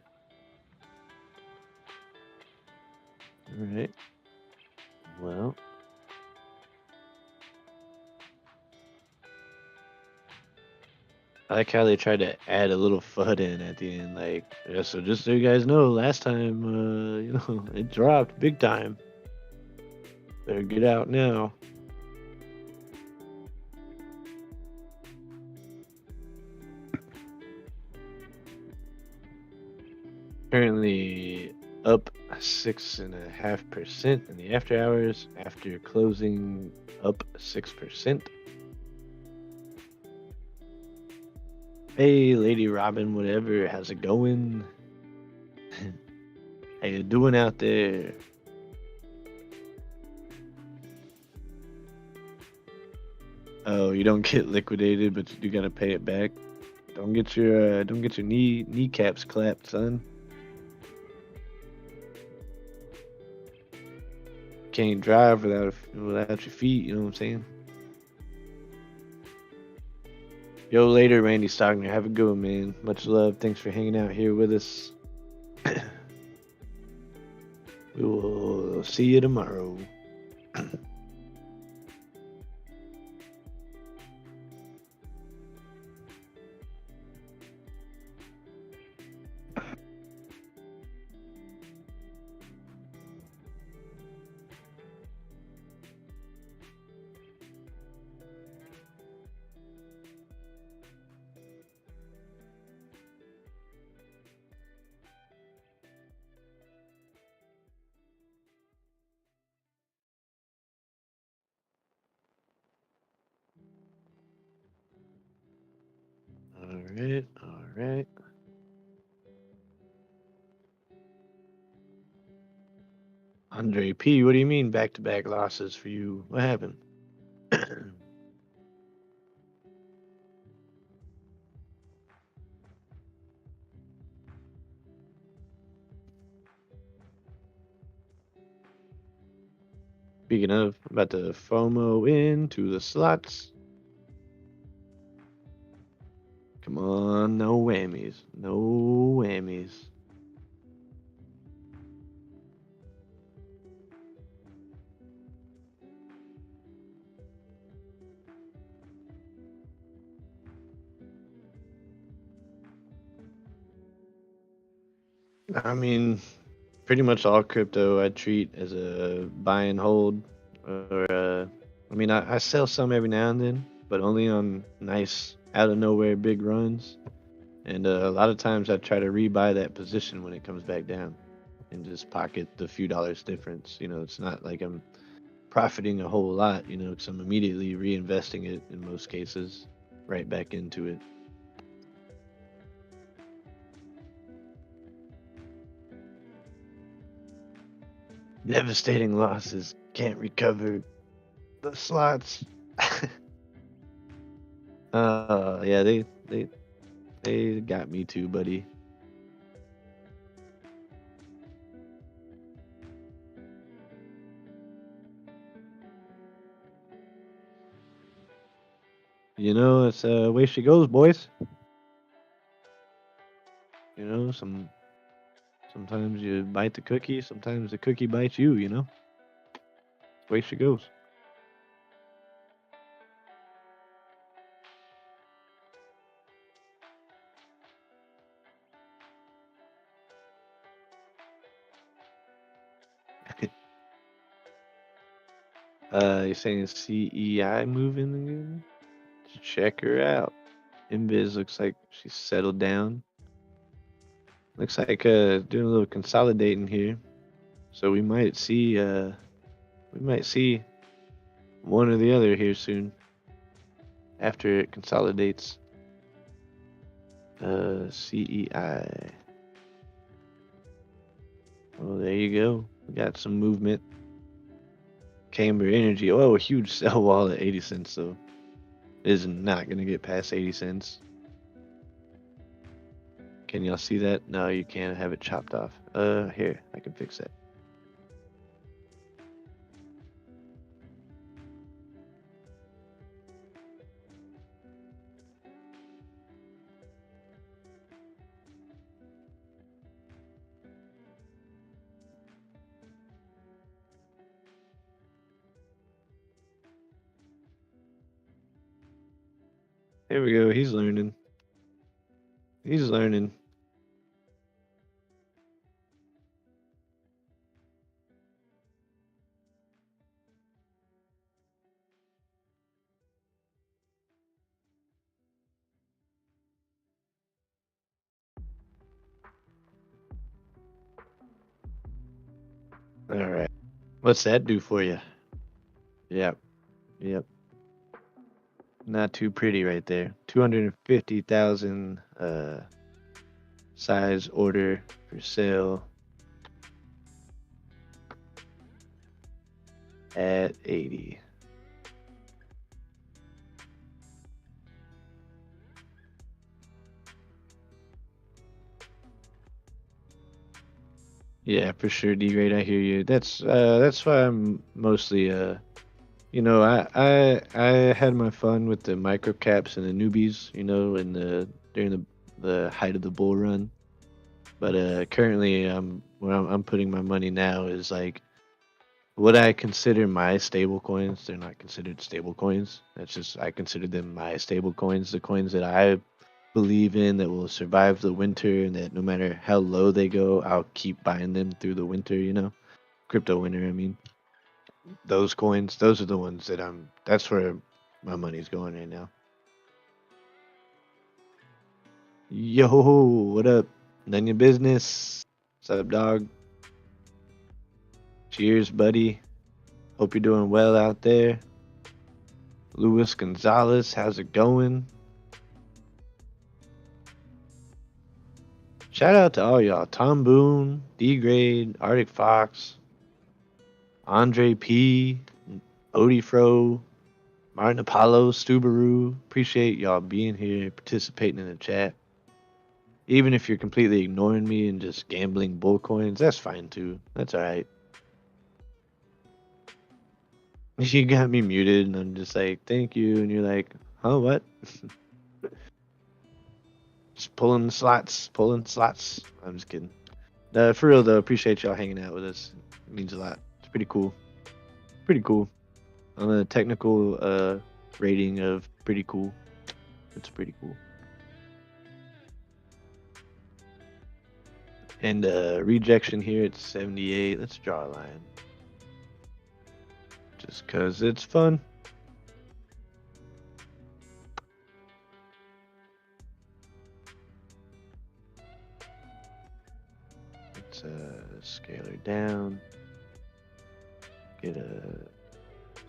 All right. Well, I like how they tried to add a little FUD in at the end. Like, yeah, so just so you guys know, last time, it dropped big time. Better get out now. Currently up 6.5% in the after hours after closing up 6%. Hey, Lady Robin, whatever, how's it going? How you doing out there? Oh, you don't get liquidated, but you do gotta pay it back. Don't get your kneecaps clapped, son. Can't drive without your feet. You know what I'm saying? Yo, later, Randy Stockner. Have a good one, man. Much love. Thanks for hanging out here with us. We will see you tomorrow. All right. Andre P, what do you mean back-to-back losses for you? What happened? Speaking of, I'm about to FOMO into the slots. Come on, no whammies. No whammies. I mean, pretty much all crypto I treat as a buy and hold, or I mean, I sell some every now and then, but only on nice out of nowhere big runs. And a lot of times I try to rebuy that position when it comes back down, and just pocket the few dollars difference. You know, it's not like I'm profiting a whole lot, you know, because I'm immediately reinvesting it in most cases right back into it. Devastating losses. Can't recover the slots. Yeah, they got me too, buddy. You know, it's way she goes, boys. You know, sometimes you bite the cookie, sometimes the cookie bites you. You know, way she goes. You're saying CEI moving again? Check her out. Invis looks like she's settled down. Looks like doing a little consolidating here. So we might see one or the other here soon after it consolidates. CEI. Oh, there you go. We got some movement. Camber Energy. Oh, a huge sell wall at 80 cents, so it is not going to get past 80 cents. Can y'all see that? No, you can't have it chopped off. Here, I can fix that. There we go. He's learning. He's learning. All right. What's that do for you? Yep. Yep. Not too pretty right there. 250,000 size order for sale at 80. Yeah, for sure, D-Grade, I hear you. That's why I'm mostly I had my fun with the micro caps and the newbies, in during the height of the bull run. But currently, where I'm putting my money now is like what I consider my stable coins. They're not considered stable coins. That's just I consider them my stable coins, the coins that I believe in that will survive the winter and that no matter how low they go, I'll keep buying them through the winter. Crypto winter, I mean. Those coins, those are the ones that's where my money's going right now. Yo, what up? None your business. What's up, dog? Cheers, buddy. Hope you're doing well out there. Luis Gonzalez, how's it going? Shout out to all y'all. Tom Boone, D-Grade, Arctic Fox, Andre P, Odie Fro, Martin Apollo, Stubaru. Appreciate y'all being here, participating in the chat. Even if you're completely ignoring me and just gambling bull coins, that's fine too. That's alright. You got me muted and I'm just like, thank you. And you're like, huh, what? Just pulling slots. I'm just kidding. For real though, appreciate y'all hanging out with us. It means a lot. It's pretty cool. On a technical rating of pretty cool. It's pretty cool. And rejection here at 78. Let's draw a line. Just cause it's fun. Let's scale her down.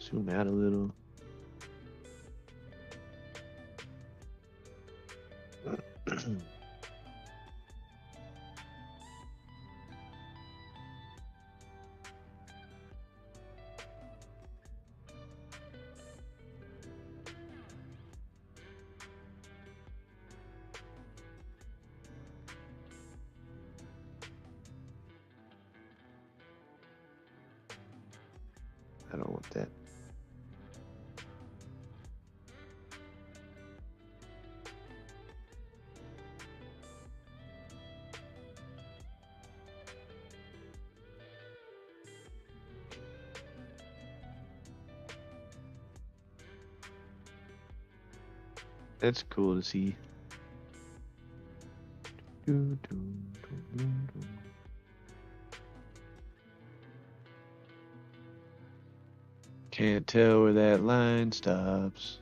Zoom out a little. I don't want that. That's cool to see. Can't tell where that line stops.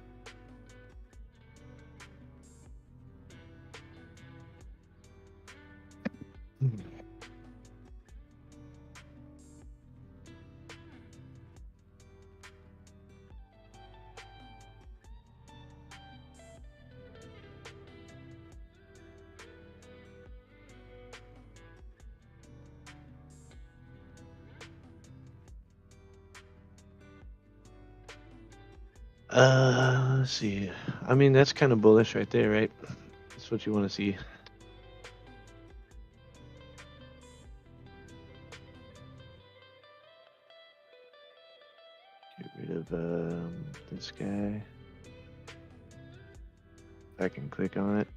Let's see. I mean, that's kind of bullish right there, right? That's what you want to see. Get rid of this guy. If I can click on it.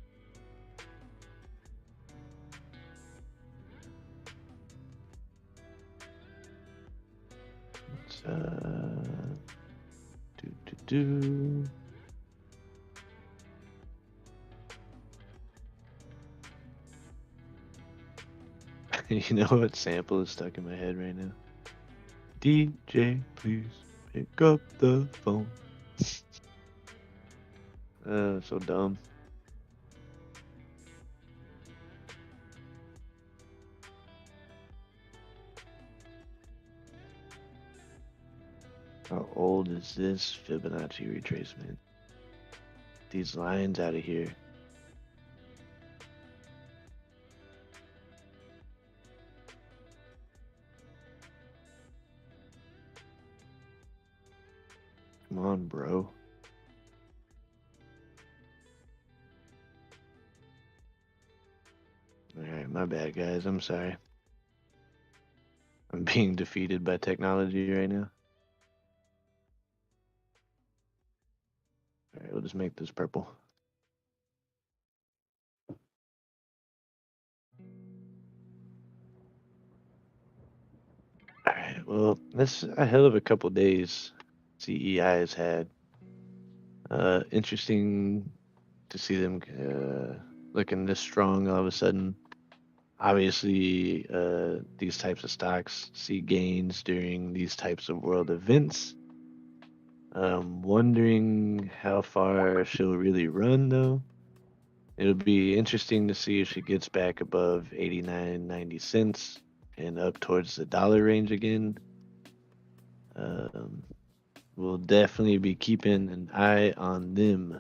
Let's do. You know what sample is stuck in my head right now? DJ, please pick up the phone. So dumb. How old is this Fibonacci retracement? These lines out of here. Come on, bro. Alright, my bad, guys. I'm sorry. I'm being defeated by technology right now. Alright, we'll just make this purple. Alright, well, that's a hell of a couple days CEI has had. Interesting to see them looking this strong all of a sudden. Obviously, these types of stocks see gains during these types of world events. Wondering how far she'll really run, though. It'll be interesting to see if she gets back above 89.90 cents and up towards the dollar range again. We'll definitely be keeping an eye on them.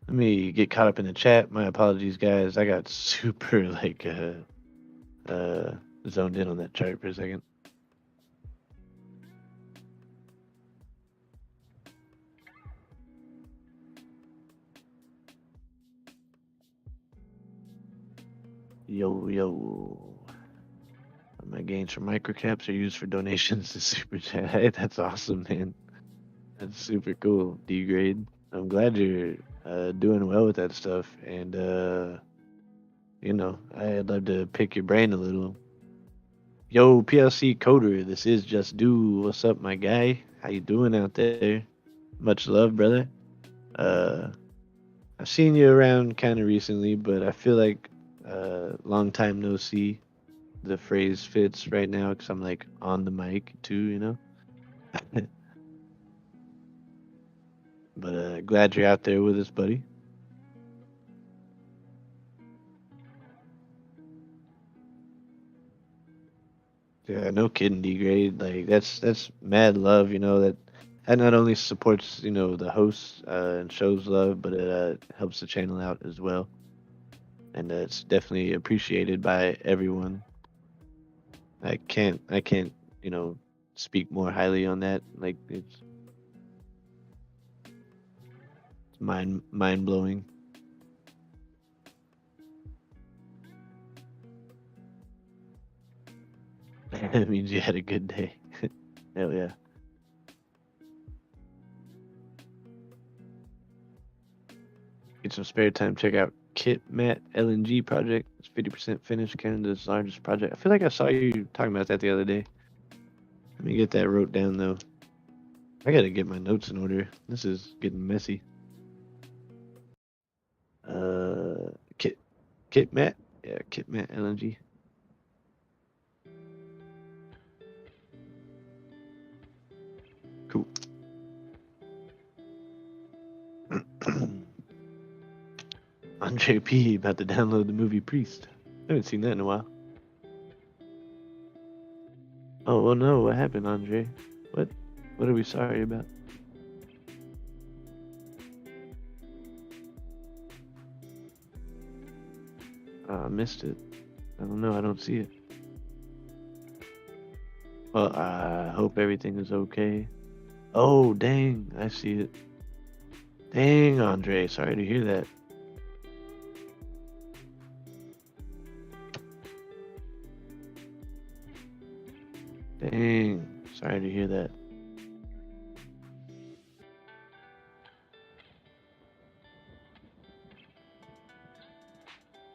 Let me get caught up in the chat. My apologies, guys. I got super zoned in on that chart for a second. Yo. My gains from microcaps are used for donations to Super Chat. Hey, that's awesome, man. That's super cool. D-grade. I'm glad you're doing well with that stuff. And, I'd love to pick your brain a little. Yo, PLC Coder, this is Just Do. What's up, my guy? How you doing out there? Much love, brother. I've seen you around kind of recently, but I feel like long time no see. The phrase fits right now because I'm like on the mic too, But glad you're out there with us, buddy. Yeah, no kidding, D-grade. Like that's mad love, that not only supports, the hosts and shows love, but it helps the channel out as well. And it's definitely appreciated by everyone. I can't, speak more highly on that. Like it's mind blowing. That means you had a good day. Hell yeah. Get some spare time. Check out KitMat LNG project. It's 50% finished. Canada's largest project. I feel like I saw you talking about that the other day. Let me get that wrote down though. I gotta get my notes in order. This is getting messy. KitMat. Yeah, KitMat LNG. Cool. Andre P about to download the movie Priest. I haven't seen that in a while. Oh, well, no. What happened, Andre? What are we sorry about? I missed it. I don't know. I don't see it. Well, I hope everything is okay. Oh, dang. I see it. Dang, Andre. Sorry to hear that. Dang. Sorry to hear that.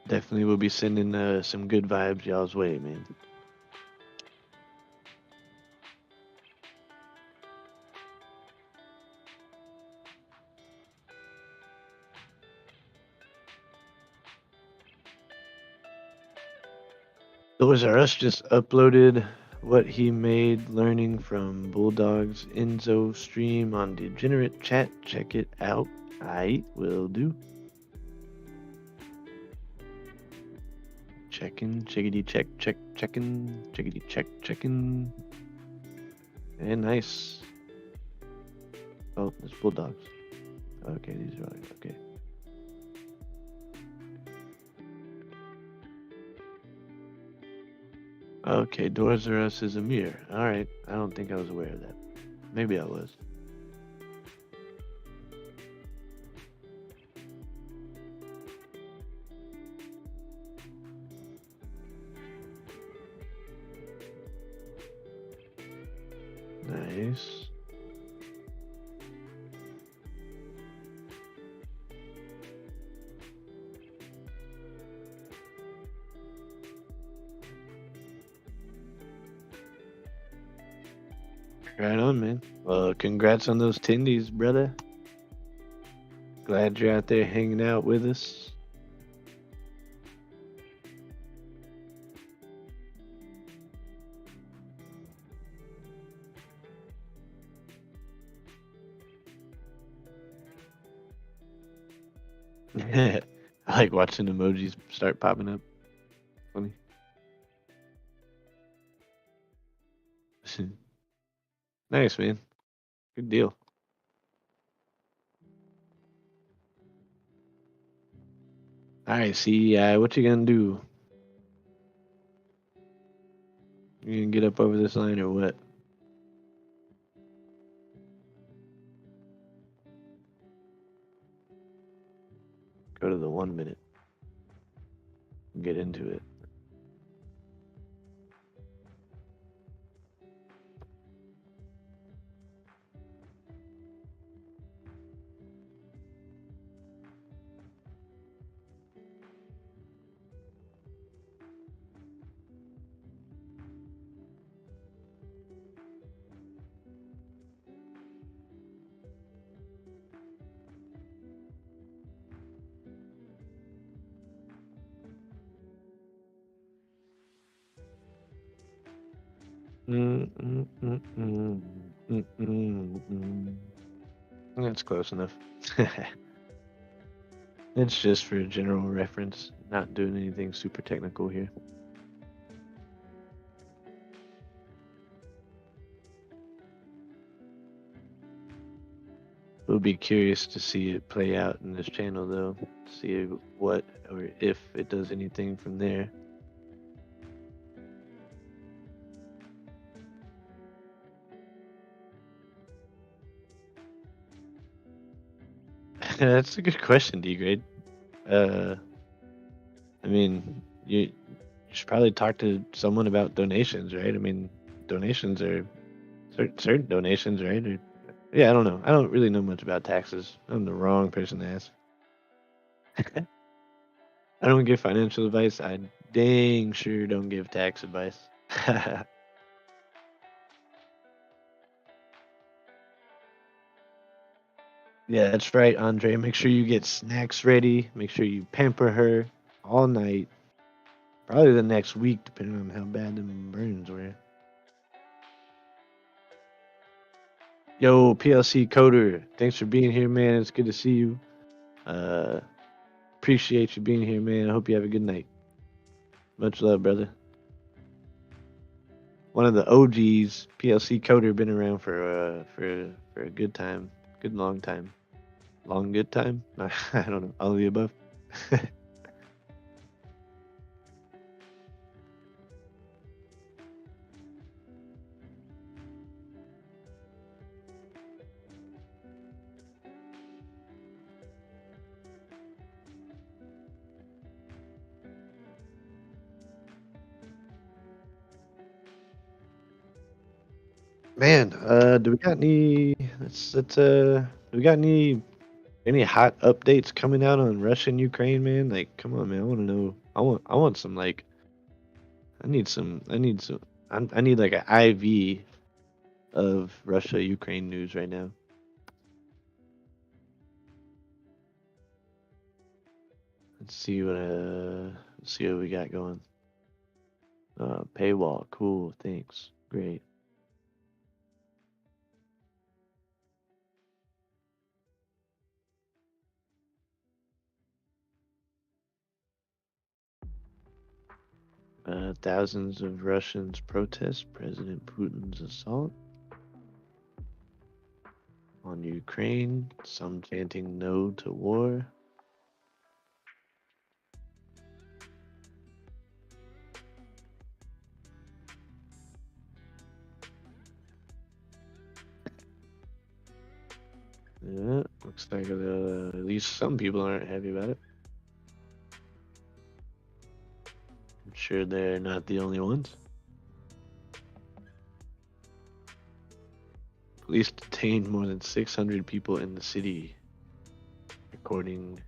Definitely will be sending some good vibes y'all's way, man. Toys R Us just uploaded what he made learning from Bulldog's Enzo stream on Degenerate Chat. Check it out. I will do. Checking, chickity check, checking, chickity check, checking. Okay, nice. Oh, it's Bulldogs. Okay, these are okay. Okay, Doors R Us is a mirror. Alright, I don't think I was aware of that. Maybe I was. Nice. Right on, man. Well, congrats on those tendies, brother. Glad you're out there hanging out with us. I like watching emojis start popping up. Funny. Nice, man. Good deal. All right, see, what you gonna do? You gonna get up over this line or what? Go to the 1 minute. Get into it. That's close enough. It's just for general reference, not doing anything super technical here. We'll be curious to see it play out in this channel, though. See what or if it does anything from there. That's a good question, D-Grade. I mean, you should probably talk to someone about donations, right? I mean, donations are certain donations, right? Yeah, I don't know. I don't really know much about taxes. I'm the wrong person to ask. I don't give financial advice. I dang sure don't give tax advice. Yeah, that's right, Andre. Make sure you get snacks ready. Make sure you pamper her all night. Probably the next week, depending on how bad them burns were. Yo, PLC Coder, thanks for being here, man. It's good to see you. Appreciate you being here, man. I hope you have a good night. Much love, brother. One of the OGs, PLC Coder, been around for a good time, good long time, long good time. I don't know, all of the above. Man, do we got any? Do we got any hot updates coming out on Russia and Ukraine, man? Like, come on, man. I want to know. I want some like. I need some. I need like an IV of Russia Ukraine news right now. Let's see what we got going. Paywall, cool, thanks, great. Thousands of Russians protest President Putin's assault. on Ukraine, some chanting no to war. Yeah, looks like at least some people aren't happy about it. I'm sure they're not the only ones. Police detained more than 600 people in the city, according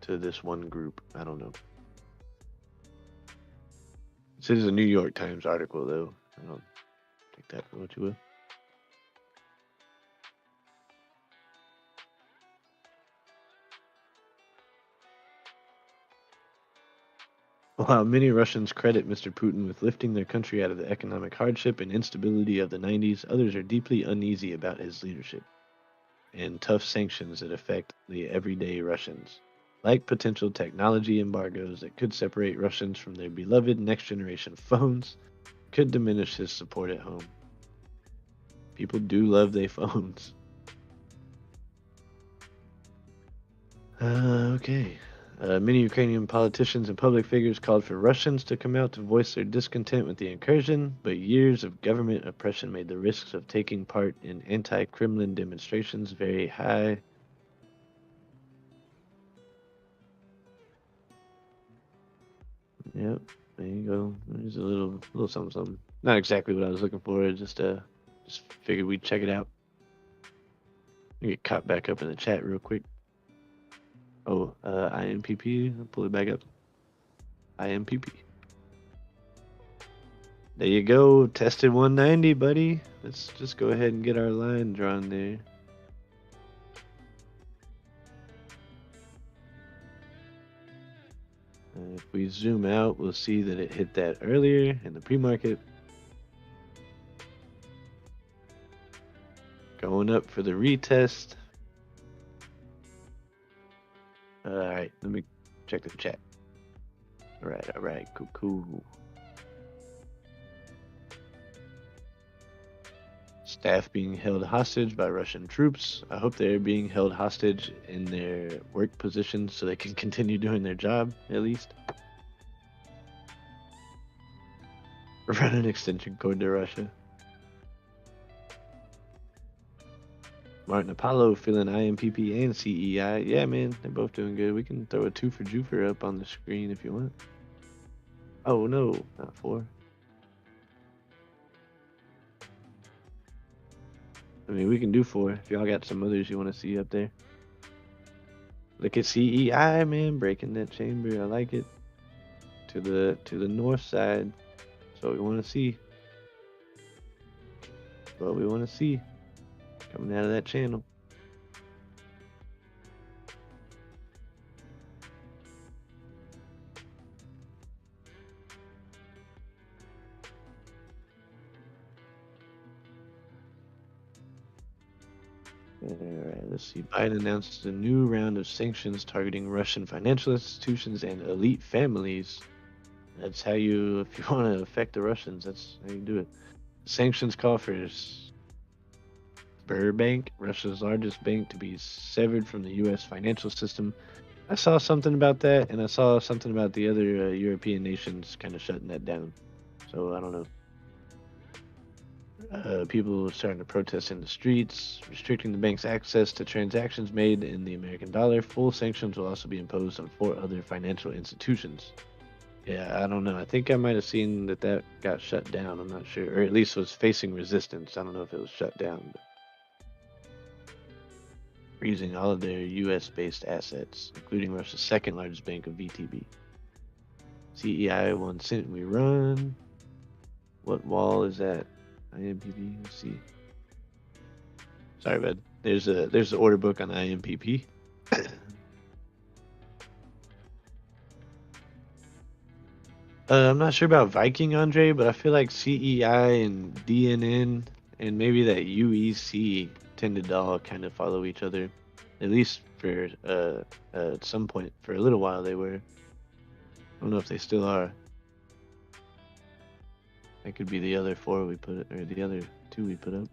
to this one group. I don't know. This is a New York Times article, though. I don't take that for what you will. While many Russians credit Mr. Putin with lifting their country out of the economic hardship and instability of the 90s, others are deeply uneasy about his leadership and tough sanctions that affect the everyday Russians, like potential technology embargoes that could separate Russians from their beloved next-generation phones, could diminish his support at home. People do love their phones. Okay. Many Ukrainian politicians and public figures called for Russians to come out to voice their discontent with the incursion, but years of government oppression made the risks of taking part in anti-Kremlin demonstrations very high. Yep, there you go. There's a little something. Not exactly what I was looking for. Just figured we'd check it out. Get caught back up in the chat real quick. Oh, IMPP. I'll pull it back up. IMPP. There you go. Tested 190, buddy. Let's just go ahead and get our line drawn there. If we zoom out, we'll see that it hit that earlier in the pre-market. Going up for the retest. Alright, let me check the chat. Alright, cool. Staff being held hostage by Russian troops. I hope they're being held hostage in their work positions so they can continue doing their job, at least. Run an extension cord to Russia. Martin Apollo feeling IMPP and CEI. Yeah, man, they're both doing good. We can throw a 2 for Jufer up on the screen if you want. Oh, no, not 4. I mean, we can do 4 if y'all got some others you want to see up there. Look at CEI, man, breaking that chamber. I like it. To the north side. That's what we want to see. That's what we want to see. Coming out of that channel. Alright, let's see. Biden announced a new round of sanctions targeting Russian financial institutions and elite families. That's how you, if you want to affect the Russians, that's how you do it. Sanctions call for Sberbank, Russia's largest bank, to be severed from the U.S. financial system. I saw something about that, and I saw something about the other European nations kind of shutting that down. So I don't know. People are starting to protest in the streets, restricting the bank's access to transactions made in the American dollar. Full sanctions will also be imposed on 4 other financial institutions. Yeah, I don't know. I think I might have seen that got shut down. I'm not sure. Or at least was facing resistance. I don't know if it was shut down. But freezing all of their U.S.-based assets, including Russia's second largest bank of VTB. CEI 1 cent we run. What wall is that? IMPP. Let's see. Sorry, bud. There's the order book on IMPP. I'm not sure about Viking, Andre, but I feel like CEI and DNN and maybe that UEC tended to all kind of follow each other. At least for at some point, for a little while they were. I don't know if they still are. That could be the other 4 we put, or the other 2 we put up.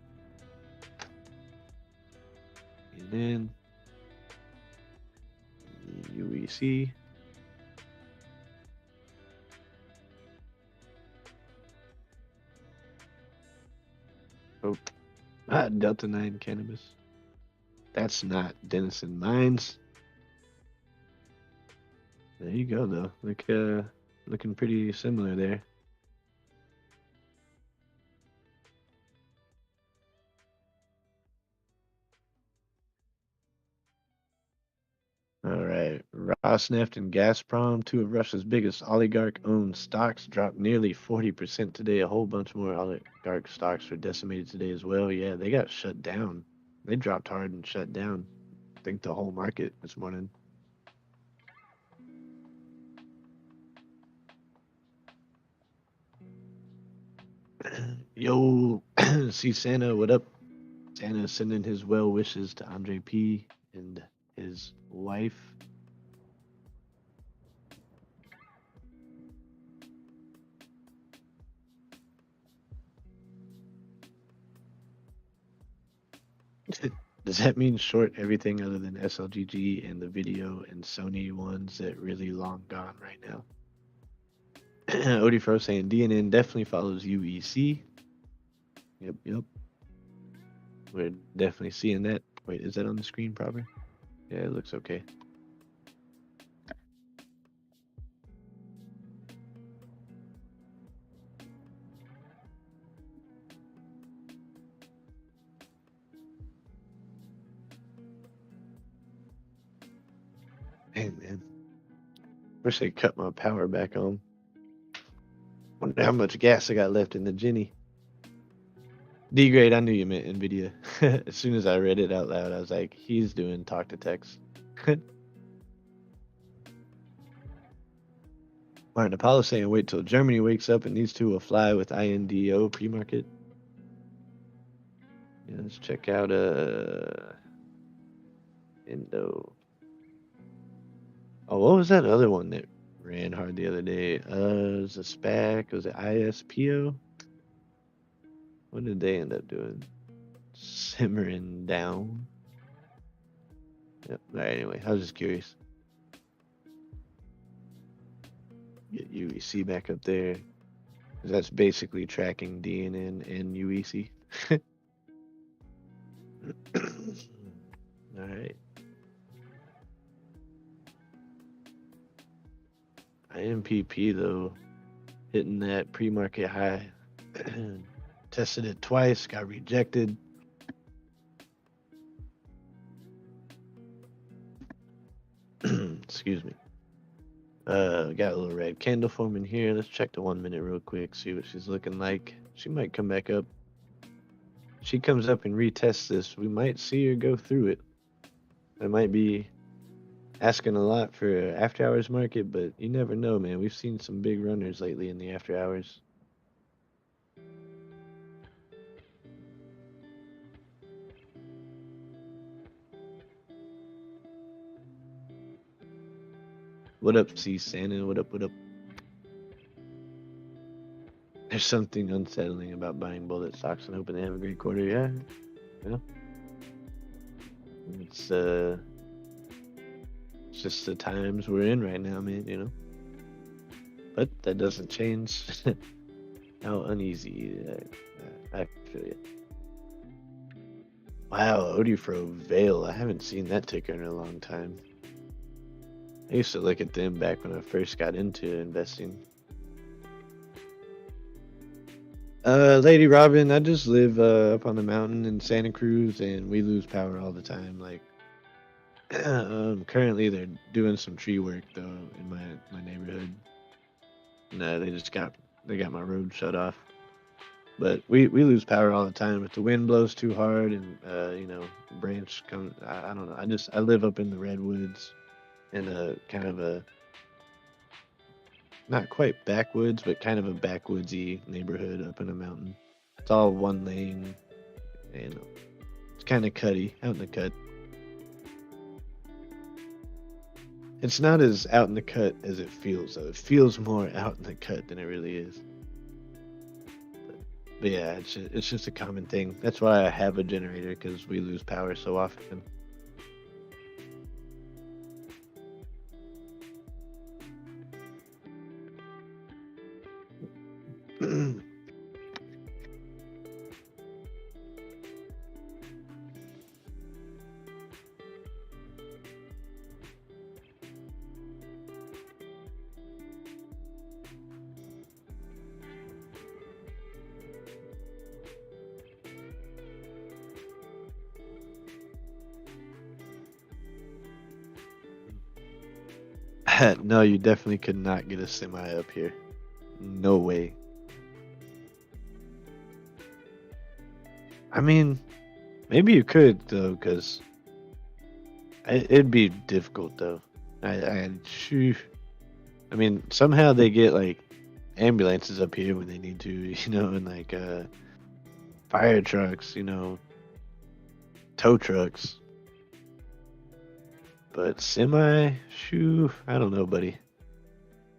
CNN, UEC. Oh, Delta 9 cannabis. That's not Denison Mines. There you go, though. Looking pretty similar there. All right. Rosneft and Gazprom, two of Russia's biggest oligarch-owned stocks, dropped nearly 40% today. A whole bunch more oligarch stocks were decimated today as well. Yeah, they got shut down. They dropped hard and shut down. I think the whole market this morning. Yo, see Santa, what up? Santa sending his well wishes to Andre P. and his wife. Does that mean short everything other than SLGG and the video and Sony ones that really long gone right now? Odifro saying DNN definitely follows UEC. Yep. We're definitely seeing that. Wait, is that on the screen proper? Yeah, it looks okay. Hey, man. Wish they cut my power back on. Wonder how much gas I got left in the Jenny. D-grade, I knew you meant NVIDIA. As soon as I read it out loud, I was like, he's doing talk to text. Martin Apollo saying, wait till Germany wakes up and these two will fly with INDO pre-market. Yeah, let's check out Indo. Oh, what was that other one that ran hard the other day? It was a SPAC. Was it ISPO? What did they end up doing? Simmering down. Yep. All right, anyway, I was just curious. Get UEC back up there. 'Cause that's basically tracking DNN and UEC. All right. IMPP though, hitting that pre-market high. Tested it twice, got rejected. Excuse me. Got a little red candle forming here. Let's check the 1 minute real quick, see what she's looking like. She might come back up. She comes up and retests this. We might see her go through it. I might be asking a lot for after hours market, but you never know, man. We've seen some big runners lately in the after hours. What up, C. Santa? What up? There's something unsettling about buying bullet stocks and hoping they have a great quarter. Yeah. It's just the times we're in right now, man, But that doesn't change how uneasy I feel it. Wow, Odifro Veil. I haven't seen that ticker in a long time. I used to look at them back when I first got into investing. Lady Robin, I just live up on the mountain in Santa Cruz, and we lose power all the time. Like, currently they're doing some tree work though in my neighborhood. No, they got my road shut off. But we lose power all the time. If the wind blows too hard and branch comes, I don't know. I live up in the redwoods in a kind of a not quite backwoods, but kind of a backwoodsy neighborhood up in a mountain. It's all one lane, and it's kind of cutty out in the cut. It's not as out in the cut as it feels, though. It feels more out in the cut than it really is. But yeah, it's just a common thing. That's why I have a generator, because we lose power so often. No, you definitely could not get a semi up here. No way. I mean, maybe you could though, because it'd be difficult though. I mean, somehow they get like ambulances up here when they need to, and like fire trucks, tow trucks. But semi, I don't know, buddy.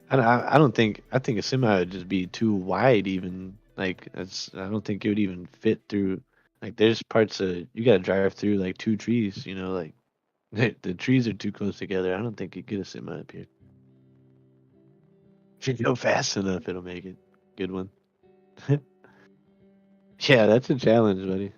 I don't think. I think a semi would just be too wide. Even like I don't think it would even fit through. Like there's parts of you got to drive through like two trees. Like the trees are too close together. I don't think you get a semi up here. If you go fast enough, it'll make it. Good one. Yeah, that's a challenge, buddy.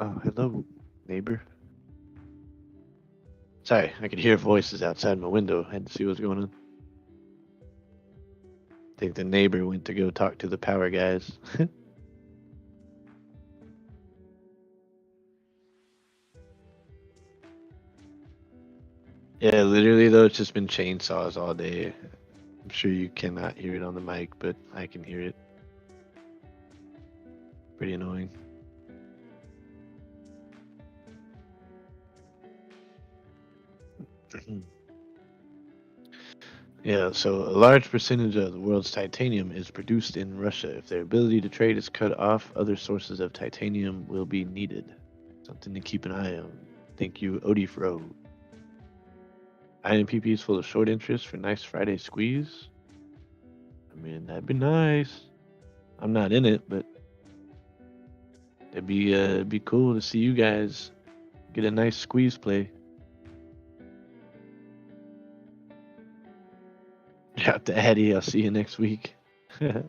Oh, hello, neighbor. Sorry, I could hear voices outside my window. I had to see what's going on. I think the neighbor went to go talk to the power guys. Yeah, literally though, it's just been chainsaws all day. I'm sure you cannot hear it on the mic, but I can hear it. Pretty annoying. Yeah, so a large percentage of the world's titanium is produced in Russia. If their ability to trade is cut off, other sources of titanium will be needed. Something to keep an eye on. Thank you, Odifro. INPP is full of short interest for nice Friday squeeze. I mean, that'd be nice. I'm not in it, but it'd be cool to see you guys get a nice squeeze play. Out to Addy. I'll see you next week. Yeah,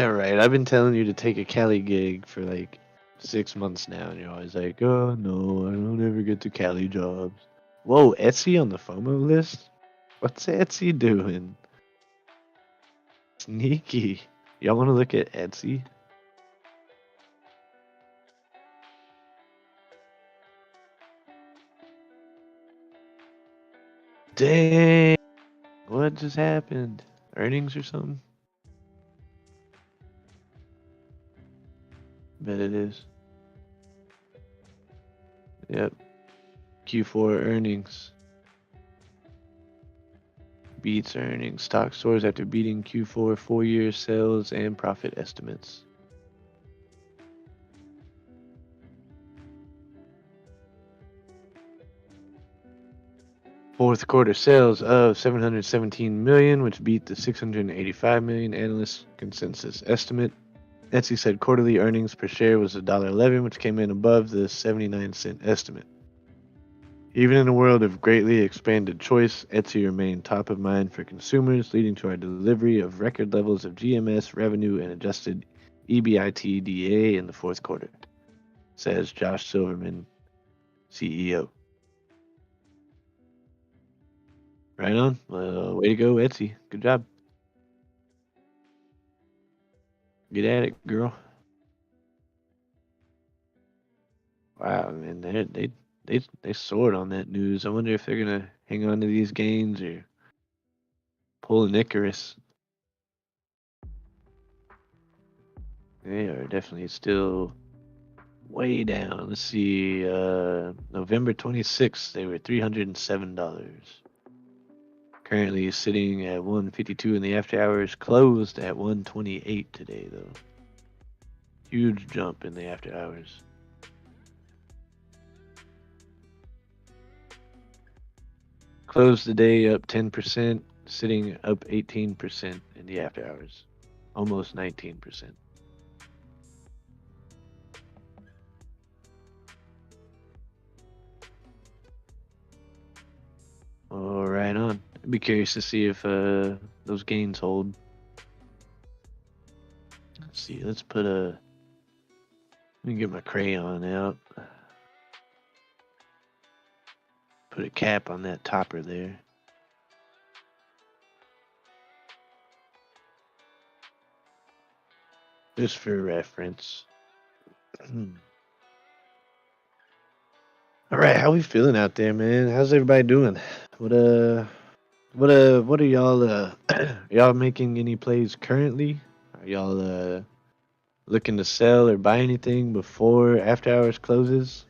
right. I've been telling you to take a Cali gig for like 6 months now, and you're always like, oh, no, I don't ever get to Cali jobs. Whoa, Etsy on the FOMO list? What's Etsy doing? Sneaky. Y'all want to look at Etsy? Dang. What just happened? Earnings or something? Bet it is. Yep. Q4 earnings. Beats earnings. Stock soars after beating Q4 4-year sales and profit estimates. Fourth quarter sales of 717 million, which beat the 685 million analyst consensus estimate. Etsy said quarterly earnings per share was $1.11, which came in above the 79-cent estimate. Even in a world of greatly expanded choice, Etsy remained top of mind for consumers, leading to our delivery of record levels of GMS revenue and adjusted EBITDA in the fourth quarter, says Josh Silverman, CEO. Right on. Well, way to go, Etsy. Good job. Get at it, girl. Wow, man, they soared on that news. I wonder if they're gonna hang on to these gains or pull an Icarus. They are definitely still way down. Let's see. November 26th, they were $307. Currently sitting at 152 in the after hours. Closed at 128 today, though. Huge jump in the after hours. Closed the day up 10%, sitting up 18% in the after hours. Almost 19%. Oh, right on. I'd be curious to see if those gains hold. Let's see. Let's put a. Let me get my crayon out. Put a cap on that topper there. Just for reference. All right, how we feeling out there, man? How's everybody doing? What are y'all y'all making any plays currently? Are y'all looking to sell or buy anything before after hours closes?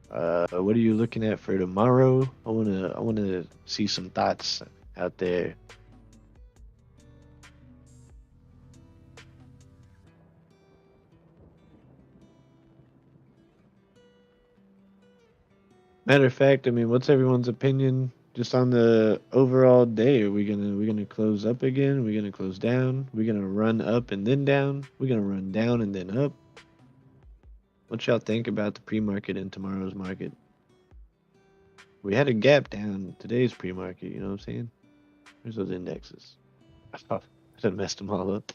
What are you looking at for tomorrow? I wanna see some thoughts out there. Matter of fact, I mean, what's everyone's opinion just on the overall day? Are we gonna close up again? Are we gonna close down? Are we gonna run up and then down? We're gonna run down and then up. What y'all think about the pre-market and tomorrow's market? We had a gap down today's pre-market, you know what I'm saying? Where's those indexes? I thought I messed them all up.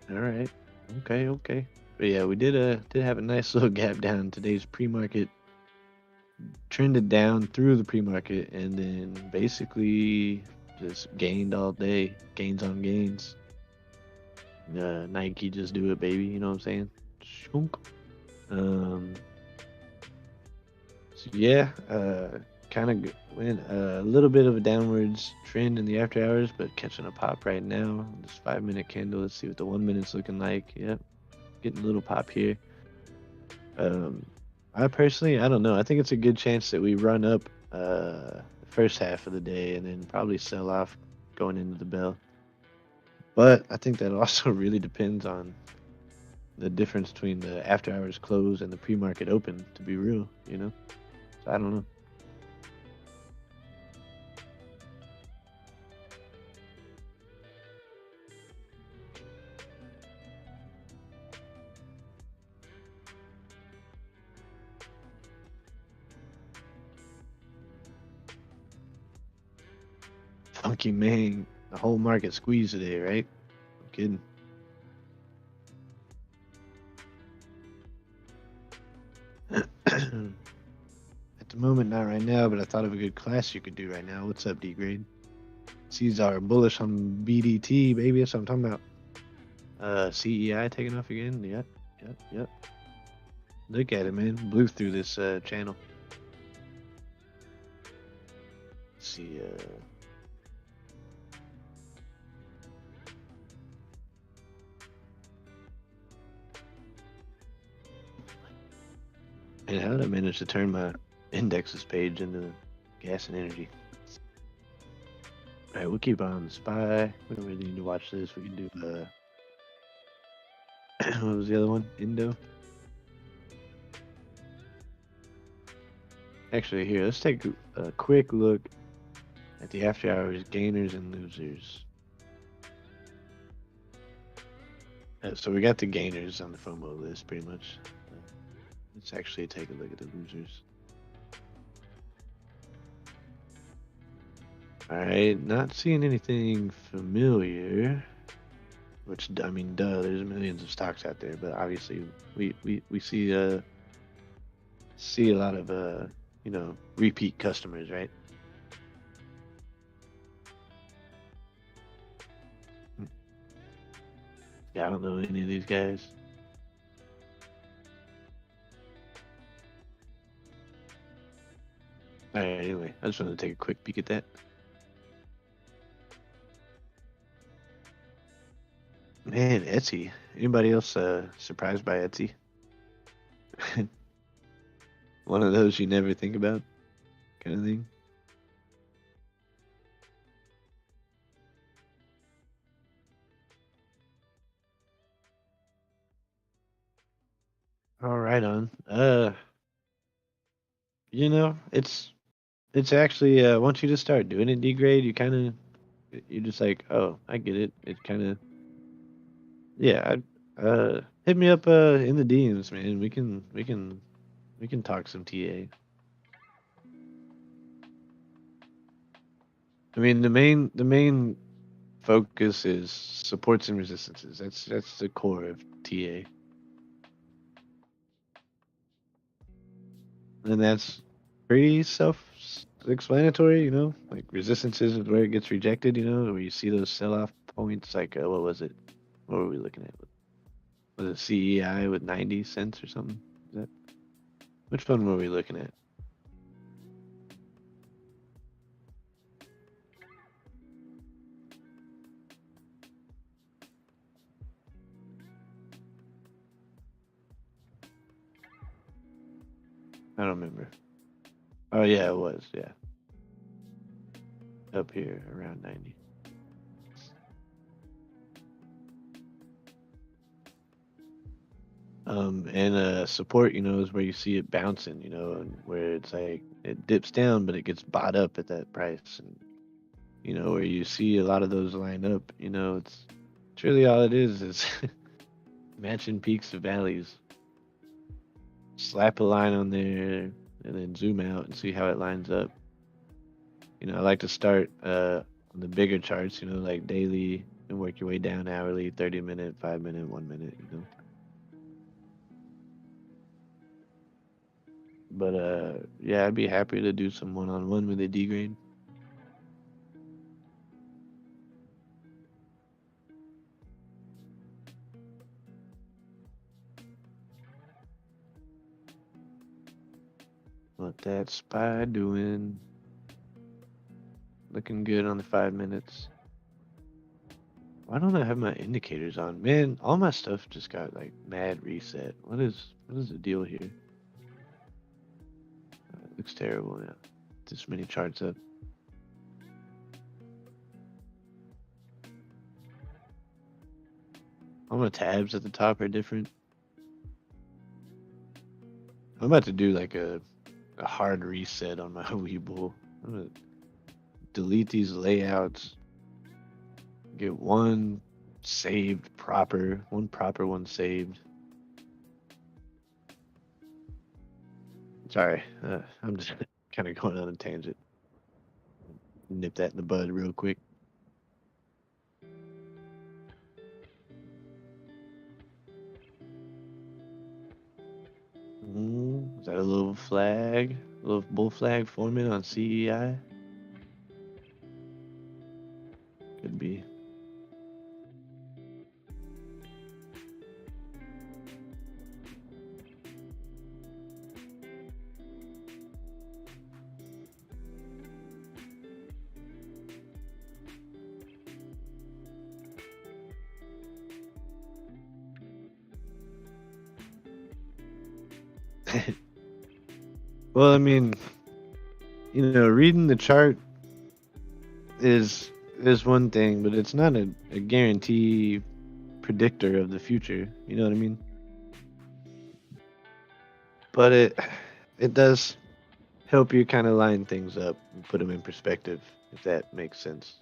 All right. Okay. But yeah, we did have a nice little gap down. Today's pre-market trended down through the pre-market and then basically just gained all day. Gains on gains. Nike just do it, baby. You know what I'm saying? Shunk. So yeah, kind of went a little bit of a downwards trend in the after hours, but catching a pop right now. This 5-minute candle. Let's see what the 1 minute's looking like. Yep, getting a little pop here. I personally, I don't know. I think it's a good chance that we run up the first half of the day and then probably sell off going into the bell. But I think that also really depends on the difference between the after hours close and the pre-market open, to be real, you know? So I don't know. Funky man, the whole market squeezed today, right? I'm kidding. At the moment, not right now, but I thought of a good class you could do right now. What's up, D-Grade? C's are bullish on BDT, baby. That's what I'm talking about. CEI taking off again. Yep. Look at it, man. Blew through this channel. Let's see. And how did I manage to turn my indexes page into gas and energy? All right, we'll keep on SPY. We don't really need to watch this. We can do what was the other one? Indo. Actually, here, let's take a quick look at the after hours gainers and losers. So we got the gainers on the FOMO list pretty much. Let's actually take a look at the losers. Alright, not seeing anything familiar. Which, I mean, duh, there's millions of stocks out there, but obviously we see a lot of repeat customers, right? Yeah, I don't know any of these guys. Alright, anyway, I just wanted to take a quick peek at that. Man, Etsy. Anybody else surprised by Etsy? One of those you never think about kind of thing. All right, on. It's actually once you just start doing it degrade, you're just like, oh, I get it. It kind of yeah. Hit me up in the DMs, man. We can talk some TA. I mean, the main focus is supports and resistances. That's the core of TA, and that's pretty self-explanatory. Like resistances is where it gets rejected. Where you see those sell-off points. Like what was it? What were we looking at? Was it CEI with 90 cents or something? Which one were we looking at? I don't remember. Oh yeah, it was, yeah. Up here around 90. And support, is where you see it bouncing, and where it's like it dips down, but it gets bought up at that price, and where you see a lot of those line up, it's really all it is matching peaks to valleys. Slap a line on there, and then zoom out and see how it lines up. I like to start on the bigger charts, like daily, and work your way down hourly, 30-minute, 5-minute, 1 minute, But yeah, I'd be happy to do some one-on-one with a D-grade. What that SPY doing? Looking good on the 5 minutes. Why don't I have my indicators on? Man, all my stuff just got like mad reset. What is the deal here? Looks terrible now. This many charts up. All my tabs at the top are different. I'm about to do like a hard reset on my Webull. I'm gonna delete these layouts. Get one saved proper, one saved. Sorry, I'm just kind of going on a tangent. Nip that in the bud real quick. Is that a little flag? A little bull flag forming on CEI? Could be. Well, I mean, reading the chart is one thing, but it's not a guarantee predictor of the future. You know what I mean? But it does help you kind of line things up and put them in perspective, if that makes sense.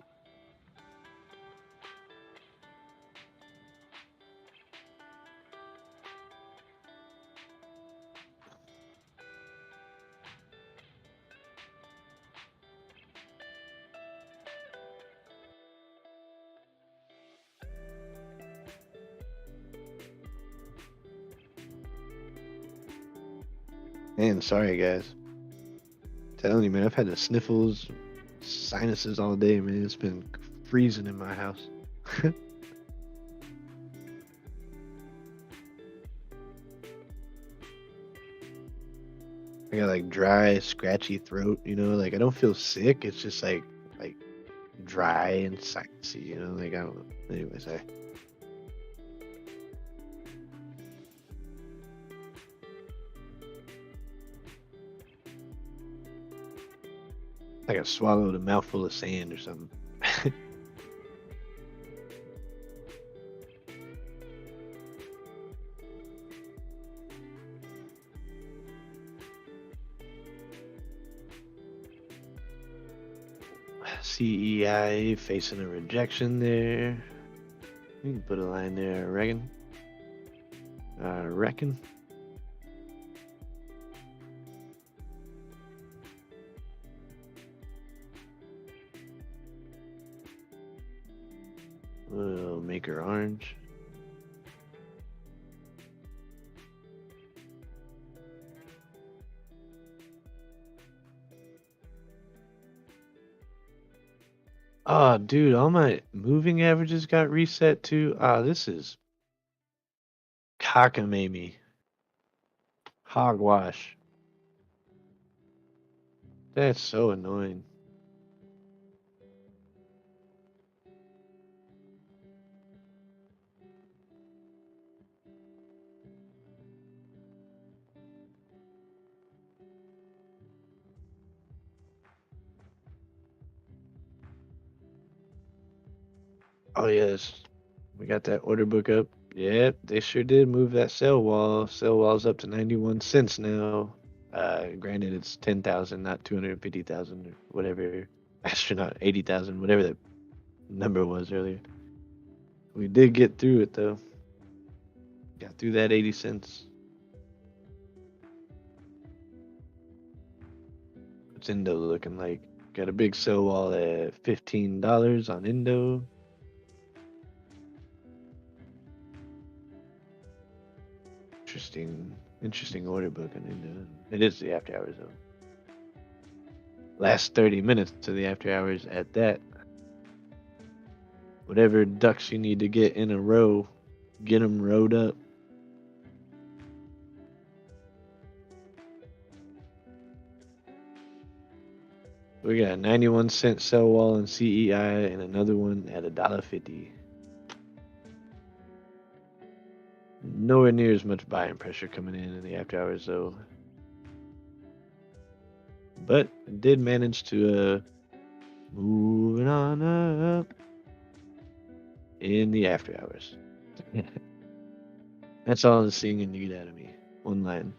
Man, sorry guys. Telling you, man, I've had the sniffles, sinuses all day, man. It's been freezing in my house. I got like dry, scratchy throat, like I don't feel sick. It's just like dry and sinusy, like I don't know. Anyway, sorry. Like I swallowed a mouthful of sand or something. CEI facing a rejection there. We can put a line there, I reckon. We'll make her orange. Oh, dude, all my moving averages got reset too. Ah, this is cockamamie. Hogwash. That's so annoying. Oh, yes. We got that order book up. Yep, they sure did move that sell wall. Sell wall's up to 91 cents now. Granted, it's 10,000, not 250,000 or whatever. Astronaut 80,000, whatever that number was earlier. We did get through it though. Got through that 80 cents. What's Indo looking like? Got a big sell wall at $15 on Indo. Interesting order book on Indo. It is the after hours though. Last 30 minutes to the after hours at that. Whatever ducks you need to get in a row, get them rowed up. We got a 91 cent sell wall in CEI and another one at $1.50. Nowhere near as much buying pressure coming in the after hours though. But it did manage to moving on up in the after hours. That's all the singing you get out of me. One line.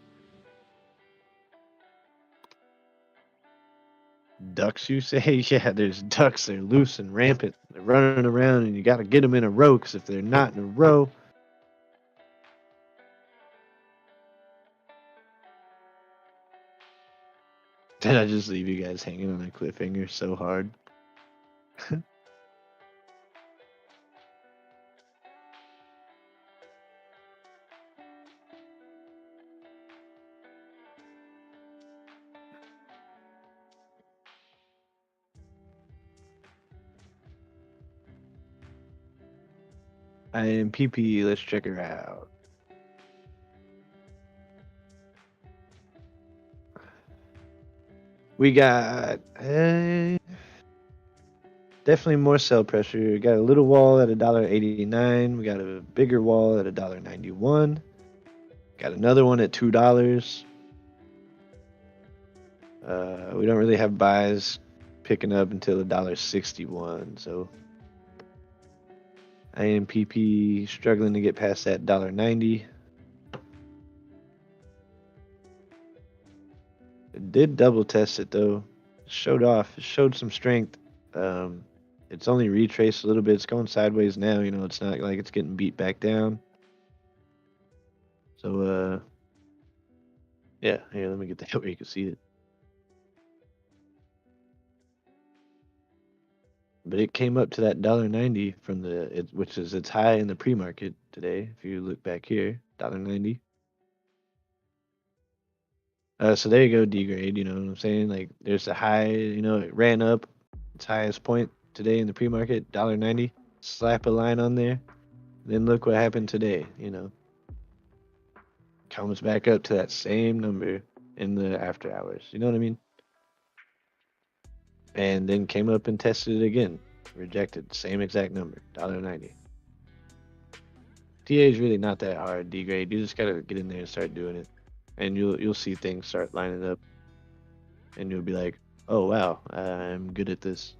Ducks, you say? Yeah, there's ducks. They're loose and rampant. They're running around, and you got to get them in a row, because if they're not in a row, did I just leave you guys hanging on a cliffhanger so hard? I am PP. Let's check her out. We got definitely more sell pressure. We got a little wall at $1.89. We got a bigger wall at $1.91. Got another one at $2. We don't really have buys picking up until $1.61. So IMPP struggling to get past that $1.90. It did double test it though. It showed some strength. It's only retraced a little bit. It's going sideways now. You know, it's not like it's getting beat back down. So yeah. Here, let me get that where you can see it. But it came up to that $1.90 from which is its high in the pre-market today. If you look back here, $1.90. So there you go, degrade. You know what I'm saying? Like there's a high. You know, it ran up its highest point today in the pre-market, $1.90. Slap a line on there. Then look what happened today. You know, comes back up to that same number in the after hours. You know what I mean? And then came up and tested it again. Rejected. Same exact number. $1.90. TA is really not that hard, degrade. You just gotta get in there and start doing it. And you'll see things start lining up. And you'll be like, oh wow, I'm good at this.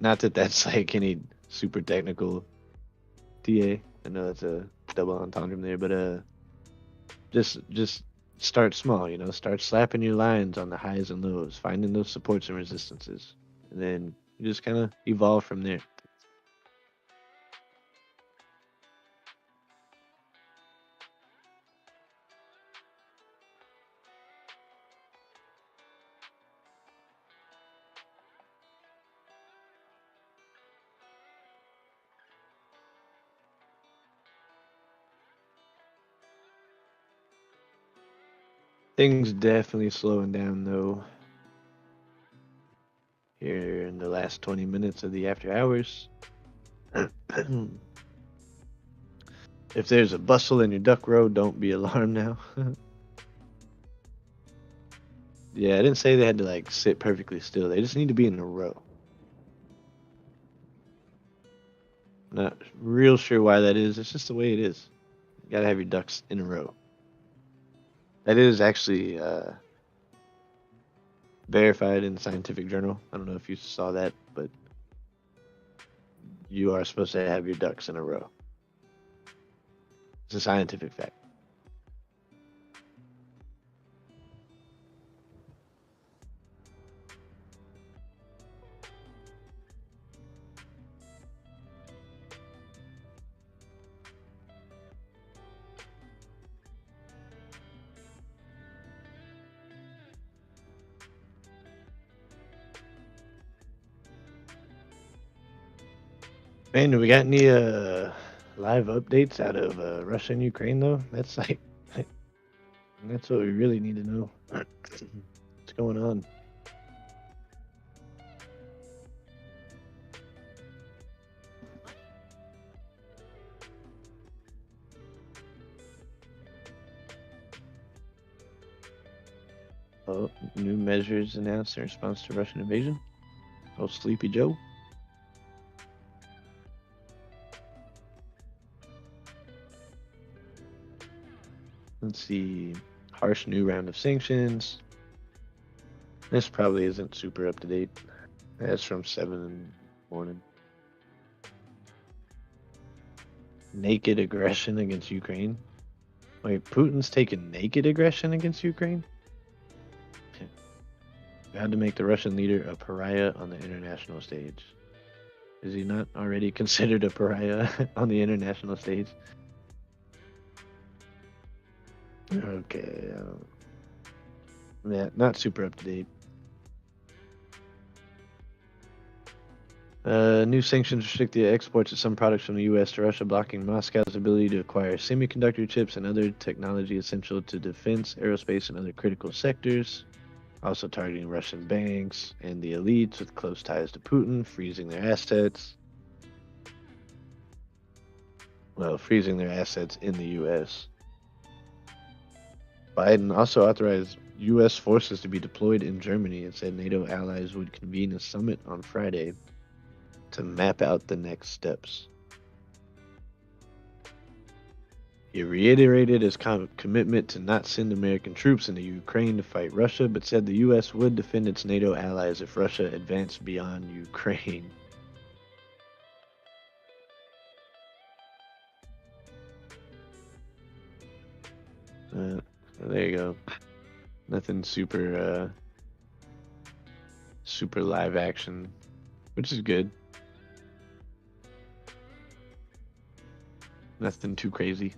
Not that that's like any super technical TA. I know that's a double entendre there, but just start small, start slapping your lines on the highs and lows, finding those supports and resistances, and then you just kind of evolve from there. Things definitely slowing down though here in the last 20 minutes of the after hours. If there's a bustle in your duck row, don't be alarmed now. Yeah, I didn't say they had to like sit perfectly still. They just need to be in a row. Not real sure why that is. It's just the way it is. You gotta have your ducks in a row. That is actually verified in the scientific journal. I don't know if you saw that, but you are supposed to have your ducks in a row. It's a scientific fact. Man, do we got any live updates out of Russia and Ukraine though? That's like that's what we really need to know. What's going on? Oh, new measures announced in response to Russian invasion. Oh, Sleepy Joe. Let's see. Harsh new round of sanctions. This probably isn't super up to date. That's from 7 in the morning. Naked aggression against Ukraine. Wait, Putin's taking naked aggression against Ukraine? We had to make the Russian leader a pariah on the international stage. Is he not already considered a pariah on the international stage? Okay. Yeah, not super up to date. New sanctions restrict the exports of some products from the U.S. to Russia, blocking Moscow's ability to acquire semiconductor chips and other technology essential to defense, aerospace, and other critical sectors. Also targeting Russian banks and the elites with close ties to Putin, freezing their assets. Well, freezing their assets in the U.S. Biden also authorized U.S. forces to be deployed in Germany and said NATO allies would convene a summit on Friday to map out the next steps. He reiterated his commitment to not send American troops into Ukraine to fight Russia, but said the U.S. would defend its NATO allies if Russia advanced beyond Ukraine. There you go. Nothing super live action, which is good. Nothing too crazy.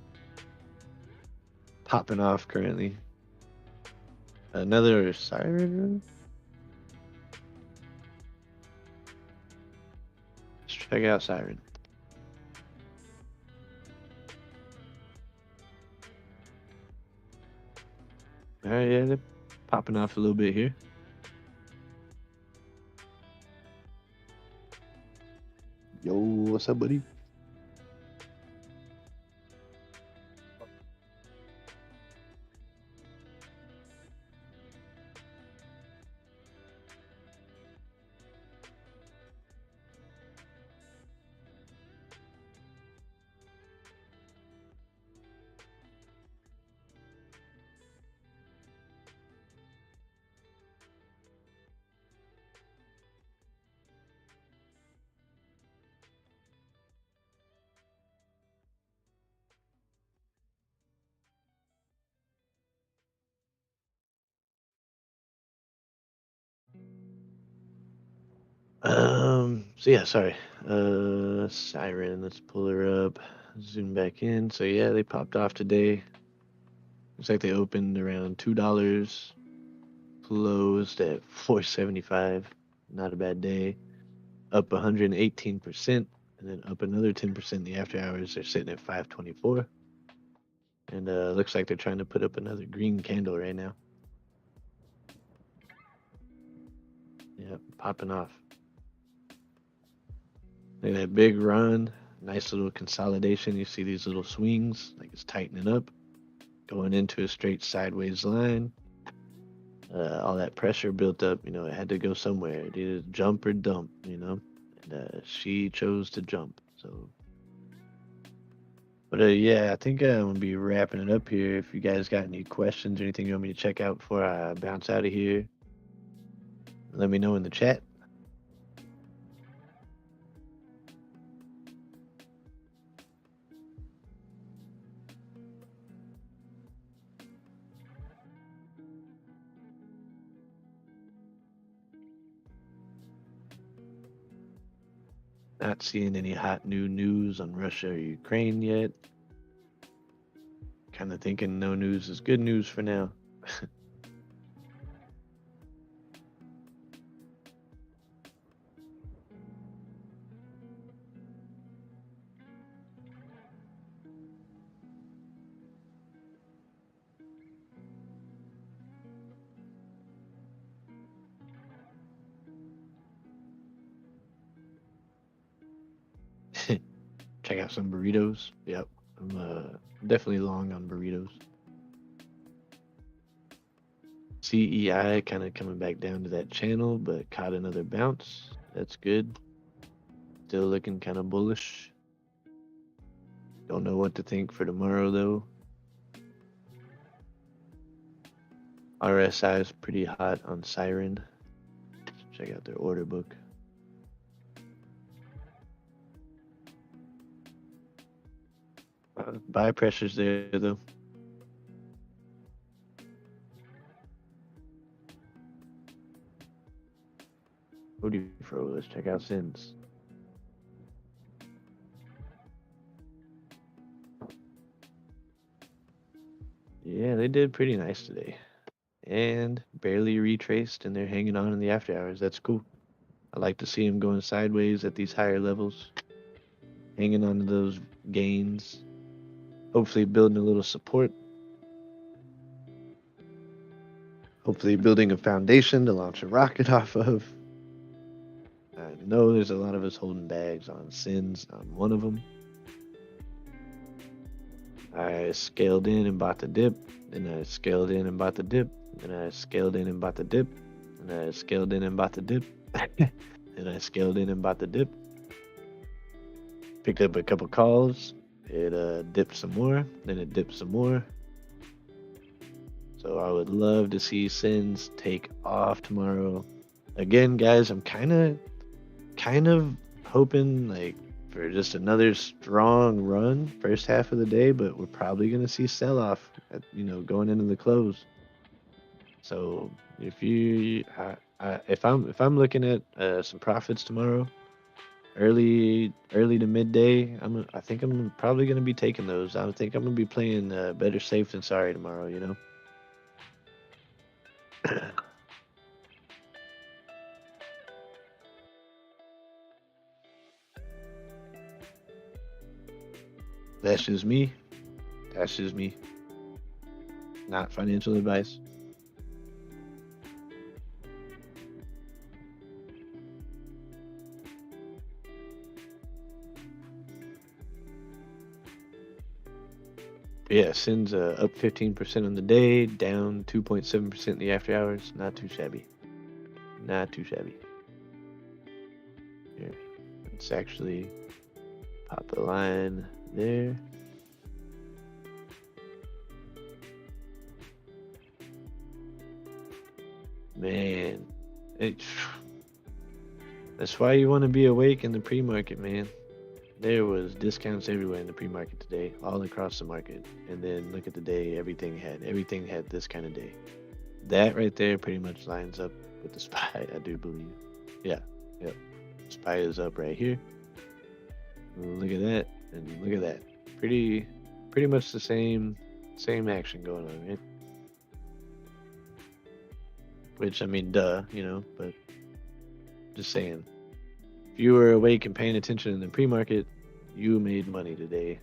Popping off currently. Another siren? Let's check out siren. Alright, yeah, they're popping off a little bit here. Yo, what's up, buddy? So yeah, sorry. Siren, let's pull her up. Zoom back in. So yeah, they popped off today. Looks like they opened around $2, closed at 475. Not a bad day. Up 118%, and then up another 10% in the after hours. They're sitting at 524. And looks like they're trying to put up another green candle right now. Yep, popping off. Look at that big run. Nice little consolidation. You see these little swings, like it's tightening up, going into a straight sideways line. All that pressure built up, it had to go somewhere. It either jump or dump, And she chose to jump. So, but yeah, I think I'm gonna be wrapping it up here. If you guys got any questions or anything you want me to check out before I bounce out of here, let me know in the chat. Not seeing any hot new news on Russia or Ukraine yet. Kind of thinking no news is good news for now. Check out some burritos. Yep, I'm definitely long on burritos. CEI kind of coming back down to that channel, but caught another bounce. That's good. Still looking kind of bullish. Don't know what to think for tomorrow though. RSI is pretty hot on Siren. Check out their order book. Buy pressure's there though. What do you throw? Let's check out SENS. Yeah, they did pretty nice today. And barely retraced, and they're hanging on in the after hours. That's cool. I like to see them going sideways at these higher levels. Hanging on to those gains. Hopefully building a little support. Hopefully building a foundation to launch a rocket off of. I know there's a lot of us holding bags on SENS on one of them. I scaled in and bought the dip. Then I scaled in and bought the dip. Then I scaled in and bought the dip. And I scaled in and bought the dip. Then I scaled in and bought the dip. Picked up a couple calls. It dipped some more. Then it dipped some more. So I would love to see SENS take off tomorrow. Again, guys, I'm kind of hoping like for just another strong run first half of the day, but we're probably gonna see sell off at, going into the close. So if I'm looking at some profits tomorrow, early to midday, I think I'm probably gonna be taking those. I think I'm gonna be playing better safe than sorry tomorrow. That's just me. That's just me. Not financial advice. Yeah, SENS up 15% on the day, down 2.7% in the after hours. Not too shabby. Not too shabby. Here, let's actually pop the line there. Man, that's why you want to be awake in the pre-market, man. There was discounts everywhere in the pre-market today, all across the market. And then look at the day, everything had this kind of day. That right there pretty much lines up with the SPY, I do believe. Yeah, yep. SPY is up right here. Look at that, and look at that. Pretty much the same action going on, right? Which, I mean, duh, but just saying. If you were awake and paying attention in the pre-market, you made money today.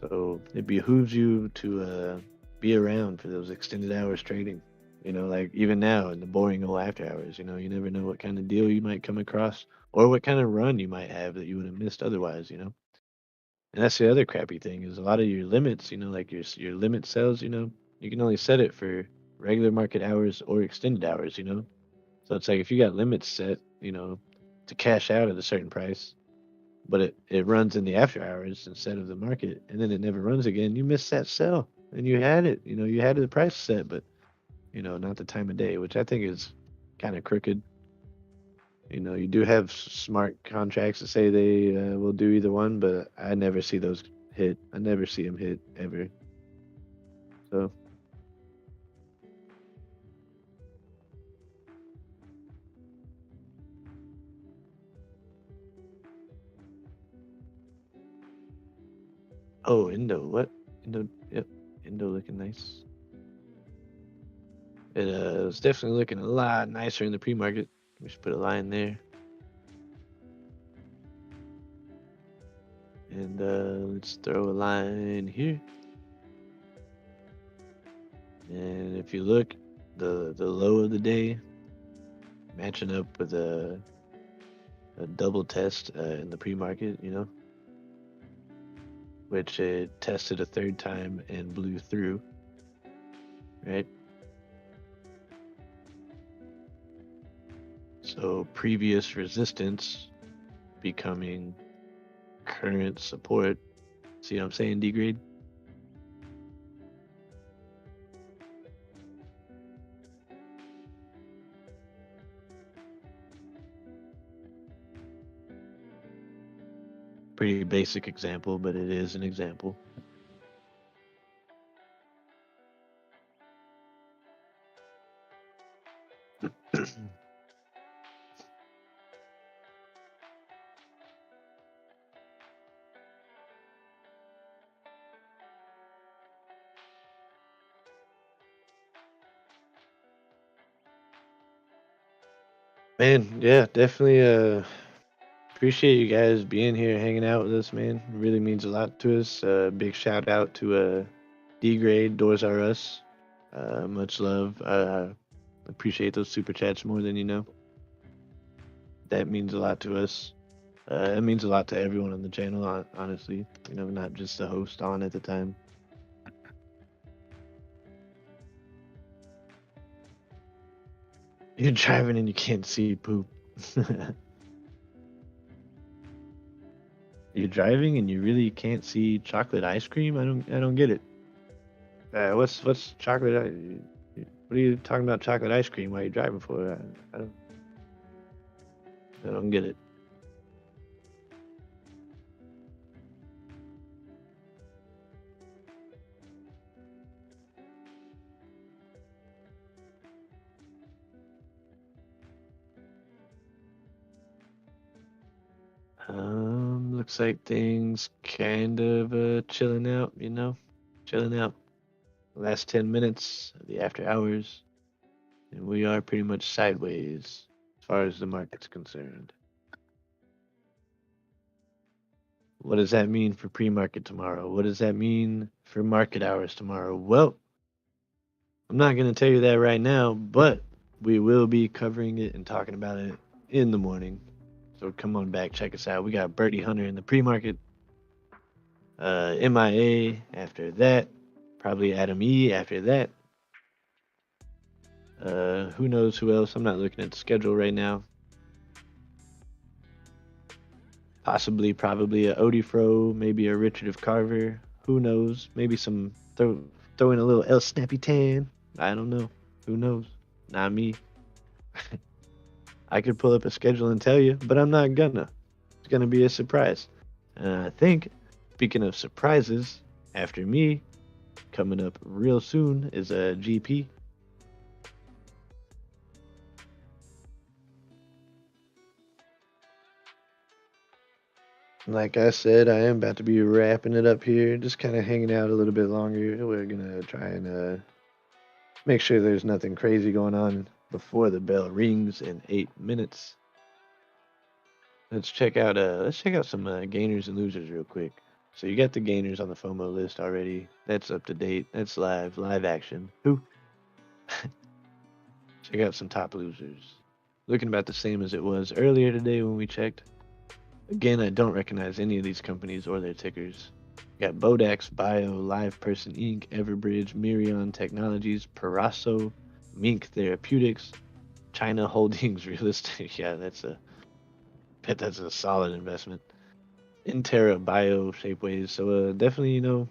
So it behooves you to be around for those extended hours trading. Like even now in the boring old after hours, you never know what kind of deal you might come across or what kind of run you might have that you would have missed otherwise, And that's the other crappy thing is a lot of your limits, like your limit sells, you can only set it for regular market hours or extended hours, So it's like if you got limits set, to cash out at a certain price, but it runs in the after hours instead of the market, and then it never runs again, you miss that sell. And you had it, you had the price set, but not the time of day, which I think is kind of crooked. You do have smart contracts that say they will do either one, but I never see those hit. I never see them hit ever. So. Oh, Indo, what? Indo, yep, Indo looking nice. It was definitely looking a lot nicer in the pre-market. We should put a line there. And let's throw a line here. And if you look, the low of the day, matching up with a double test in the pre-market, which it tested a third time and blew through, right? So previous resistance becoming current support. See what I'm saying, D-grade? Pretty basic example, but it is an example. Man, yeah, definitely appreciate you guys being here, hanging out with us, man. It really means a lot to us. Big shout out to D-grade, Doors R Us. Much love. Appreciate those super chats more than you know. That means a lot to us. It means a lot to everyone on the channel, honestly. Not just the host on at the time. You're driving and you can't see poop. You're driving and you really can't see chocolate ice cream? I don't get it. What's chocolate? What are you talking about chocolate ice cream while you're driving for? I don't get it. Looks like things kind of chilling out, chilling out. Last 10 minutes of the after hours, and we are pretty much sideways as far as the market's concerned. What does that mean for pre-market tomorrow? What does that mean for market hours tomorrow? Well, I'm not going to tell you that right now, but we will be covering it and talking about it in the morning. So come on back, check us out. We got Birdie Hunter in the pre-market, MIA after that, probably Adam E after that. Who knows who else? I'm not looking at the schedule right now. Possibly, probably a Odifro, maybe a Richard of Carver. Who knows? Maybe some throw in a little El Snappy Tan. I don't know. Who knows? Not me. I could pull up a schedule and tell you, but I'm not gonna. It's gonna be a surprise. I think, speaking of surprises, after me, coming up real soon is a GP. Like I said, I am about to be wrapping it up here. Just kind of hanging out a little bit longer. We're gonna try and make sure there's nothing crazy going on before the bell rings in 8 minutes. Let's check out some gainers and losers real quick. So you got the gainers on the FOMO list already. That's up to date. That's live action. Who? Check out some top losers. Looking about the same as it was earlier today when we checked. Again, I don't recognize any of these companies or their tickers. Got Bodax Bio, Live Person Inc., Everbridge, Mirion Technologies, Peraso, Mink Therapeutics, China Holdings Real Estate. Yeah, that's a solid investment. Intera Bio, Shapeways. So definitely,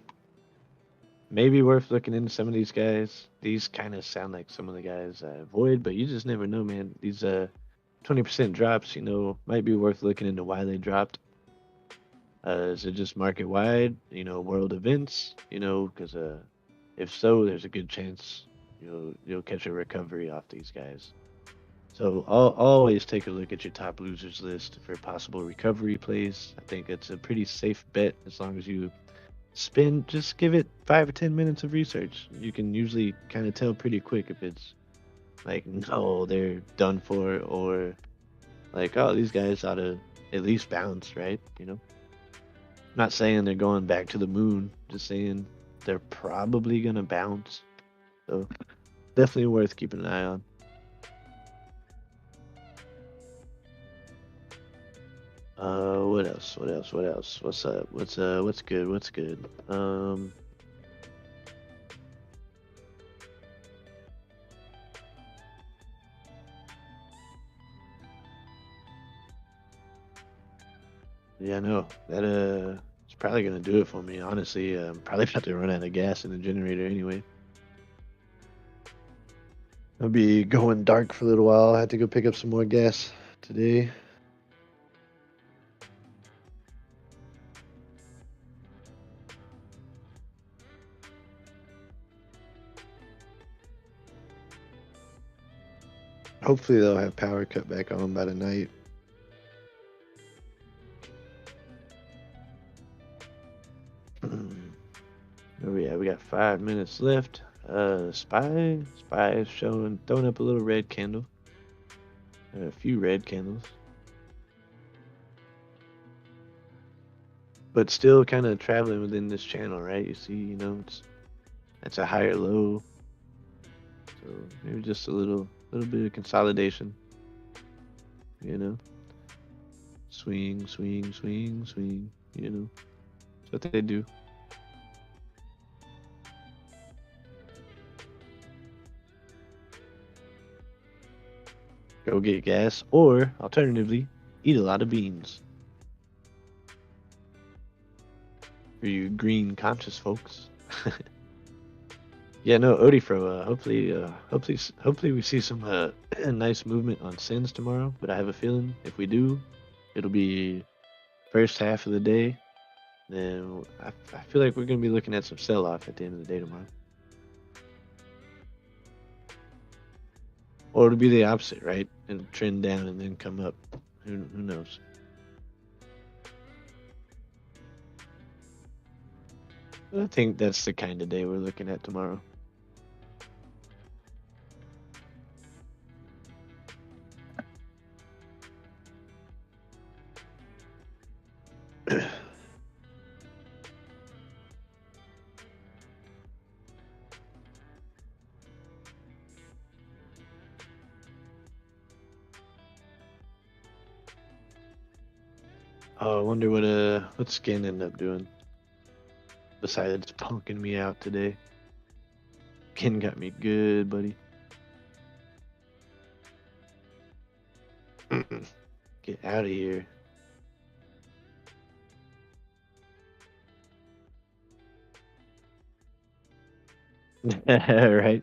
maybe worth looking into some of these guys. These kind of sound like some of the guys I avoid, but you just never know, man. These 20% drops, might be worth looking into why they dropped. Is it just market wide, world events, because if so, there's a good chance you'll catch a recovery off these guys. So always take a look at your top losers list for possible recovery plays. I think it's a pretty safe bet as long as you just give it 5 or 10 minutes of research. You can usually kind of tell pretty quick if it's like, no, they're done for, or like, oh, these guys ought to at least bounce, right? Not saying they're going back to the moon, just saying they're probably gonna bounce. So definitely worth keeping an eye on. What else? What else? What else? What's up? What's good? What's good? Yeah, no, that it's probably gonna do it for me. Honestly, I'm probably about to run out of gas in the generator anyway. I'll be going dark for a little while. I had to go pick up some more gas today. Hopefully they'll have power cut back on by tonight. Oh yeah, we got 5 minutes left. Spy is throwing up a little red candle. A few red candles. But still kind of traveling within this channel, right? You see, it's a higher low. So maybe just a little bit of consolidation. Swing, swing, swing, swing, That's what they do. Go get gas, or alternatively, eat a lot of beans. For you green conscious folks. Yeah, no, Odifro. Hopefully we see some nice movement on SENS tomorrow. But I have a feeling if we do, it'll be first half of the day. Then I feel like we're gonna be looking at some sell-off at the end of the day tomorrow. Or it'll be the opposite, right? And trend down and then come up. Who knows? I think that's the kind of day we're looking at tomorrow. Oh, I wonder what Skin ended up doing. Besides punking me out today. Skin got me good, buddy. Get out of here. Right.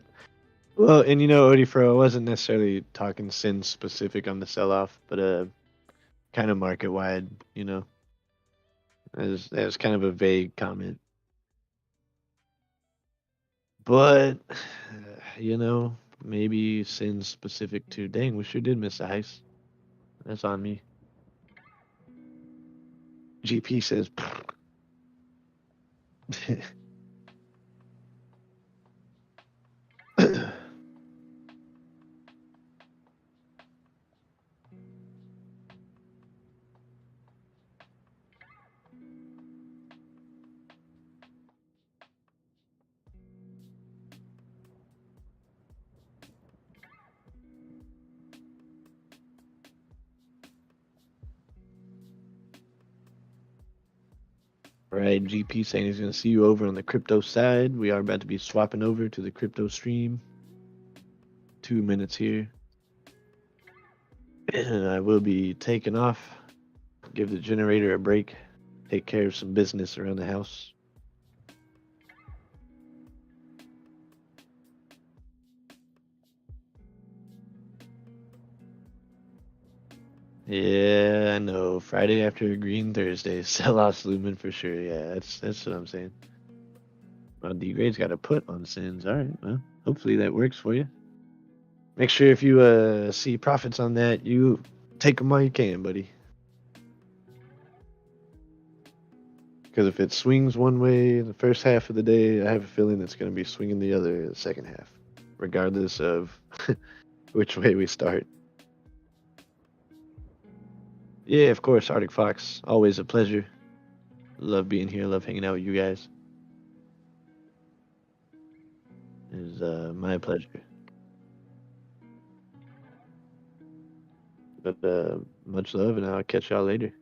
Well, and Odifro, I wasn't necessarily talking SENS specific on the sell-off, but kind of market wide, That was kind of a vague comment. But maybe SENS specific to. Dang, we sure did miss a heist. That's on me. GP says. All right, GP saying he's going to see you over on the crypto side. We are about to be swapping over to the crypto stream. 2 minutes here. And I will be taking off. Give the generator a break. Take care of some business around the house. Yeah, I know. Friday after Green Thursday. Sell-offs looming for sure. Yeah, that's what I'm saying. Well, D-Grade's got a put on SENS. All right, well, hopefully that works for you. Make sure if you see profits on that, you take them while you can, buddy. Because if it swings one way in the first half of the day, I have a feeling it's going to be swinging the other in the second half, regardless of which way we start. Yeah, of course, Arctic Fox. Always a pleasure. Love being here. Love hanging out with you guys. It is my pleasure. But much love, and I'll catch y'all later.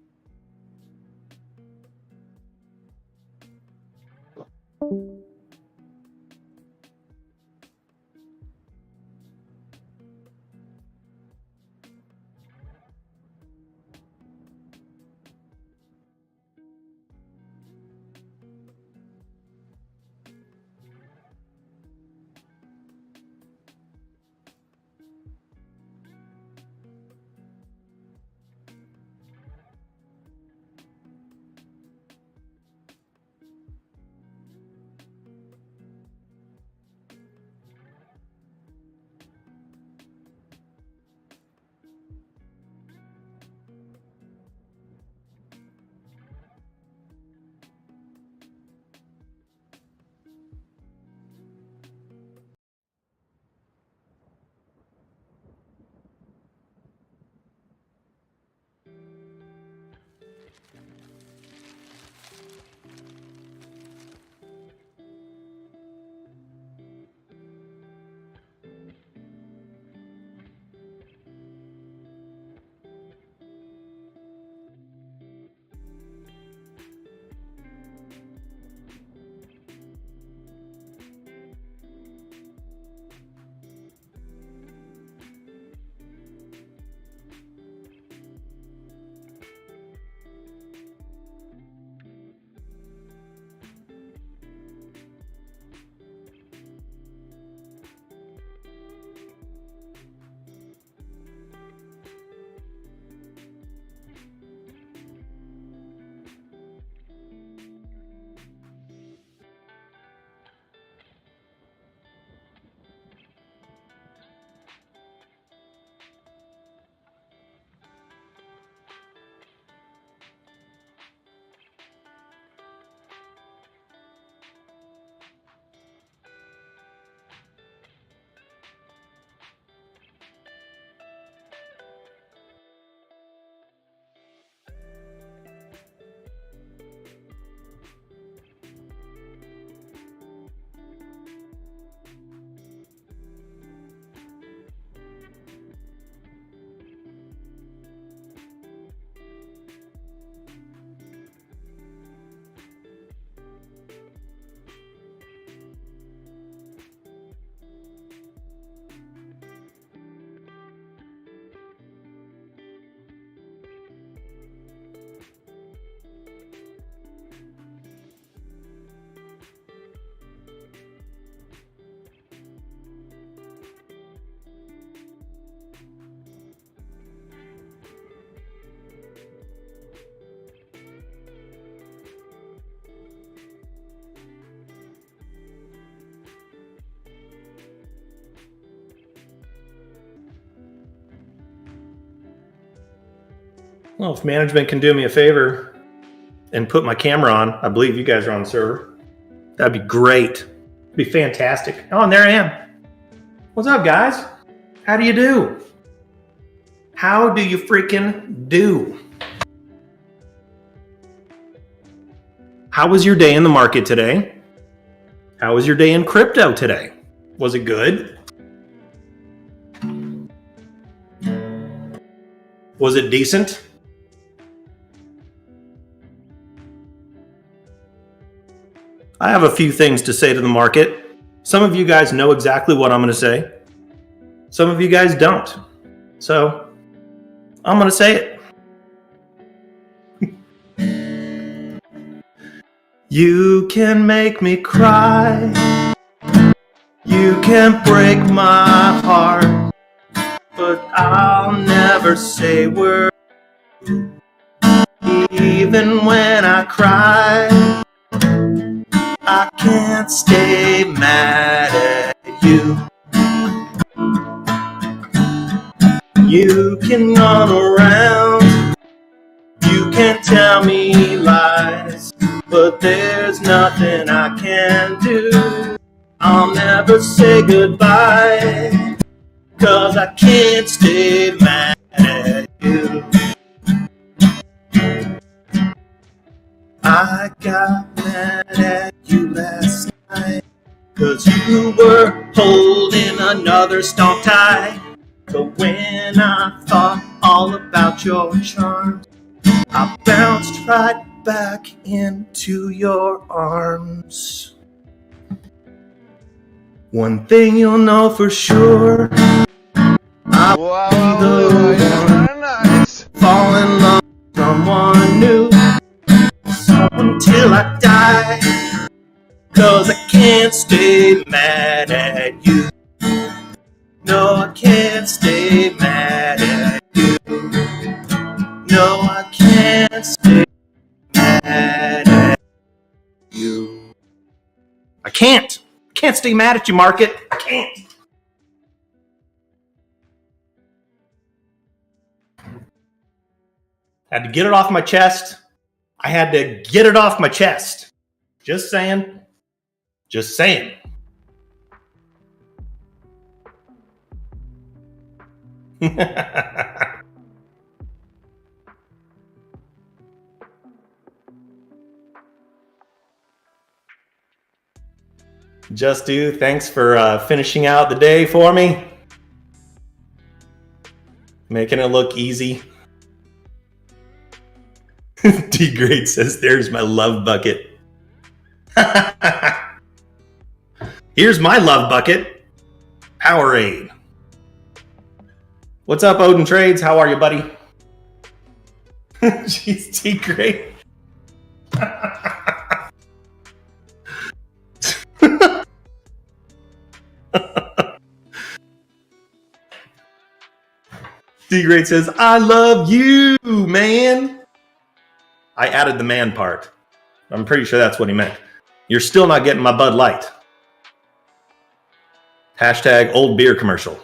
Well, if management can do me a favor, and put my camera on. I believe you guys are on the server. That'd be great. It'd be fantastic. Oh, and there I am. What's up, guys? How do you do? How do you freaking do? How was your day in the market today? How was your day in crypto today? Was it good? Was it decent? I have a few things to say to the market. Some of you guys know exactly what I'm going to say. Some of you guys don't. So I'm going to say it. You can make me cry. You can break my heart. But I'll never say words. Even when I cry, I can't stay mad at you. You can run around, you can tell me lies, but there's nothing I can do. I'll never say goodbye, 'cause I can't stay mad at you. I got mad at you last night, 'cause you were holding another stomp tie. But when I thought all about your charms, I bounced right back into your arms. One thing you'll know for sure, I'll be the one nice. fall in love with someone new. So until I die, 'cause I can't stay mad at you. No, I can't stay mad at you. No, I can't stay mad at you. I can't. Can't stay mad at you, market. I can't. Had to get it off my chest. I had to get it off my chest. Just saying. Just saying. Just do. Thanks for finishing out the day for me. Making it look easy. D-Grade says, there's my love bucket. Here's my love bucket. Powerade. What's up, Odin Trades? How are you, buddy? Jeez, D-Grade. D-Grade says, I love you, man. I added the man part. I'm pretty sure that's what he meant. You're still not getting my Bud Light. Hashtag old beer commercial.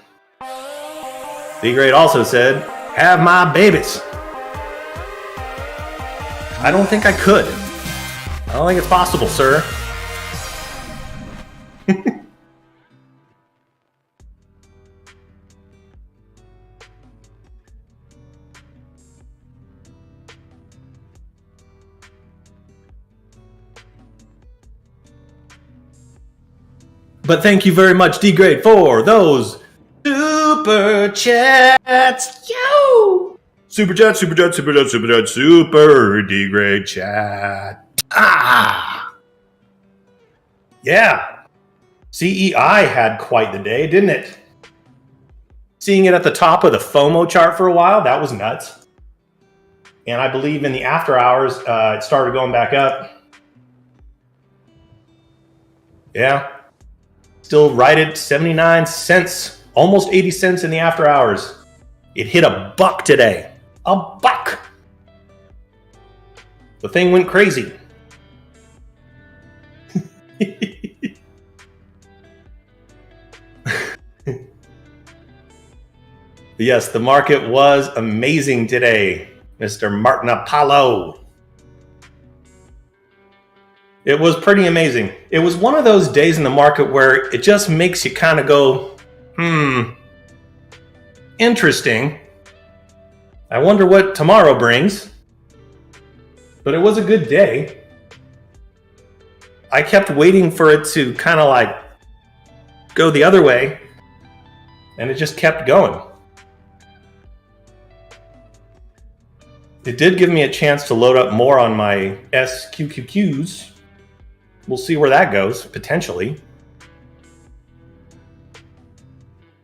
D-Grade also said, have my babies. I don't think I could. I don't think it's possible, sir. But thank you very much, D-Grade, for those super chats. Yo! Super chat, super chat, super chat, super chat, super D-Grade chat. Ah! Yeah. CEI had quite the day, didn't it? Seeing it at the top of the FOMO chart for a while, that was nuts. And I believe in the after hours, it started going back up. Yeah. Still right at 79 cents, almost 80 cents in the after hours. It hit $1 today. $1. The thing went crazy. Yes, the market was amazing today, Mr. Martin Apollo. It was pretty amazing. It was one of those days in the market where it just makes you kind of go, interesting. I wonder what tomorrow brings. But it was a good day. I kept waiting for it to kind of like go the other way, and it just kept going. It did give me a chance to load up more on my SQQQs. We'll see where that goes, potentially.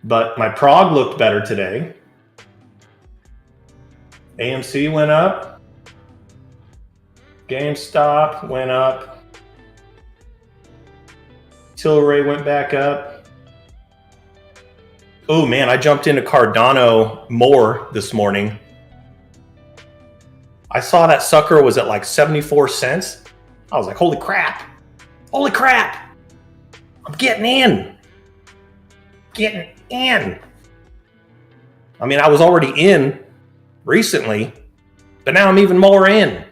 But my prog looked better today. AMC went up. GameStop went up. Tilray went back up. Oh man, I jumped into Cardano more this morning. I saw that sucker was at like 74 cents. I was like, holy crap. Holy crap. I'm getting in. Getting in. I mean, I was already in recently, but now I'm even more in.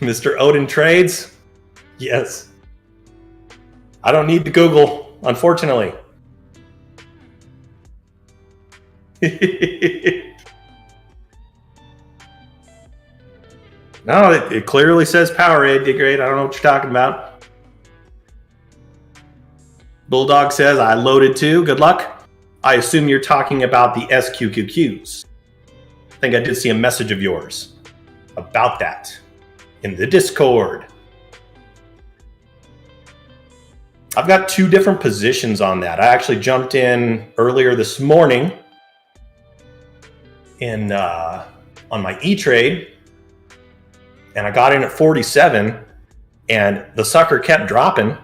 Mr. Odin trades? Yes. I don't need to Google, unfortunately. No, it clearly says Powerade, Digrade. I don't know what you're talking about. Bulldog says, I loaded too. Good luck. I assume you're talking about the SQQQs. I think I did see a message of yours about that in the Discord. I've got two different positions on that. I actually jumped in earlier this morning in on my E-Trade, and I got in at 47, and the sucker kept dropping.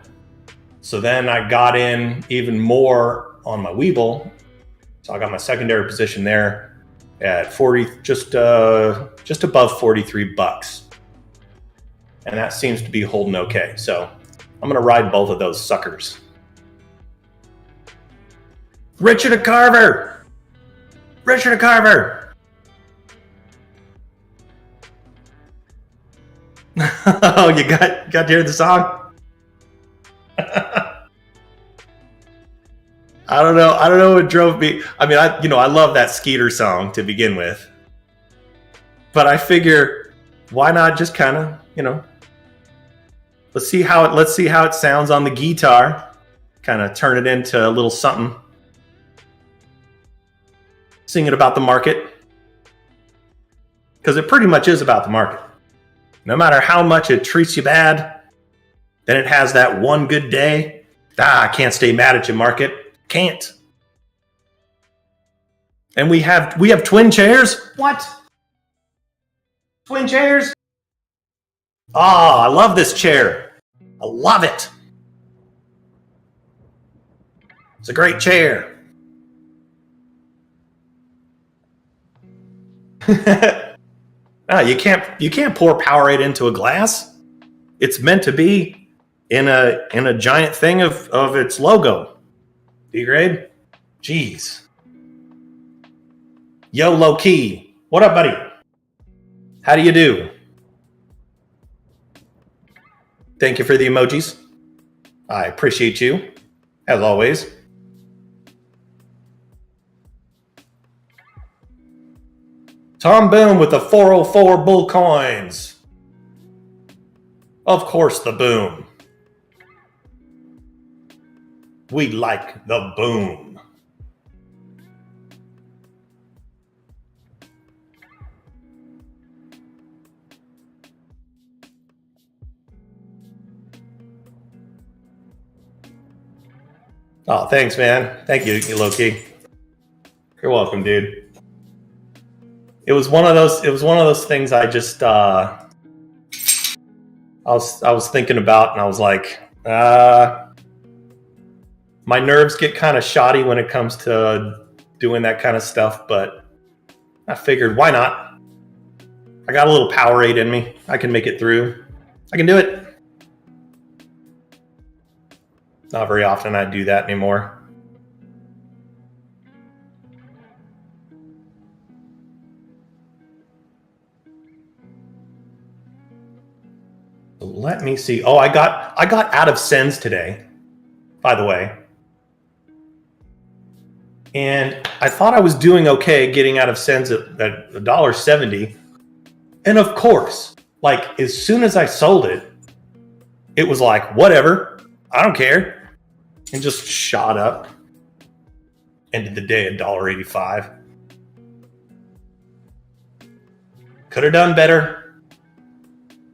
So then I got in even more on my Webull. So I got my secondary position there at 40, just above 43 bucks. And that seems to be holding okay. So I'm going to ride both of those suckers. Richard Carver! Richard Carver! Oh, you got to hear the song? I don't know what drove me. I mean, I love that Skeeter song to begin with. But I figure, why not just kind of, let's see how it sounds on the guitar. Kind of turn it into a little something. Singing about the market. Because it pretty much is about the market. No matter how much it treats you bad, then it has that one good day. I can't stay mad at you, market. Can't. And we have twin chairs? What? Twin chairs? Oh, I love this chair. I love it. It's a great chair. No, you can't pour Powerade into a glass. It's meant to be in a giant thing of its logo. D-grade? Jeez. Yo, low key. What up, buddy? How do you do? Thank you for the emojis. I appreciate you, as always. Tom Boom with the 404 bull coins. Of course, the boom. We like the boom. Oh, thanks, man. Thank you, Loki. You're welcome, dude. It was one of those things I just I was thinking about, and I was like, my nerves get kind of shoddy when it comes to doing that kind of stuff, but I figured, why not? I got a little Powerade in me. I can make it through. I can do it. Not very often I do that anymore. me see. Oh, I got out of SENS today, by the way. And I thought I was doing okay getting out of SENS at $1.70. And of course, like as soon as I sold it, it was like, whatever, I don't care. And just shot up. Ended the day at $1.85. Could have done better.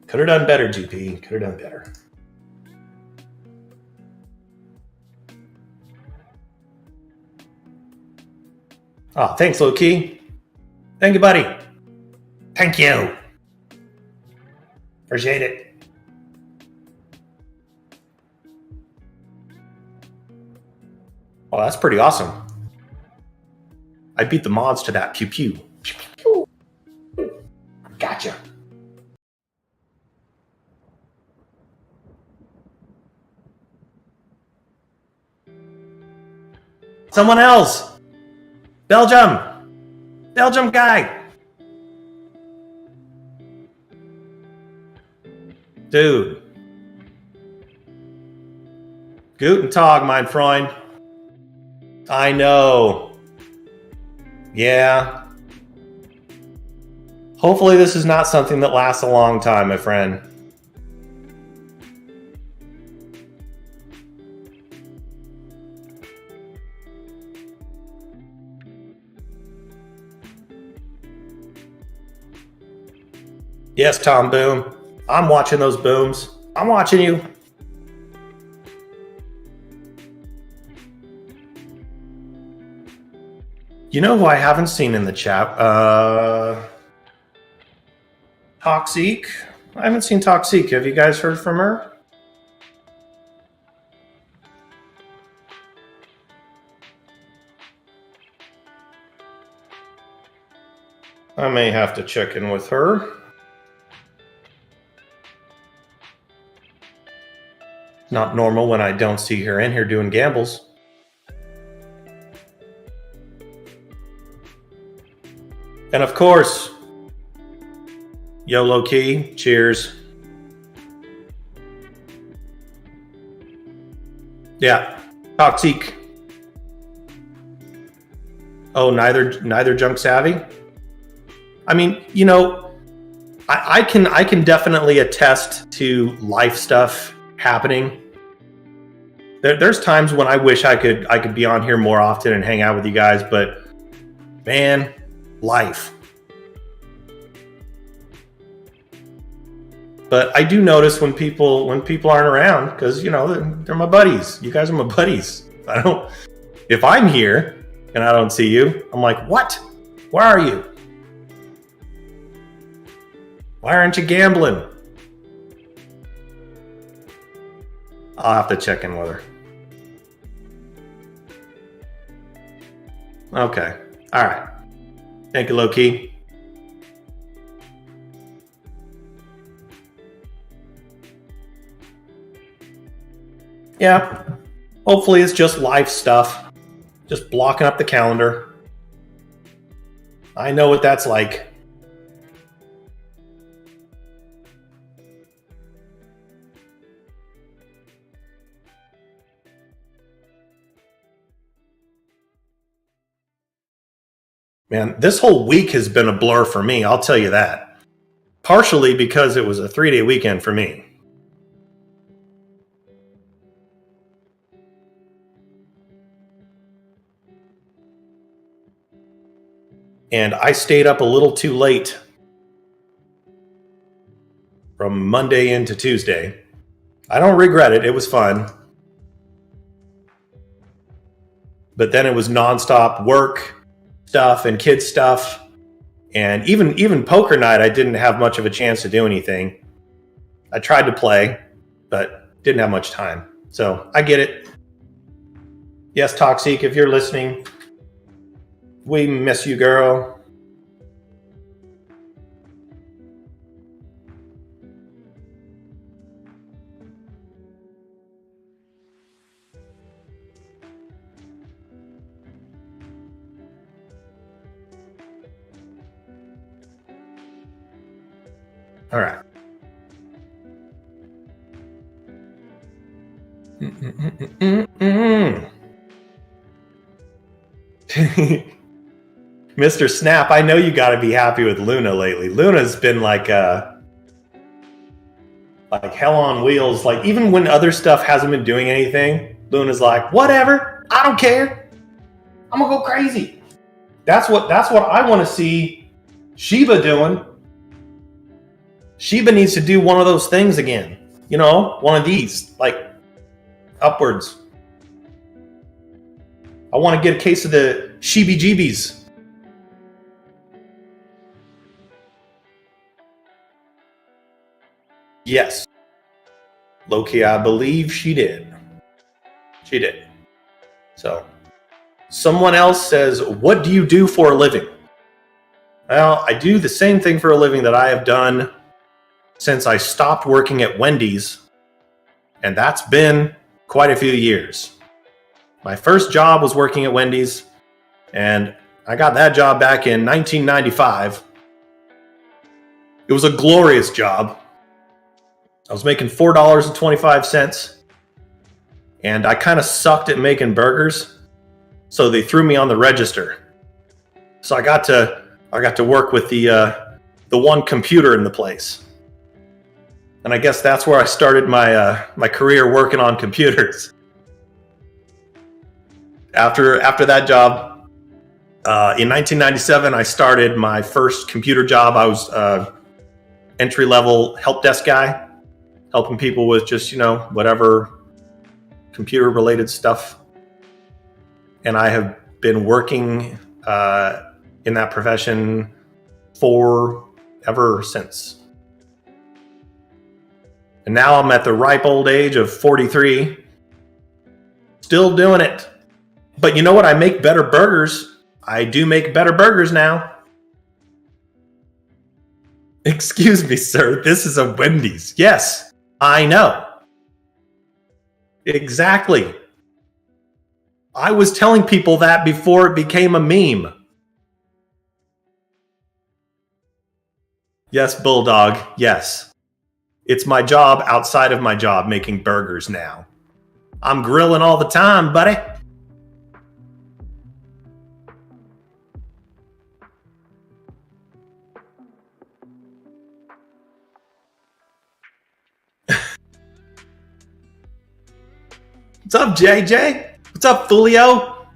Could have done better, GP. Could have done better. Oh, thanks, Low-Key. Thank you, buddy. Thank you. Appreciate it. Oh, that's pretty awesome. I beat the mods to that. Pew pew. Pew pew. Gotcha. Someone else. Belgium. Belgium guy. Dude. Guten Tag, mein Freund. I know. Yeah. Hopefully this is not something that lasts a long time, my friend. Yes, Tom Boom. I'm watching those booms. I'm watching you. You know who I haven't seen in the chat? Toxic. I haven't seen Toxic. Have you guys heard from her? I may have to check in with her. Not normal when I don't see her in here doing gambles. And of course, YOLO Key, cheers. Yeah, Toxic. Oh, neither Junk Savvy. I mean, you know, I can definitely attest to life stuff happening. There's times when I wish I could be on here more often and hang out with you guys, but man, life. But I do notice when people aren't around, because you know they're my buddies. You guys are my buddies. If I'm here and I don't see you, I'm like, what? Where are you? Why aren't you gambling? I'll have to check in with her. Okay. All right. Thank you, Low-Key. Yeah. Hopefully it's just life stuff. Just blocking up the calendar. I know what that's like. Man, this whole week has been a blur for me, I'll tell you that. Partially because it was a 3-day weekend for me. And I stayed up a little too late from Monday into Tuesday. I don't regret it. It was fun. But then it was nonstop work stuff and kids stuff. And even poker night, I didn't have much of a chance to do anything. I tried to play, but didn't have much time. So I get it. Yes, Toxic, if you're listening, we miss you, girl. All right. Mr. Snap, I know you got to be happy with Luna lately. Luna's been like hell on wheels. Like even when other stuff hasn't been doing anything, Luna's like, whatever, I don't care. I'm gonna go crazy. That's what I want to see Shiba doing. Shiba needs to do one of those things again. You know, one of these, like upwards. I want to get a case of the Sheebie-Jeebies. Yes. Low-key, I believe she did. She did. So, someone else says, what do you do for a living? Well, I do the same thing for a living that I have done since I stopped working at Wendy's, and that's been quite a few years. My first job was working at Wendy's, and I got that job back in 1995. It was a glorious job. I was making $4.25, and I kind of sucked at making burgers, so they threw me on the register. So I got to work with the one computer in the place, and I guess that's where I started my career working on computers. After that job, in 1997, I started my first computer job. I was entry-level help desk guy, helping people with just, whatever computer-related stuff. And I have been working in that profession ever since. And now I'm at the ripe old age of 43, still doing it. But you know what? I make better burgers. I do make better burgers now. Excuse me, sir. This is a Wendy's. Yes, I know. Exactly. I was telling people that before it became a meme. Yes, Bulldog. Yes. It's my job outside of my job making burgers now. I'm grilling all the time, buddy. What's up, JJ? What's up, Fulio?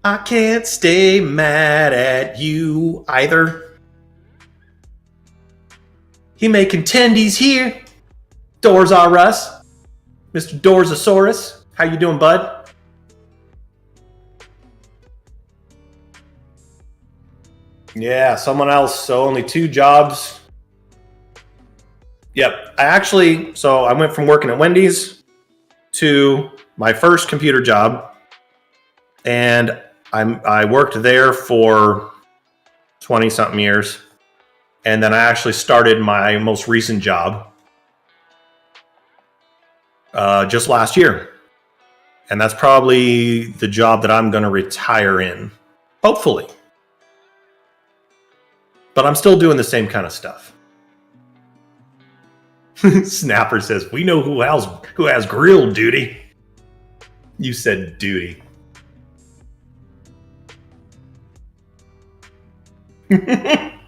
I can't stay mad at you either. He making tendies here. Doors R Us. Mr. Dorsasaurus. How you doing, bud? Yeah, someone else. So only 2 jobs. Yep. I went from working at Wendy's to my first computer job, and I worked there for 20-something years, and then I actually started my most recent job just last year, and that's probably the job that I'm going to retire in, hopefully. But I'm still doing the same kind of stuff. Snapper says, we know who has grill duty. You said duty. I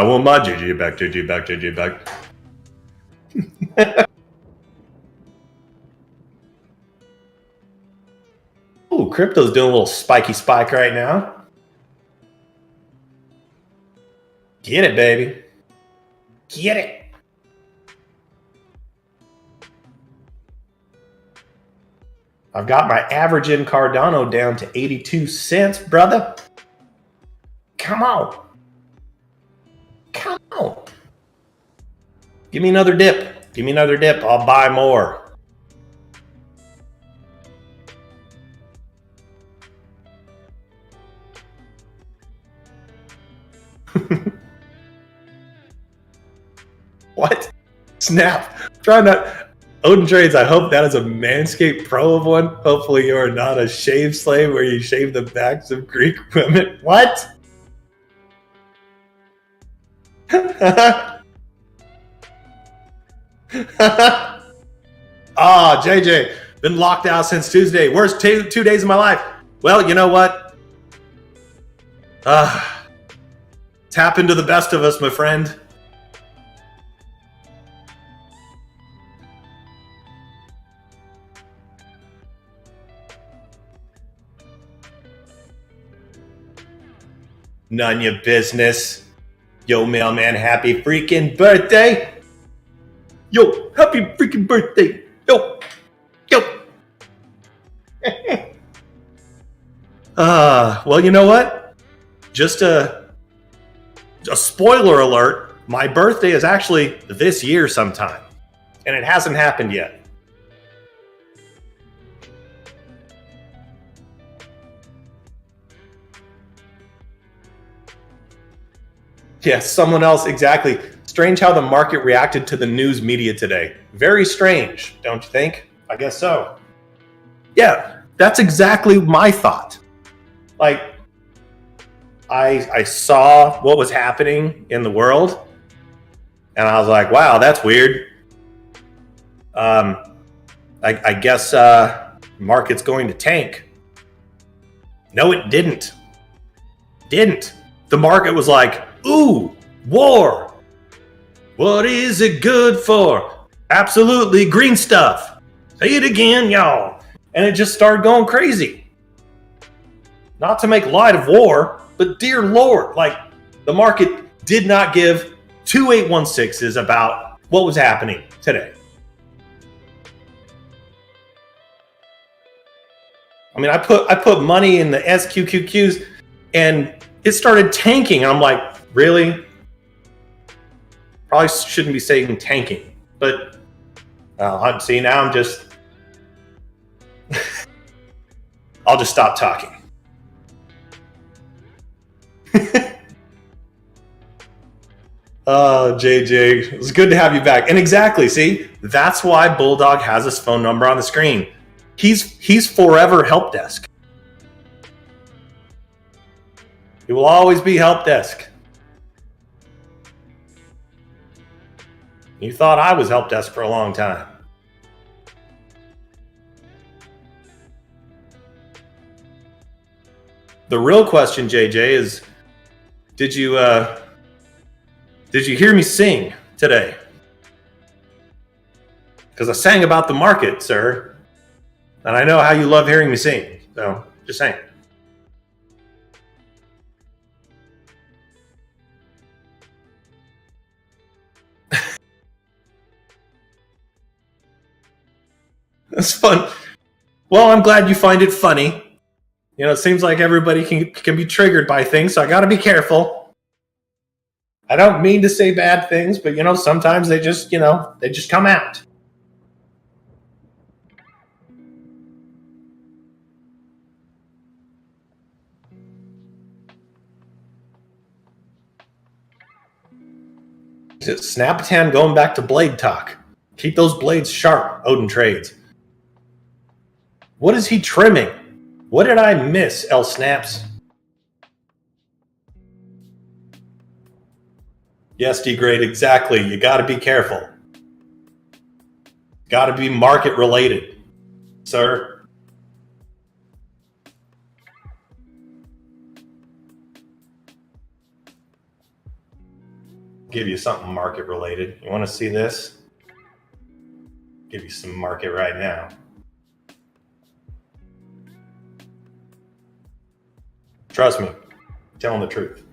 want my JJ back. Oh, crypto's doing a little spiky spike right now. Get it, baby. Get it. I've got my average in Cardano down to 82 cents, brother. Come on. Come on. Give me another dip. I'll buy more. What? Snap. Try not. Odin Trades, I hope that is a Manscaped Pro of one. Hopefully you are not a shave slave where you shave the backs of Greek women. What? JJ, been locked out since Tuesday. Worst 2 days of my life. Well, you know what? It's happened to the best of us, my friend. None your business. Yo, mailman, happy freaking birthday. Yo, happy freaking birthday. Yo. Well, you know what? Just a spoiler alert. My birthday is actually this year sometime. And it hasn't happened yet. Yes, someone else, exactly. Strange how the market reacted to the news media today. Very strange, don't you think? I guess so. Yeah, that's exactly my thought. Like, I saw what was happening in the world, and I was like, wow, that's weird. I guess market's going to tank. No, it didn't. The market was like, ooh, war. What is it good for? Absolutely green stuff. Say it again, y'all. And it just started going crazy. Not to make light of war, but dear Lord, like the market did not give 2816s about what was happening today. I mean, I put money in the SQQQs and it started tanking. And I'm like, really? Probably shouldn't be saying tanking, but see, now I'm just, I'll just stop talking. Oh, JJ, it's good to have you back. And exactly, see, that's why Bulldog has his phone number on the screen. He's forever help desk. He will always be help desk. You thought I was help desk for a long time. The real question, JJ, is did you hear me sing today? Because I sang about the market, sir. And I know how you love hearing me sing. So, just saying. That's fun. Well, I'm glad you find it funny. You know, it seems like everybody can be triggered by things, so I got to be careful. I don't mean to say bad things, but, you know, sometimes they just come out. Snap 10 going back to blade talk. Keep those blades sharp, Odin Trades. What is he trimming? What did I miss, L Snaps? Yes, degrade, exactly. You got to be careful. Got to be market related, sir. Give you something market related. You want to see this? Give you some market right now. Trust me, I'm telling the truth.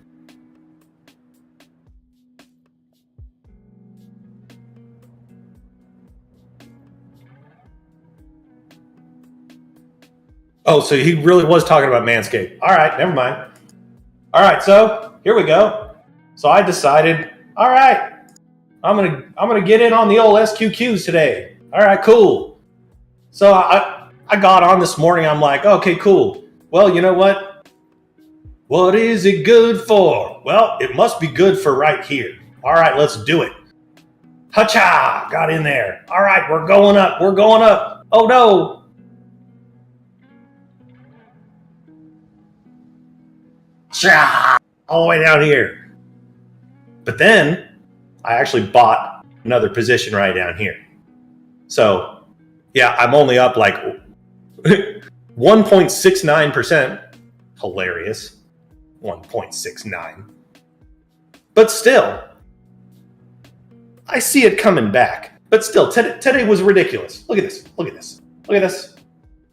Oh, so he really was talking about Manscaped. All right, never mind. All right, so here we go. So I decided, all right, I'm gonna get in on the old SQQs today. All right, cool. So I got on this morning. I'm like, okay, cool. Well, you know what? What is it good for? Well, it must be good for right here. All right, let's do it. Ha-cha! Got in there. All right, we're going up. We're going up. Oh, no. Cha! All the way down here. But then I actually bought another position right down here. So, yeah, I'm only up like 1.69%. Hilarious. 1.69. But still, I see it coming back. But still, today was ridiculous. Look at this. Look at this. Look at this.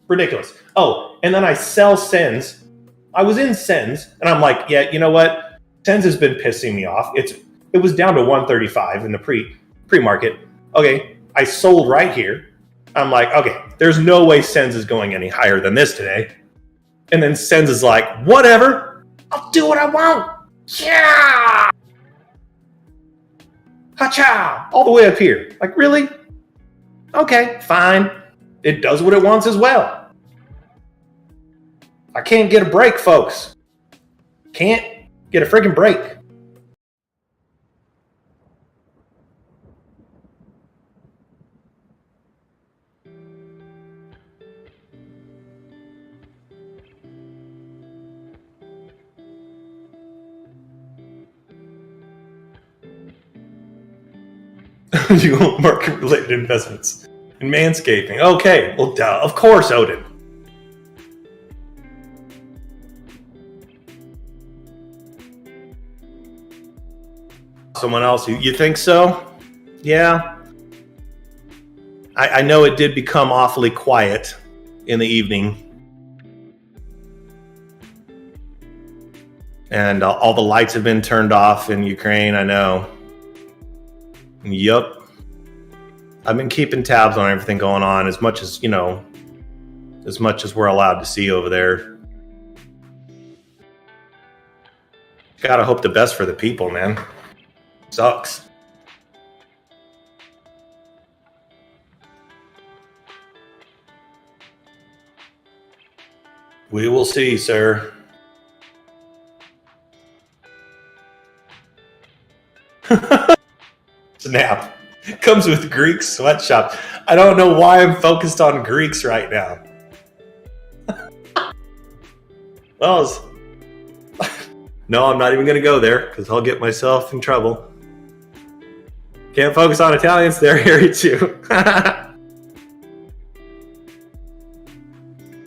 Ridiculous. Oh, and then I sell SENS. I was in SENS, and I'm like, yeah, you know what? SENS has been pissing me off. It was down to 135 in the pre-market. Okay, I sold right here. I'm like, okay, there's no way SENS is going any higher than this today. And then SENS is like, whatever, I'll do what I want. Yeah! Ha-cha! All the way up here. Like, really? Okay, fine. It does what it wants as well. I can't get a break, folks. Can't get a freaking break. You want market-related investments in manscaping? Okay, well, duh, of course, Odin. Someone else? You think so? Yeah. I know it did become awfully quiet in the evening. And all the lights have been turned off in Ukraine, I know. Yup. I've been keeping tabs on everything going on as much as, as much as we're allowed to see over there. Gotta hope the best for the people, man. Sucks. We will see, sir. Snap. Comes with Greek sweatshop. I don't know why I'm focused on Greeks right now. Well, no, I'm not even going to go there because I'll get myself in trouble. Can't focus on Italians. They're hairy too.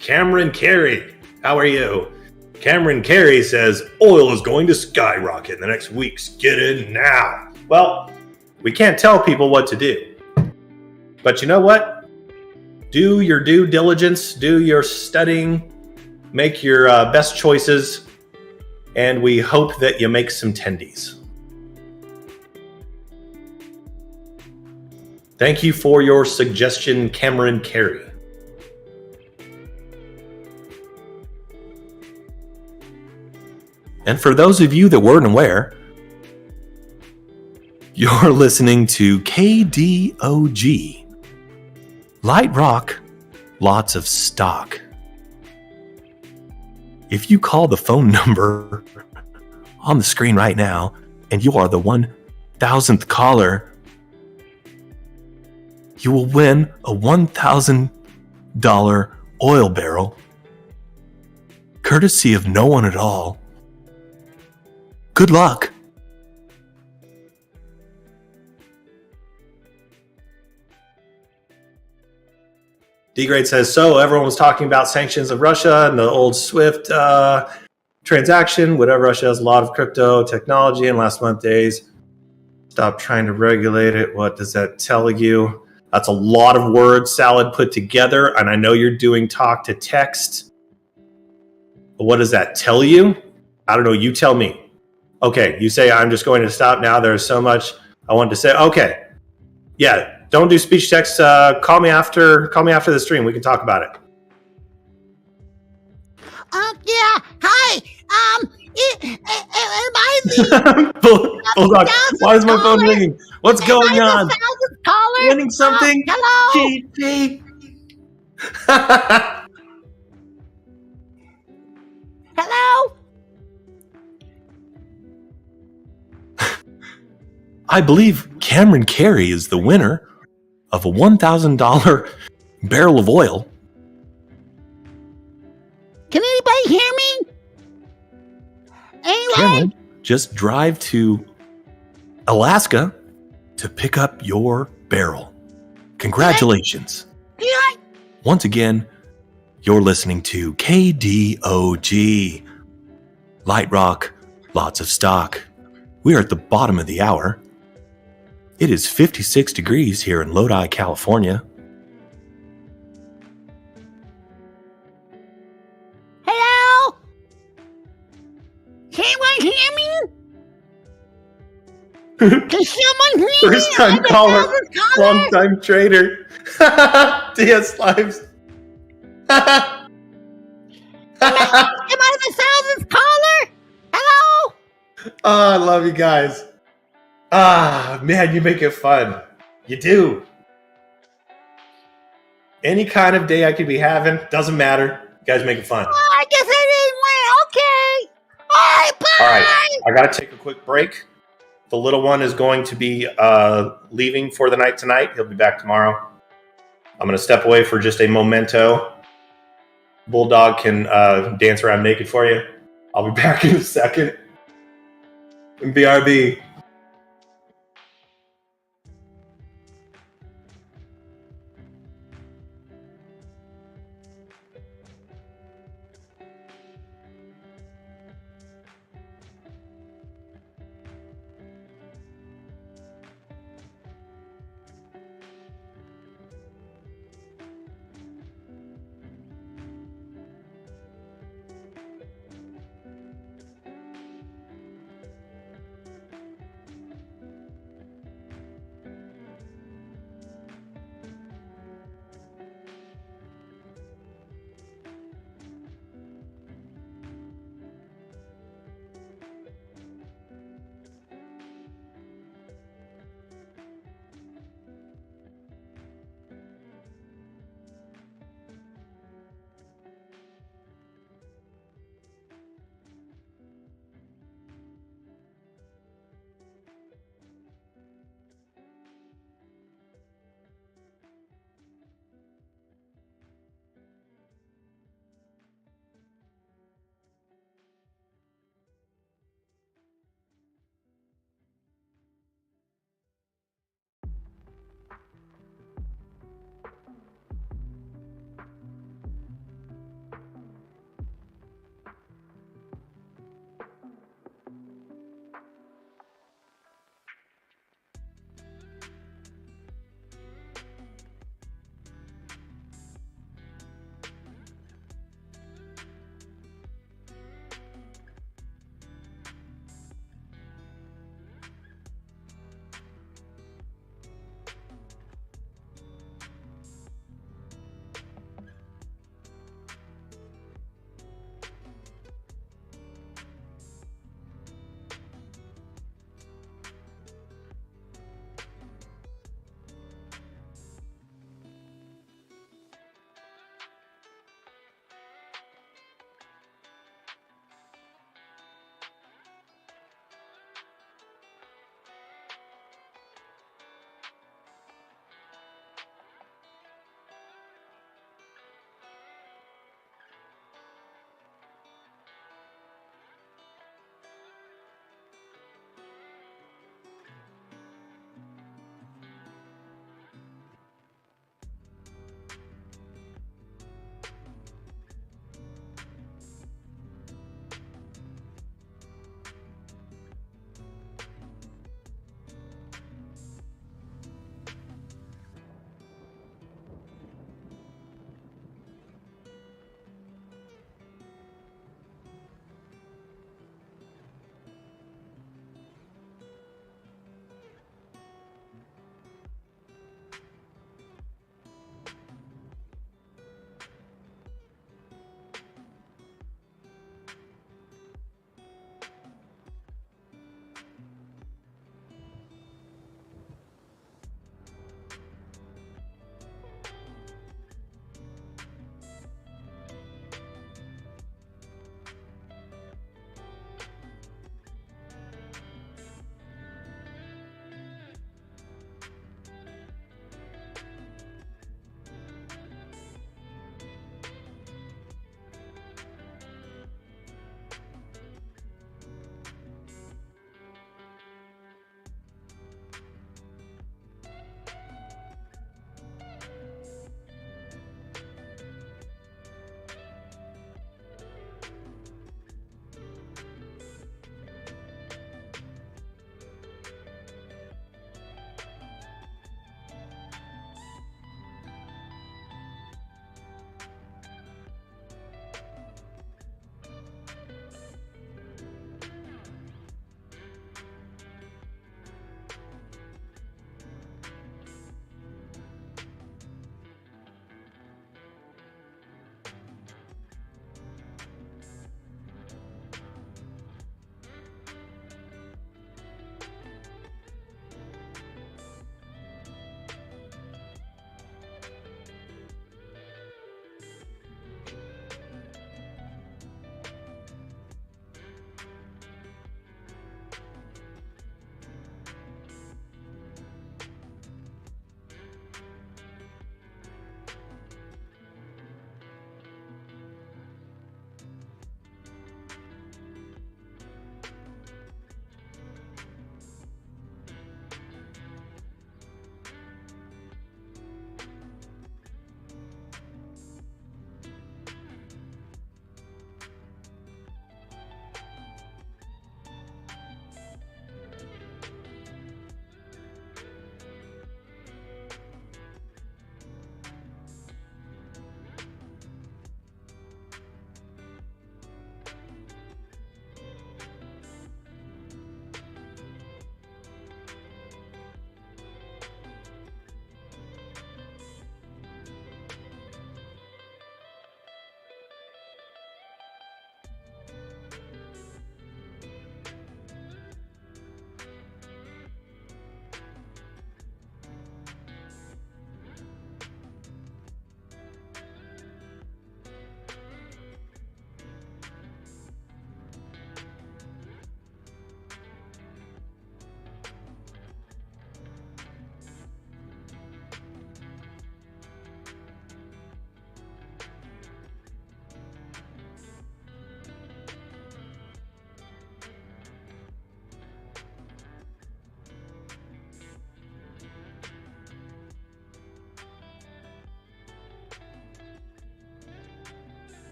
Cameron Carey, how are you? Cameron Carey says oil is going to skyrocket in the next weeks. Get in now. Well, we can't tell people what to do. But you know what? Do your due diligence, do your studying, make your best choices, and we hope that you make some tendies. Thank you for your suggestion, Cameron Carey. And for those of you that weren't aware, you're listening to KDOG. Light rock, lots of stock. If you call the phone number on the screen right now, and you are the 1,000th caller, you will win a $1,000 oil barrel, courtesy of no one at all. Good luck. D-Grade says, so everyone was talking about sanctions of Russia and the old SWIFT transaction. Whatever, Russia has a lot of crypto technology in last month days. Stop trying to regulate it. What does that tell you? That's a lot of word salad put together. And I know you're doing talk to text. But what does that tell you? I don't know. You tell me. Okay, you say I'm just going to stop now. There's so much I want to say. Okay, yeah, don't do speech text. Call me after the stream. We can talk about it. Yeah. Hi. Am I the Bulldog? Why is my phone ringing? What's going on? Caller? Winning something? Hello. GP. Hello. I believe Cameron Carey is the winner of a $1,000 barrel of oil. Can anybody hear me? Anyway, Cameron, just drive to Alaska to pick up your barrel. Congratulations. Yeah. Once again, you're listening to KDOG. Light rock, lots of stock. We are at the bottom of the hour. It is 56 degrees here in Lodi, California. Hello? Can anyone hear me? Can someone hear me? First time I'm the caller, thousandth caller. long time trader. DS Lives. Am I the thousandth caller? Hello? Oh, I love you guys. Ah, man, you make it fun. You do. Any kind of day I could be having, doesn't matter. You guys make it fun. Oh, I guess I didn't win. Okay. All right, bye. All right, I got to take a quick break. The little one is going to be leaving for the night tonight. He'll be back tomorrow. I'm going to step away for just a memento. Bulldog can dance around naked for you. I'll be back in a second. And BRB.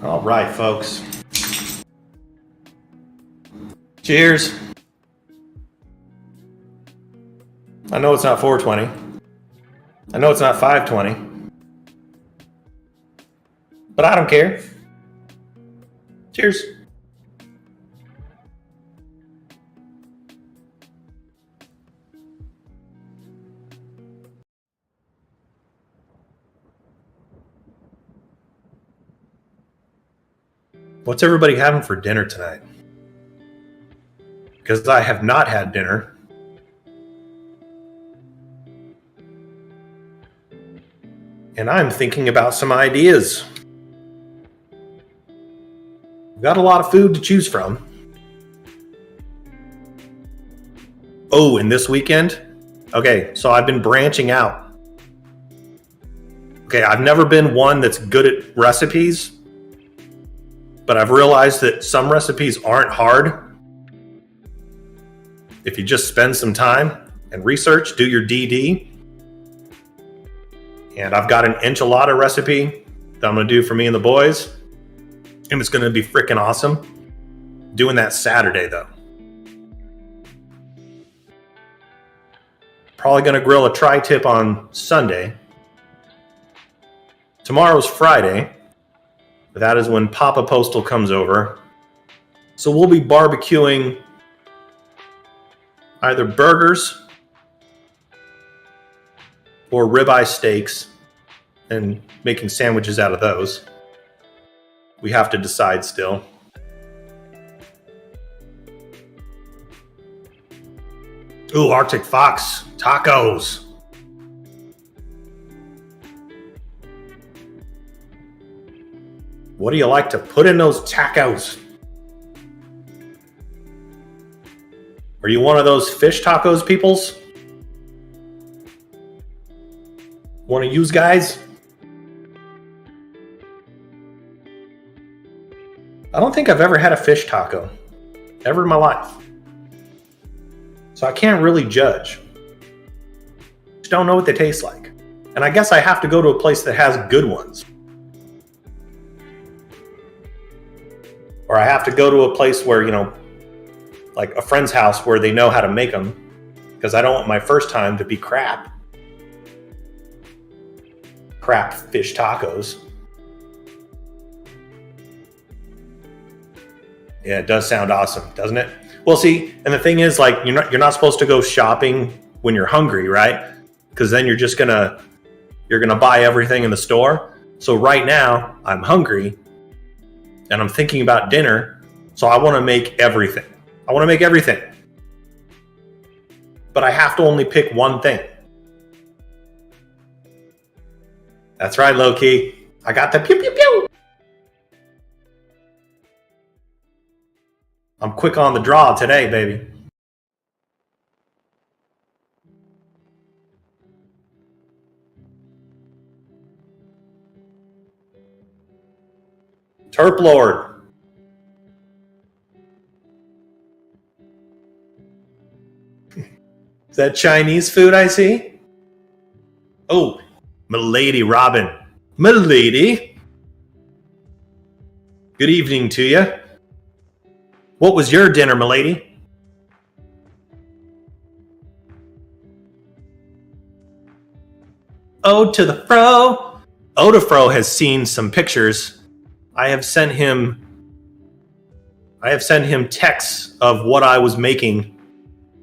All right, folks. Cheers. I know it's not 420. I know it's not 520. But I don't care. Cheers. What's everybody having for dinner tonight? Because I have not had dinner. And I'm thinking about some ideas. We've got a lot of food to choose from. Oh, and this weekend? Okay, so I've been branching out. Okay, I've never been one that's good at recipes, but I've realized that some recipes aren't hard. If you just spend some time and research, do your DD. And I've got an enchilada recipe that I'm going to do for me and the boys. And it's going to be freaking awesome. Doing that Saturday, though. Probably going to grill a tri-tip on Sunday. Tomorrow's Friday. That is when Papa Postal comes over. So we'll be barbecuing either burgers or ribeye steaks and making sandwiches out of those. We have to decide still. Ooh, Arctic Fox tacos. What do you like to put in those tacos? Are you one of those fish tacos peoples? Want to use guys? I don't think I've ever had a fish taco. Ever in my life. So I can't really judge. Just don't know what they taste like. And I guess I have to go to a place that has good ones. Or I have to go to a place where, like a friend's house where they know how to make them. Because I don't want my first time to be crap. Crap fish tacos. Yeah, it does sound awesome, doesn't it? Well, see, and the thing is, like, you're not supposed to go shopping when you're hungry, right? Because then you're gonna buy everything in the store. So right now, I'm hungry, and I'm thinking about dinner, so I want to make everything. But I have to only pick one thing. That's right, low-key. I got the pew pew pew. I'm quick on the draw today, baby. Terp Lord. Is that Chinese food I see? Oh, Milady Robin. Milady. Good evening to you. What was your dinner, milady? Ode to the Fro. Odafro has seen some pictures. I have sent him texts of what I was making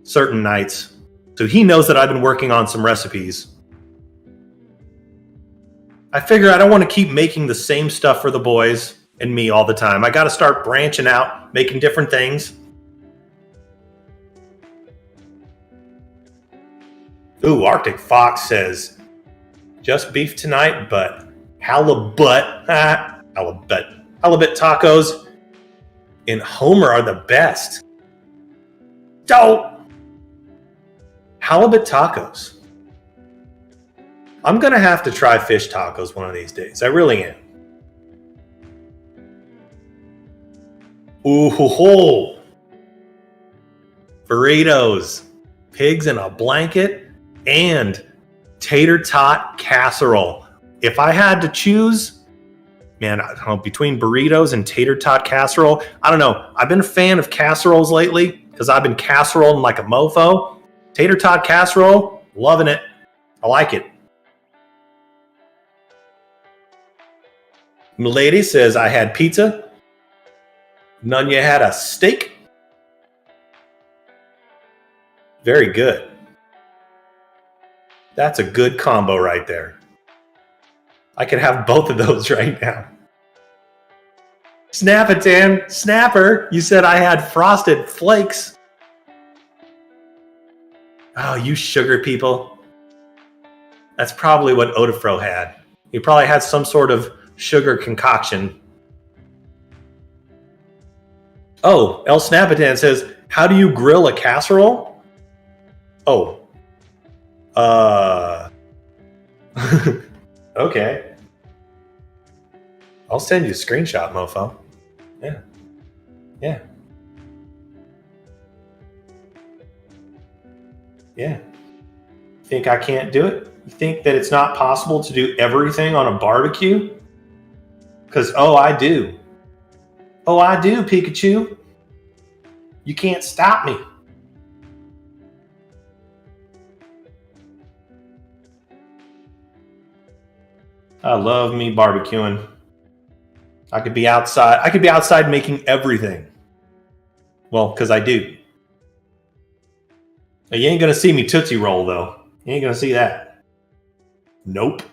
certain nights. So he knows that I've been working on some recipes. I figure I don't want to keep making the same stuff for the boys and me all the time. I got to start branching out, making different things. Ooh, Arctic Fox says, just beef tonight, but halibut tacos in Homer are the best. Dope. Halibut tacos. I'm going to have to try fish tacos one of these days. I really am. Ooh, ho, ho. Burritos, pigs in a blanket, and tater tot casserole. If I had to choose, man, I don't know, between burritos and tater tot casserole, I don't know. I've been a fan of casseroles lately because I've been casseroling like a mofo. Tater tot casserole, loving it. I like it. Milady says, I had pizza. Nunya had a steak. Very good. That's a good combo right there. I could have both of those right now. Snapatan, Snapper, you said I had frosted flakes. Oh, you sugar people. That's probably what Odafro had. He probably had some sort of sugar concoction. Oh, El Snapatan says, how do you grill a casserole? Oh. Okay. I'll send you a screenshot, mofo. Yeah. Yeah. Yeah. Think I can't do it? You think that it's not possible to do everything on a barbecue? Because, I do. Oh, I do, Pikachu. You can't stop me. I love me barbecuing. I could be outside. I could be outside making everything. Well, because I do. Now, you ain't going to see me Tootsie Roll, though. You ain't going to see that. Nope.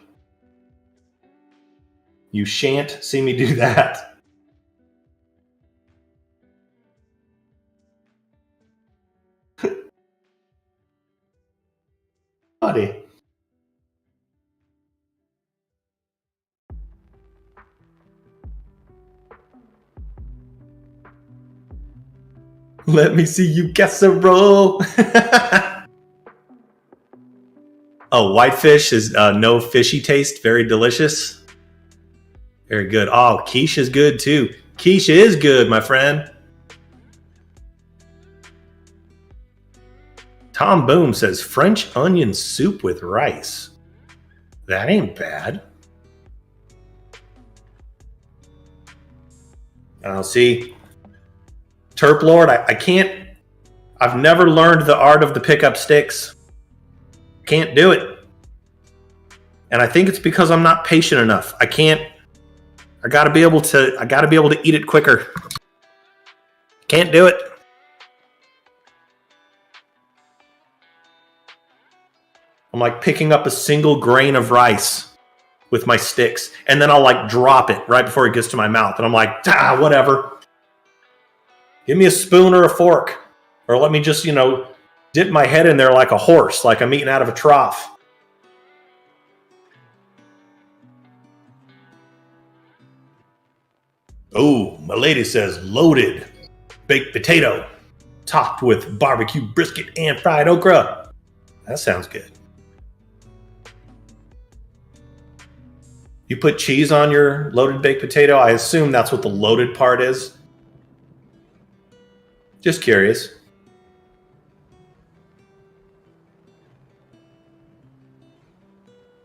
You shan't see me do that. Buddy. Let me see you casserole. Oh, whitefish is no fishy taste. Very delicious. Very good. Oh, quiche is good too. Quiche is good, my friend. Tom Boom says French onion soup with rice. That ain't bad. I'll see. Terp Lord, I can't. I've never learned the art of the pickup sticks. Can't do it. And I think it's because I'm not patient enough. I can't. I gotta be able to eat it quicker. Can't do it. I'm like picking up a single grain of rice with my sticks, and then I'll like drop it right before it gets to my mouth, and I'm like, whatever. Give me a spoon or a fork, or let me just, dip my head in there like a horse, like I'm eating out of a trough. Oh, my lady says loaded baked potato topped with barbecue brisket and fried okra. That sounds good. You put cheese on your loaded baked potato? I assume that's what the loaded part is. Just curious.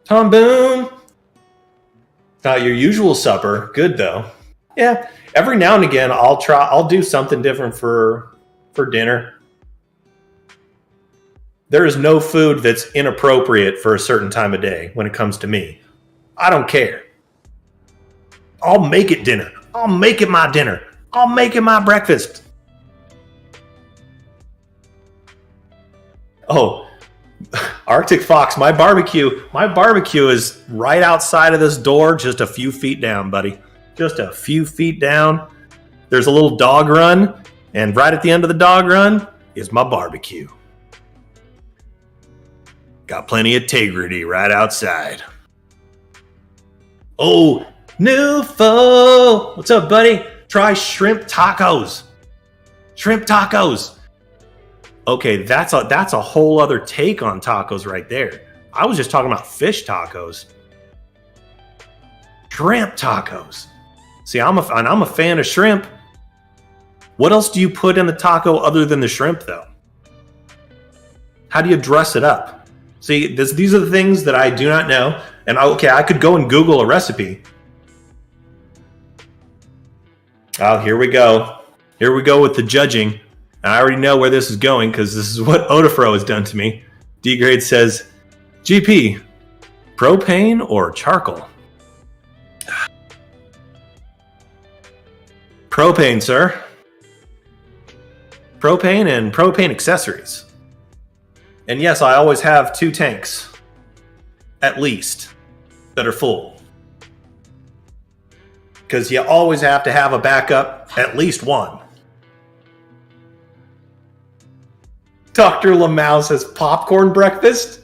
Tom Boom. Not your usual supper. Good though. Yeah. Every now and again I'll do something different for dinner. There is no food that's inappropriate for a certain time of day when it comes to me. I don't care. I'll make it dinner. I'll make it my dinner. I'll make it my breakfast. Oh, Arctic Fox, my barbecue is right outside of this door, just a few feet down, buddy. Just a few feet down. There's a little dog run, and right at the end of the dog run is my barbecue. Got plenty of integrity right outside. Oh, Nufo! What's up, buddy? Try shrimp tacos. Shrimp tacos. Okay, that's a whole other take on tacos right there. I was just talking about fish tacos. Shrimp tacos. See, I'm a fan of shrimp. What else do you put in the taco other than the shrimp, though? How do you dress it up? See, these are the things that I do not know. And I could go and Google a recipe. Oh, here we go. Here we go with the judging. I already know where this is going because this is what Odafro has done to me. D-Grade says, GP, propane or charcoal? Propane, sir. Propane and propane accessories. And yes, I always have 2 tanks, at least, that are full. Because you always have to have a backup, at least one. Dr. Lamau says popcorn breakfast?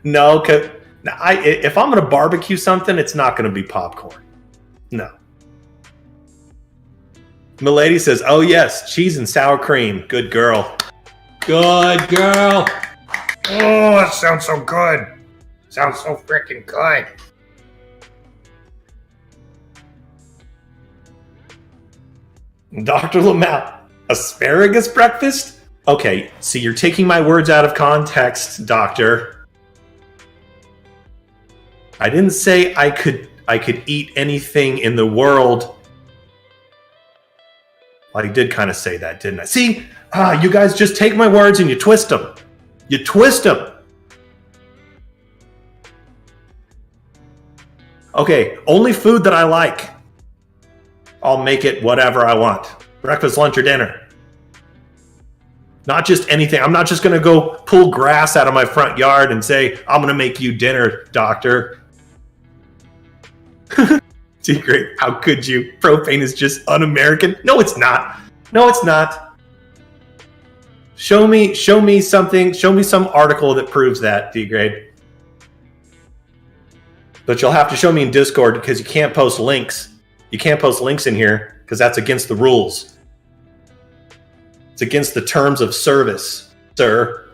No, if I'm going to barbecue something, it's not going to be popcorn. No. Milady says, oh yes, cheese and sour cream. Good girl. Good girl. Oh, that sounds so good. Sounds so freaking good. Dr. Lamau, asparagus breakfast? Okay, so you're taking my words out of context, doctor. I didn't say I could eat anything in the world. Well, I did kind of say that, didn't I? See, you guys just take my words and you twist them. You twist them. Okay, only food that I like. I'll make it whatever I want. Breakfast, lunch, or dinner. Not just anything. I'm not just going to go pull grass out of my front yard and say, I'm going to make you dinner, doctor. Secret, how could you? Propane is just un-American. No, it's not. No, it's not. Show me something. Show me some article that proves that, D-grade. But you'll have to show me in Discord because you can't post links. You can't post links in here because that's against the rules. It's against the terms of service, sir.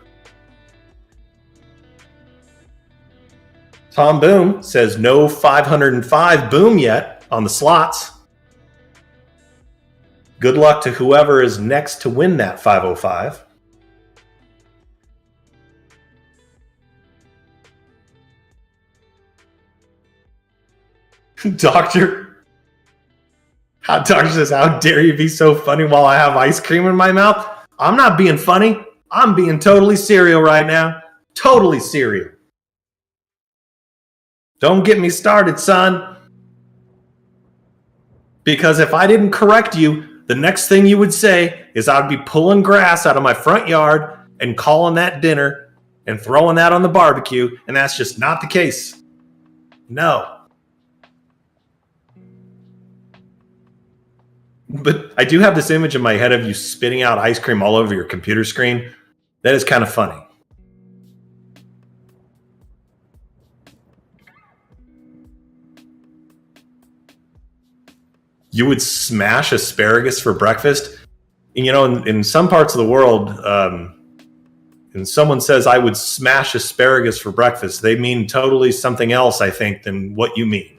Tom Boom says no 505 boom yet on the slots. Good luck to whoever is next to win that 505. Doctor says, how dare you be so funny while I have ice cream in my mouth? I'm not being funny. I'm being totally serial right now. Totally serial. Don't get me started, son. Because if I didn't correct you, the next thing you would say is I'd be pulling grass out of my front yard and calling that dinner and throwing that on the barbecue, and that's just not the case. No. But I do have this image in my head of you spitting out ice cream all over your computer screen. That is kind of funny. You would smash asparagus for breakfast? And, you know, in some parts of the world, and someone says I would smash asparagus for breakfast, they mean totally something else, I think, than what you mean.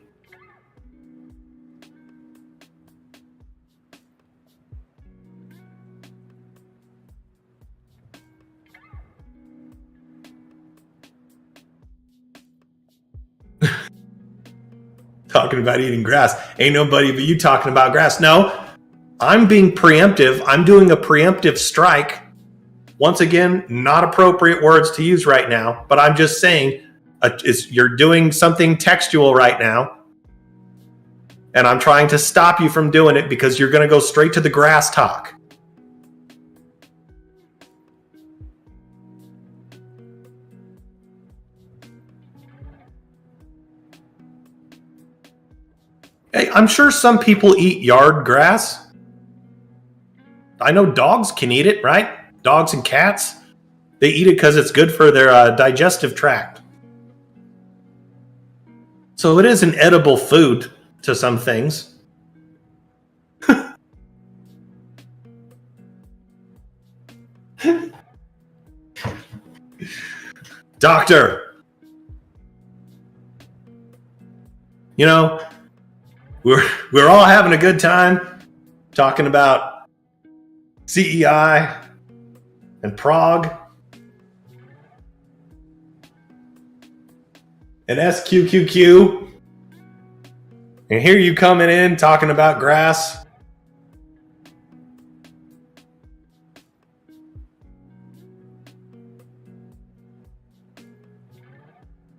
Talking about eating grass. Ain't nobody but you talking about grass. No, I'm being preemptive. I'm doing a preemptive strike. Once again, not appropriate words to use right now, but I'm just saying you're doing something textual right now. And I'm trying to stop you from doing it because you're going to go straight to the grass talk. Hey, I'm sure some people eat yard grass. I know dogs can eat it, right? Dogs and cats. They eat it because it's good for their digestive tract. So it is an edible food to some things. Doctor. You know, we're all having a good time talking about CEI and Prague and SQQQ And here you coming in talking about grass.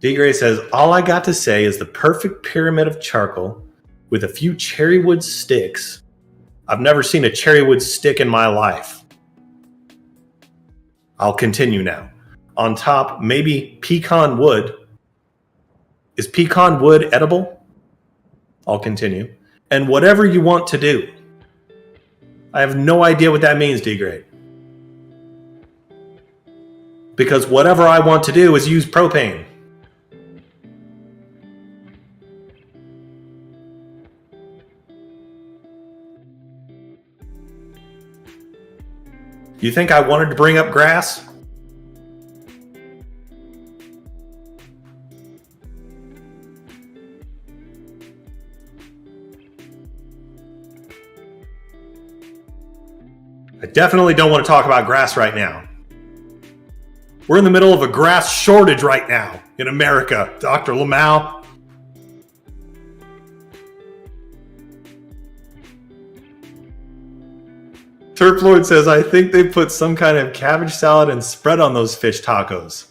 D. Gray says, all I got to say is the perfect pyramid of charcoal with a few cherrywood sticks. I've never seen a cherrywood stick in my life. I'll continue now. On top, maybe pecan wood. Is pecan wood edible? I'll continue. And whatever you want to do. I have no idea what that means, D-grade. Because whatever I want to do is use propane. You think I wanted to bring up grass? I definitely don't want to talk about grass right now. We're in the middle of a grass shortage right now in America, Dr. Lamau. Turp Lord says, I think they put some kind of cabbage salad and spread on those fish tacos.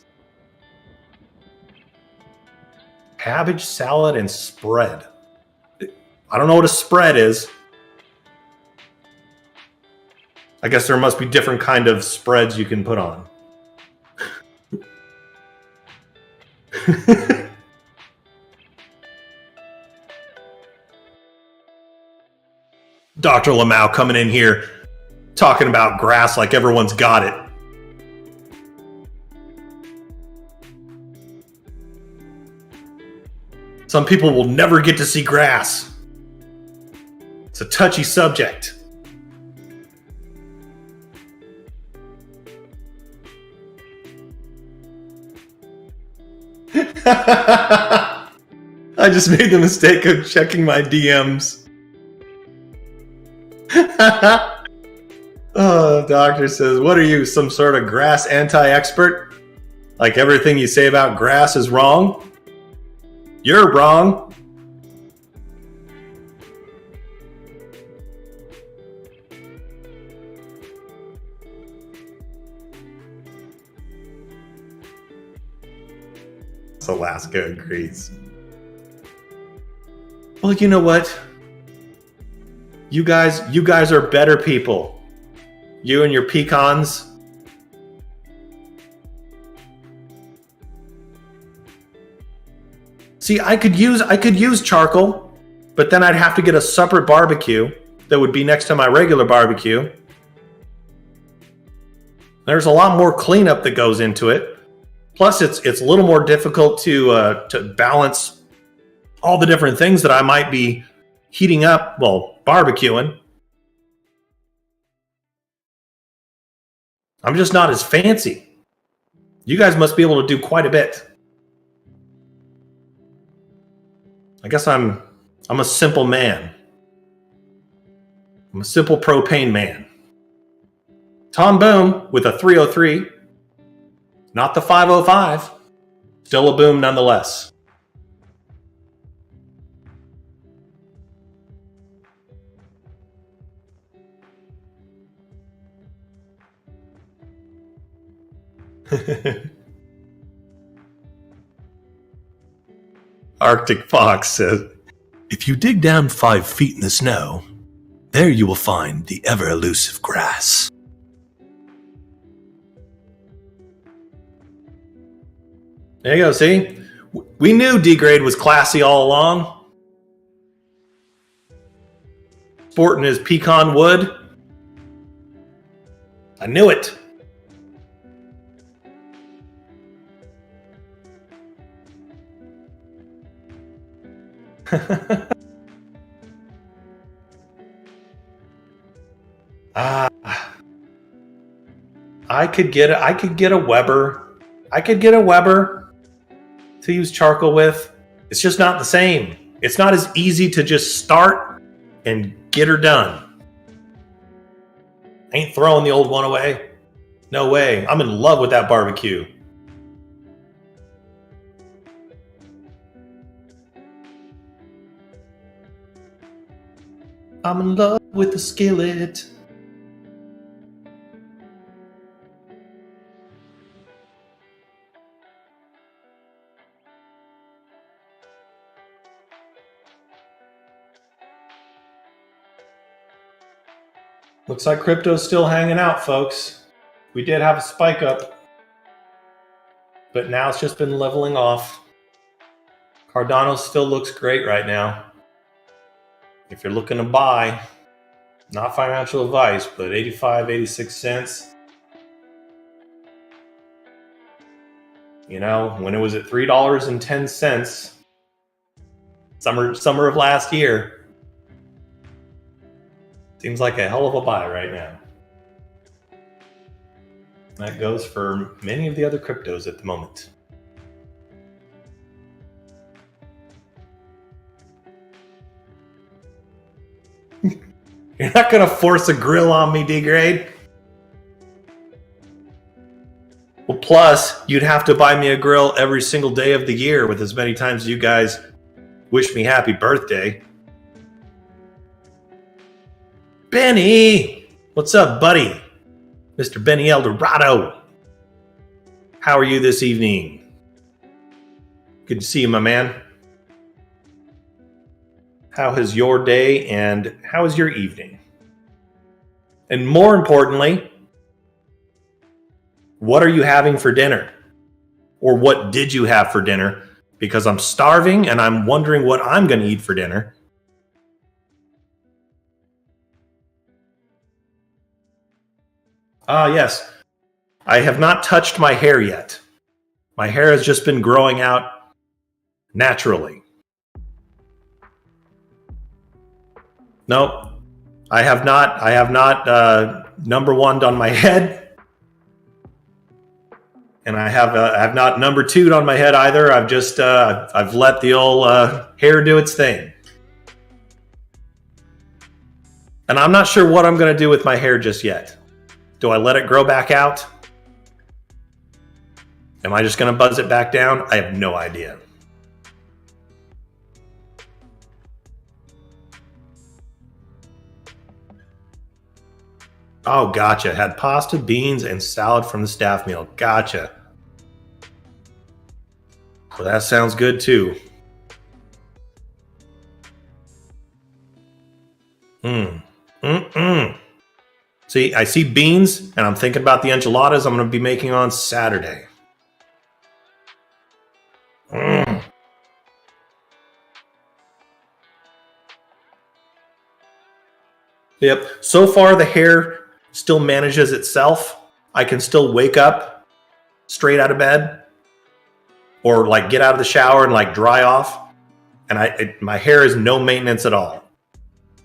Cabbage salad and spread. I don't know what a spread is. I guess there must be different kind of spreads you can put on. Dr. Lamau coming in here talking about grass like everyone's got it. Some people will never get to see grass. It's a touchy subject. I just made the mistake of checking my DMs. Oh, doctor says, what are you, some sort of grass anti-expert? Like everything you say about grass is wrong? You're wrong. Alaska agrees. Well, you know what? You guys are better people. You and your pecans. See, I could use charcoal, but then I'd have to get a separate barbecue that would be next to my regular barbecue. There's a lot more cleanup that goes into it. Plus, it's a little more difficult to balance all the different things that I might be heating up, well, barbecuing. I'm just not as fancy. You guys must be able to do quite a bit. I guess I'm a simple man. I'm a simple propane man. Tom Boom with a 303. Not the 505. Still a boom nonetheless. Arctic Fox says, if you dig down 5 feet in the snow, there you will find the ever elusive grass. There you go, see? We knew D-Grade was classy all along. Sporting his pecan wood. I knew it. I could get a Weber. I could get a Weber to use charcoal with. It's just not the same. It's not as easy to just start and get her done. I ain't throwing the old one away. No way. I'm in love with that barbecue. I'm in love with the skillet. Looks like crypto's still hanging out, folks. We did have a spike up, but now it's just been leveling off. Cardano still looks great right now. If you're looking to buy, not financial advice, but 85, 86 cents. You know, when it was at $3.10, summer of last year, seems like a hell of a buy right now. That goes for many of the other cryptos at the moment. You're not going to force a grill on me, D-Grade. Well, plus, you'd have to buy me a grill every single day of the year with as many times as you guys wish me happy birthday. Benny! What's up, buddy? Mr. Benny Eldorado. How are you this evening? Good to see you, my man. How has your day and how is your evening? And more importantly, what are you having for dinner? Or what did you have for dinner? Because I'm starving and I'm wondering what I'm going to eat for dinner. Ah, yes. I have not touched my hair yet. My hair has just been growing out naturally. Nope. I have not number one done my head. And I have not number two on my head either. I've just I've let the old hair do its thing. And I'm not sure what I'm going to do with my hair just yet. Do I let it grow back out? Am I just going to buzz it back down? I have no idea. Oh, gotcha. Had pasta, beans, and salad from the staff meal. Gotcha. Well, that sounds good too. See, I see beans, and I'm thinking about the enchiladas I'm going to be making on Saturday. Yep. So far, the hair still manages itself. I can still wake up straight out of bed, or like get out of the shower and like dry off, and my hair is no maintenance at all.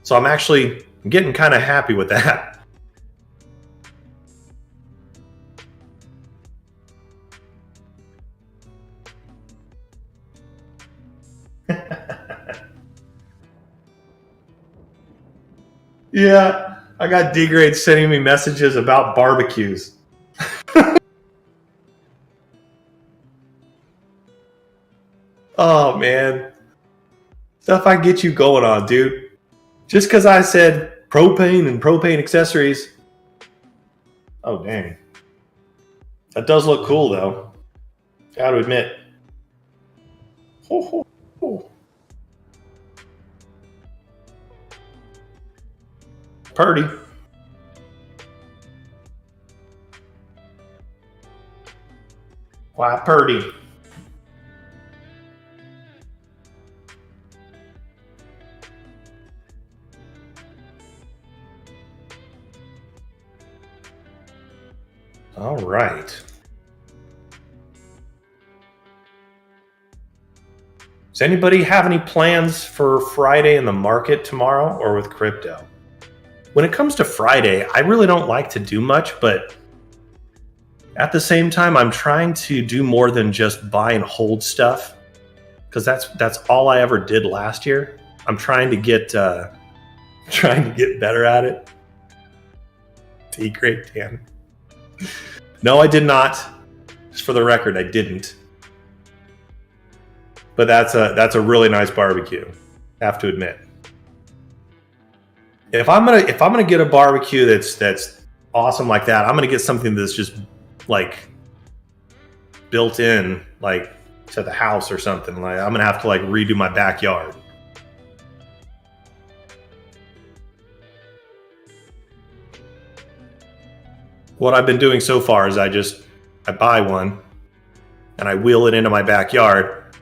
So I'm getting kind of happy with that. Yeah, I got D-Grade sending me messages about barbecues. Oh, man. Stuff I get you going on, dude. Just because I said propane and propane accessories. Oh, dang. That does look cool, though. Gotta admit. Ho, ho, ho. Purdy. Why, Purdy? All right. Does anybody have any plans for Friday in the market tomorrow or with crypto? When it comes to Friday, I really don't like to do much, but at the same time, I'm trying to do more than just buy and hold stuff, because that's all I ever did last year. I'm trying to get better at it. Great, Dan. No, I did not. Just for the record, I didn't. But that's a really nice barbecue, I have to admit. if I'm gonna get a barbecue that's awesome like that, I'm gonna get something that's just like built in like to the house or something. Like I'm gonna have to like redo my backyard. What I've been doing so far is I buy one and I wheel it into my backyard,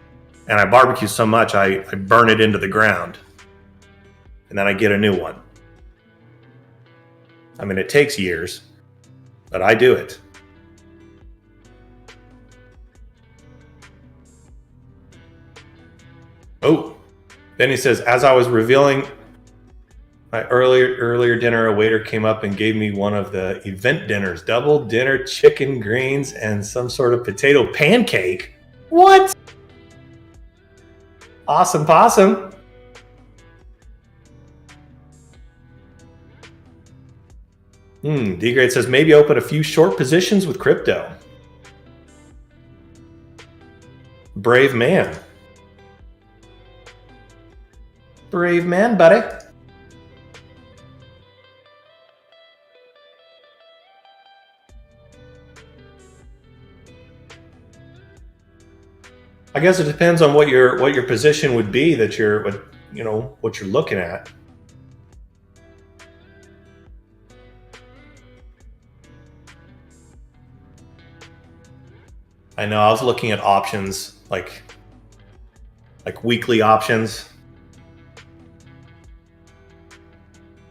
and I barbecue so much I burn it into the ground, and then I get a new one. I mean, it takes years, but I do it. Oh, Benny says, as I was revealing my earlier dinner, a waiter came up and gave me one of the event dinners, double dinner, chicken, greens, and some sort of potato pancake. What? Awesome possum. D-Grade says, maybe open a few short positions with crypto. Brave man. Brave man, buddy. I guess it depends on what your position would be that what you're looking at. I know I was looking at options like weekly options.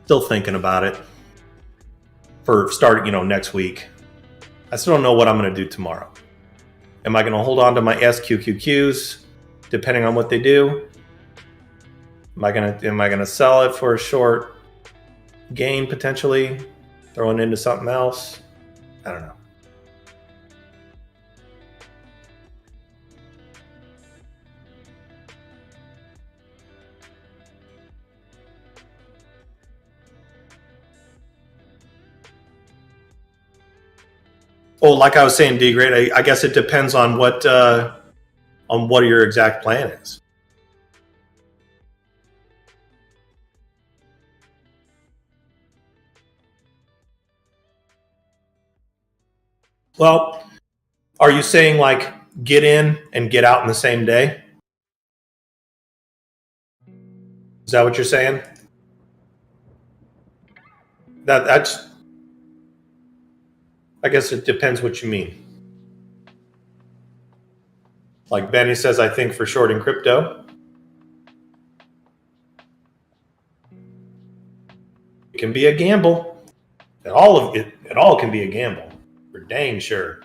Still thinking about it for starting, next week. I still don't know what I'm going to do tomorrow. Am I going to hold on to my SQQQs depending on what they do? Am I going to sell it for a short gain potentially, throw it into something else? I don't know. Oh, like I was saying, D-Grade, I guess it depends on what your exact plan is. Well, are you saying like get in and get out in the same day? Is that what you're saying? That's. I guess it depends what you mean. Like Benny says, I think for short in crypto. It can be a gamble. It all can be a gamble. For dang sure.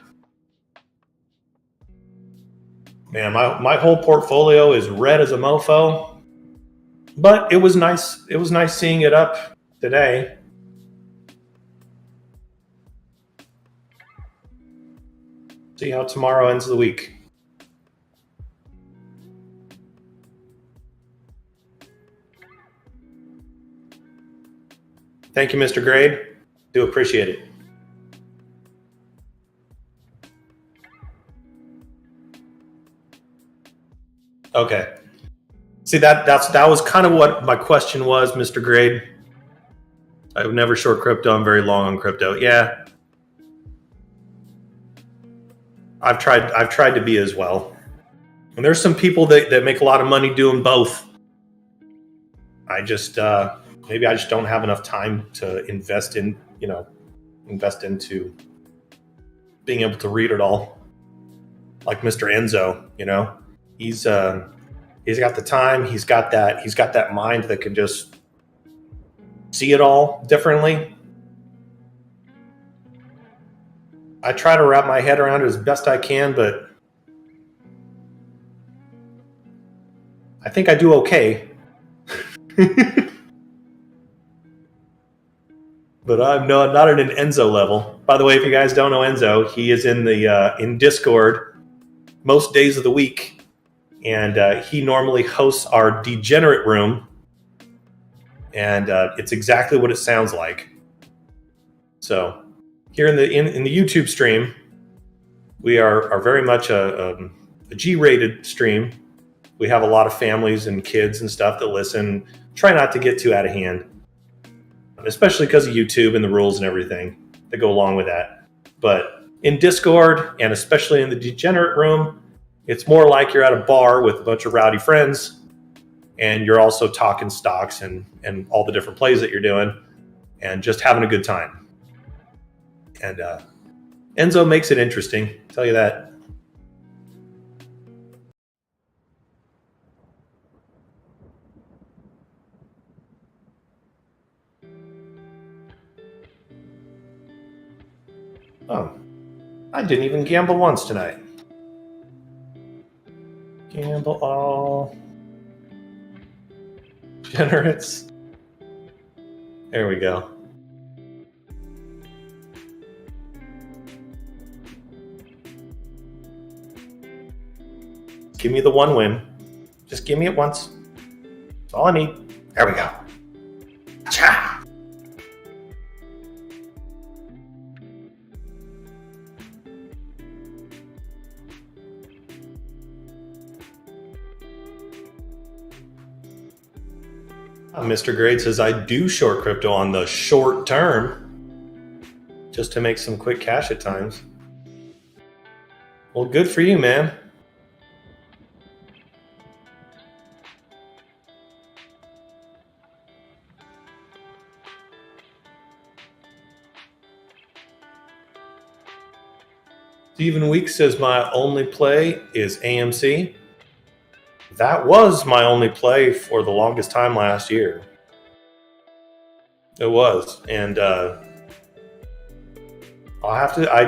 Man, my whole portfolio is red as a mofo. But it was nice. It was nice seeing it up today. See how tomorrow ends the week. Thank you, Mr. Grade. Do appreciate it. Okay. See, that was kind of what my question was, Mr. Grade. I would never short crypto. I'm very long on crypto. Yeah. I've tried to be as well. And there's some people that make a lot of money doing both. I just maybe I just don't have enough time to invest into being able to read it all. Like Mr. Enzo, he's got the time, he's got that mind that can just see it all differently. I try to wrap my head around it as best I can, but I think I do okay. But I'm not at an Enzo level. By the way, if you guys don't know Enzo, he is in Discord most days of the week, and he normally hosts our Degenerate Room, and it's exactly what it sounds like. So. Here in the YouTube stream, we are very much a G-rated stream. We have a lot of families and kids and stuff that listen. Try not to get too out of hand. especially because of YouTube and the rules and everything that go along with that. But in Discord, and especially in the degenerate room, it's more like you're at a bar with a bunch of rowdy friends, and you're also talking stocks and all the different plays that you're doing, and just having a good time. And Enzo makes it interesting, I'll tell you that. Oh, I didn't even gamble once tonight. Gamble all. Generates. There we go. Give me the one win. Just give me it once. That's all I need. There we go. Cha! Mr. Grade says, I do short crypto on the short term just to make some quick cash at times. Well, good for you, man. Stephen Weeks says, my only play is AMC. That was my only play for the longest time last year. It was, and I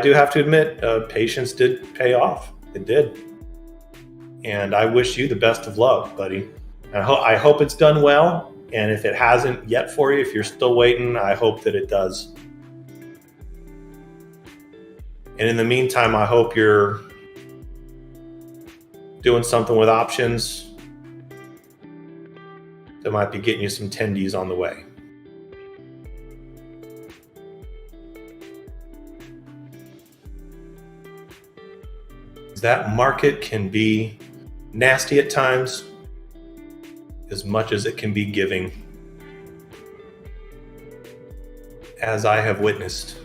do have to admit, patience did pay off. It did, and I wish you the best of luck, buddy. I hope it's done well, and if it hasn't yet for you, if you're still waiting, I hope that it does. And in the meantime, I hope you're doing something with options that might be getting you some tendies on the way. That market can be nasty at times as much as it can be giving, as I have witnessed.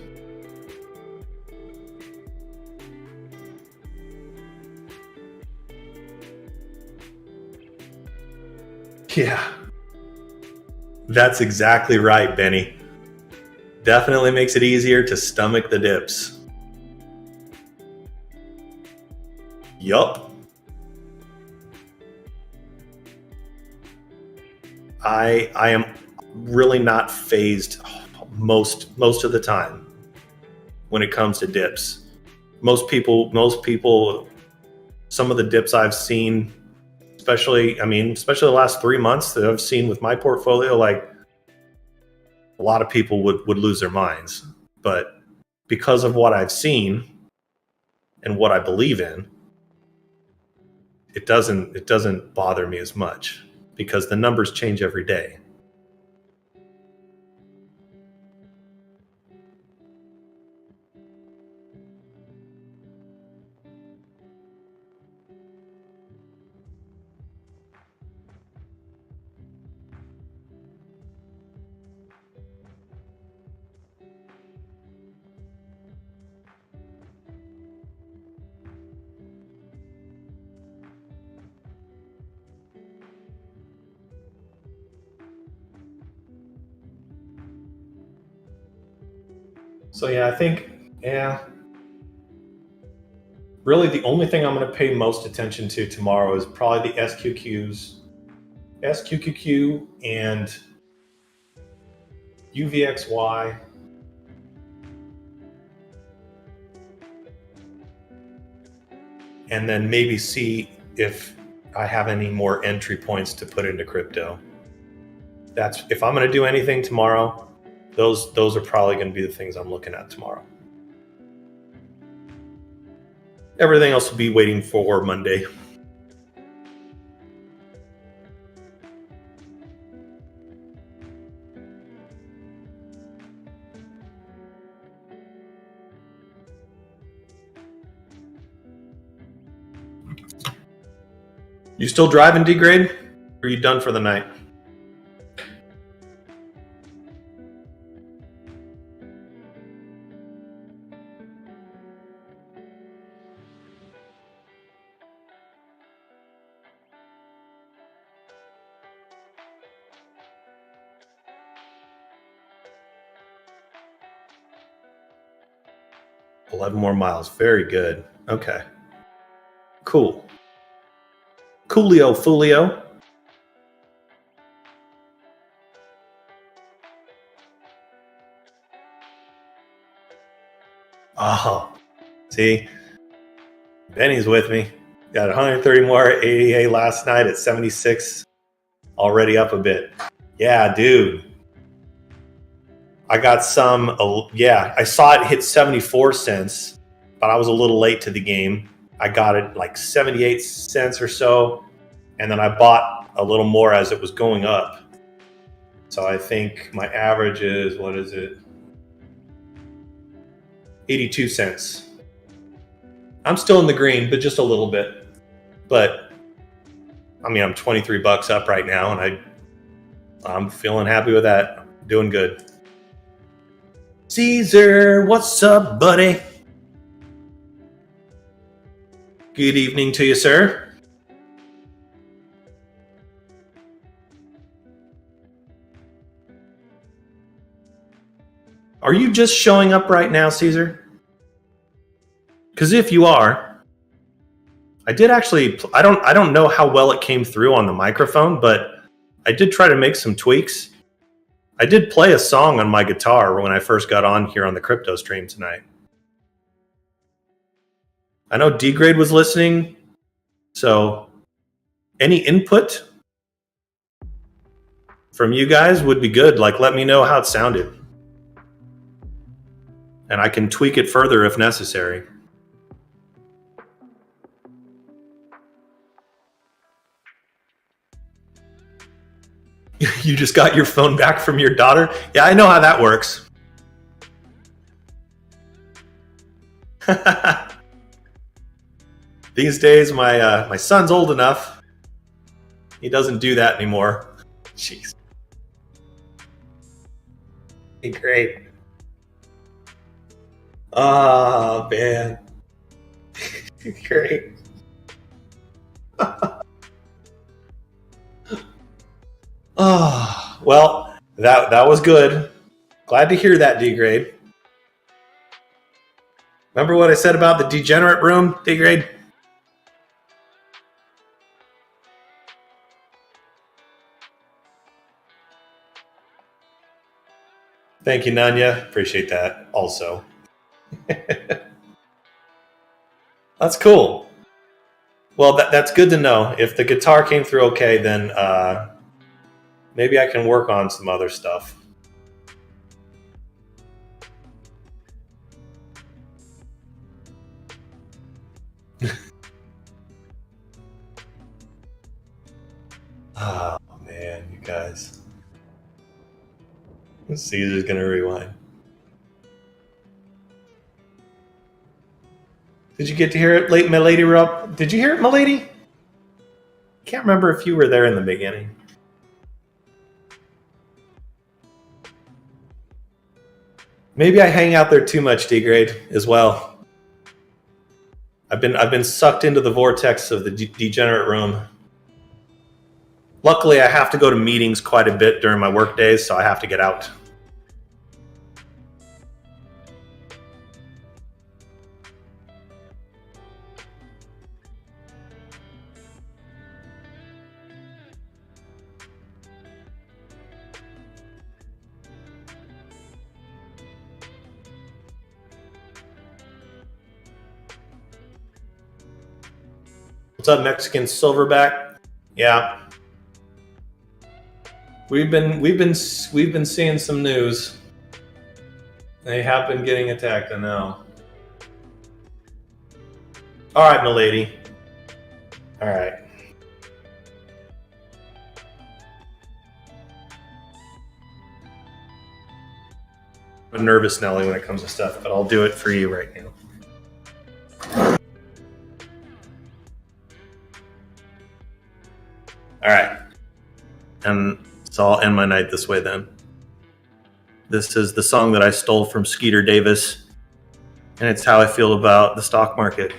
Yeah, that's exactly right, Benny. Definitely makes it easier to stomach the dips. Yup. I am really not phased most of the time when it comes to dips. Most people, some of the dips I've seen, especially the last 3 months that I've seen with my portfolio, like a lot of people would lose their minds. But because of what I've seen and what I believe in, it doesn't bother me as much because the numbers change every day. So yeah, I think, really the only thing I'm going to pay most attention to tomorrow is probably the SQQQ and UVXY. And then maybe see if I have any more entry points to put into crypto. That's if I'm going to do anything tomorrow. Those are probably going to be the things I'm looking at tomorrow. Everything else will be waiting for Monday. You still driving, D-Grade? Or are you done for the night? 11 more miles. Very good. Okay. Cool. Coolio Fulio. Oh, see, Benny's with me. Got 130 more ADA last night at 76. Already up a bit. Yeah, dude. I got some, I saw it hit 74 cents, but I was a little late to the game. I got it like 78 cents or so, and then I bought a little more as it was going up. So I think my average is, what is it? 82 cents. I'm still in the green, but just a little bit. But I mean, I'm 23 bucks up right now, and I'm feeling happy with that. Doing good. Caesar, what's up, buddy? Good evening to you, sir. Are you just showing up right now, Caesar? Because if you are, I did actually, I don't know how well it came through on the microphone, but I did try to make some tweaks. I did play a song on my guitar when I first got on here on the crypto stream tonight. I know D-Grade was listening, so any input from you guys would be good. Like, let me know how it sounded. And I can tweak it further if necessary. You just got your phone back from your daughter? Yeah, I know how that works. These days, my son's old enough. He doesn't do that anymore. Jeez. Great. Oh, man. Great. Oh, well, that was good. Glad to hear that, D-Grade. Remember what I said about the degenerate room, D-Grade? Thank you, Nanya. Appreciate that also. That's cool. Well, that's good to know. If the guitar came through okay, then maybe I can work on some other stuff. Oh, man, you guys. Caesar's going to rewind. Did you get to hear it, my lady, Rob? Did you hear it, my lady? Can't remember if you were there in the beginning. Maybe I hang out there too much, D-Grade, as well. I've been sucked into the vortex of the degenerate room. Luckily, I have to go to meetings quite a bit during my work days, so I have to get out. What's up, Mexican Silverback? Yeah. We've been seeing some news. They have been getting attacked, I know. All right, milady. All right. I'm nervous, Nelly, when it comes to stuff, but I'll do it for you right now. All right. And so I'll end my night this way then. This is the song that I stole from Skeeter Davis, and it's how I feel about the stock market.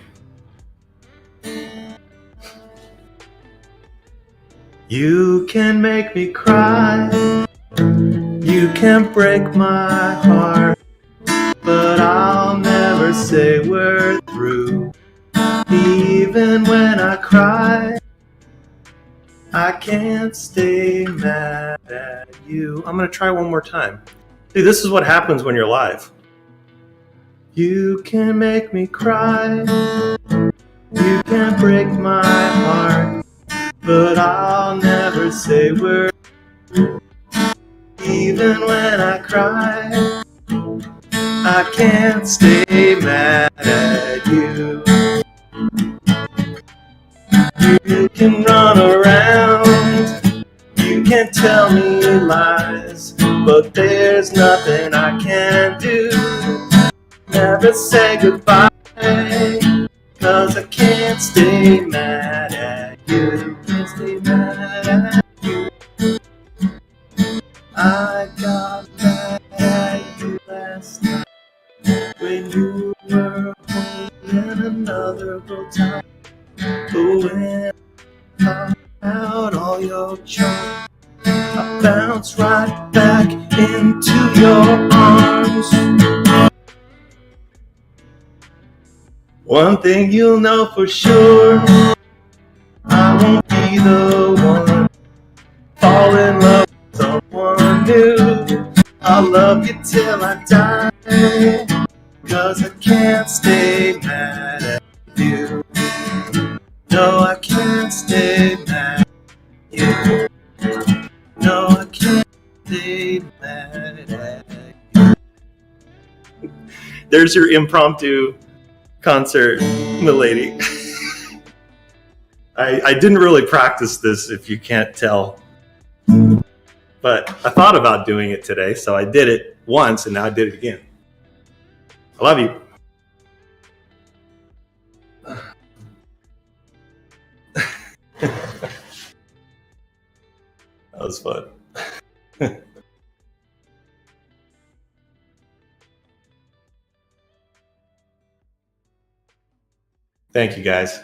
You can make me cry, you can break my heart, but I'll never say say we're through. Even when I cry, I can't stay mad at you. I'm going to try one more time. See, this is what happens when you're live. You can make me cry. You can break my heart. But I'll never say we're through. Even when I cry, I can't stay mad at you. You can run around, you can tell me lies, but there's nothing I can do. Never say goodbye, 'cause I can't stay mad at you. Can't stay mad at you. I got mad at you last night when you were holding another girl tight. But when I found out all your charm, I bounce right back into your arms. One thing you'll know for sure, I won't be the one fall in love with someone new. I'll love you till I die, 'cause I can't stay mad at you. No, I can't stay mad at you. No, I can't stay mad at you. There's your impromptu concert, milady. I didn't really practice this, if you can't tell. But I thought about doing it today, so I did it once, and now I did it again. I love you. That was fun. Thank you, guys.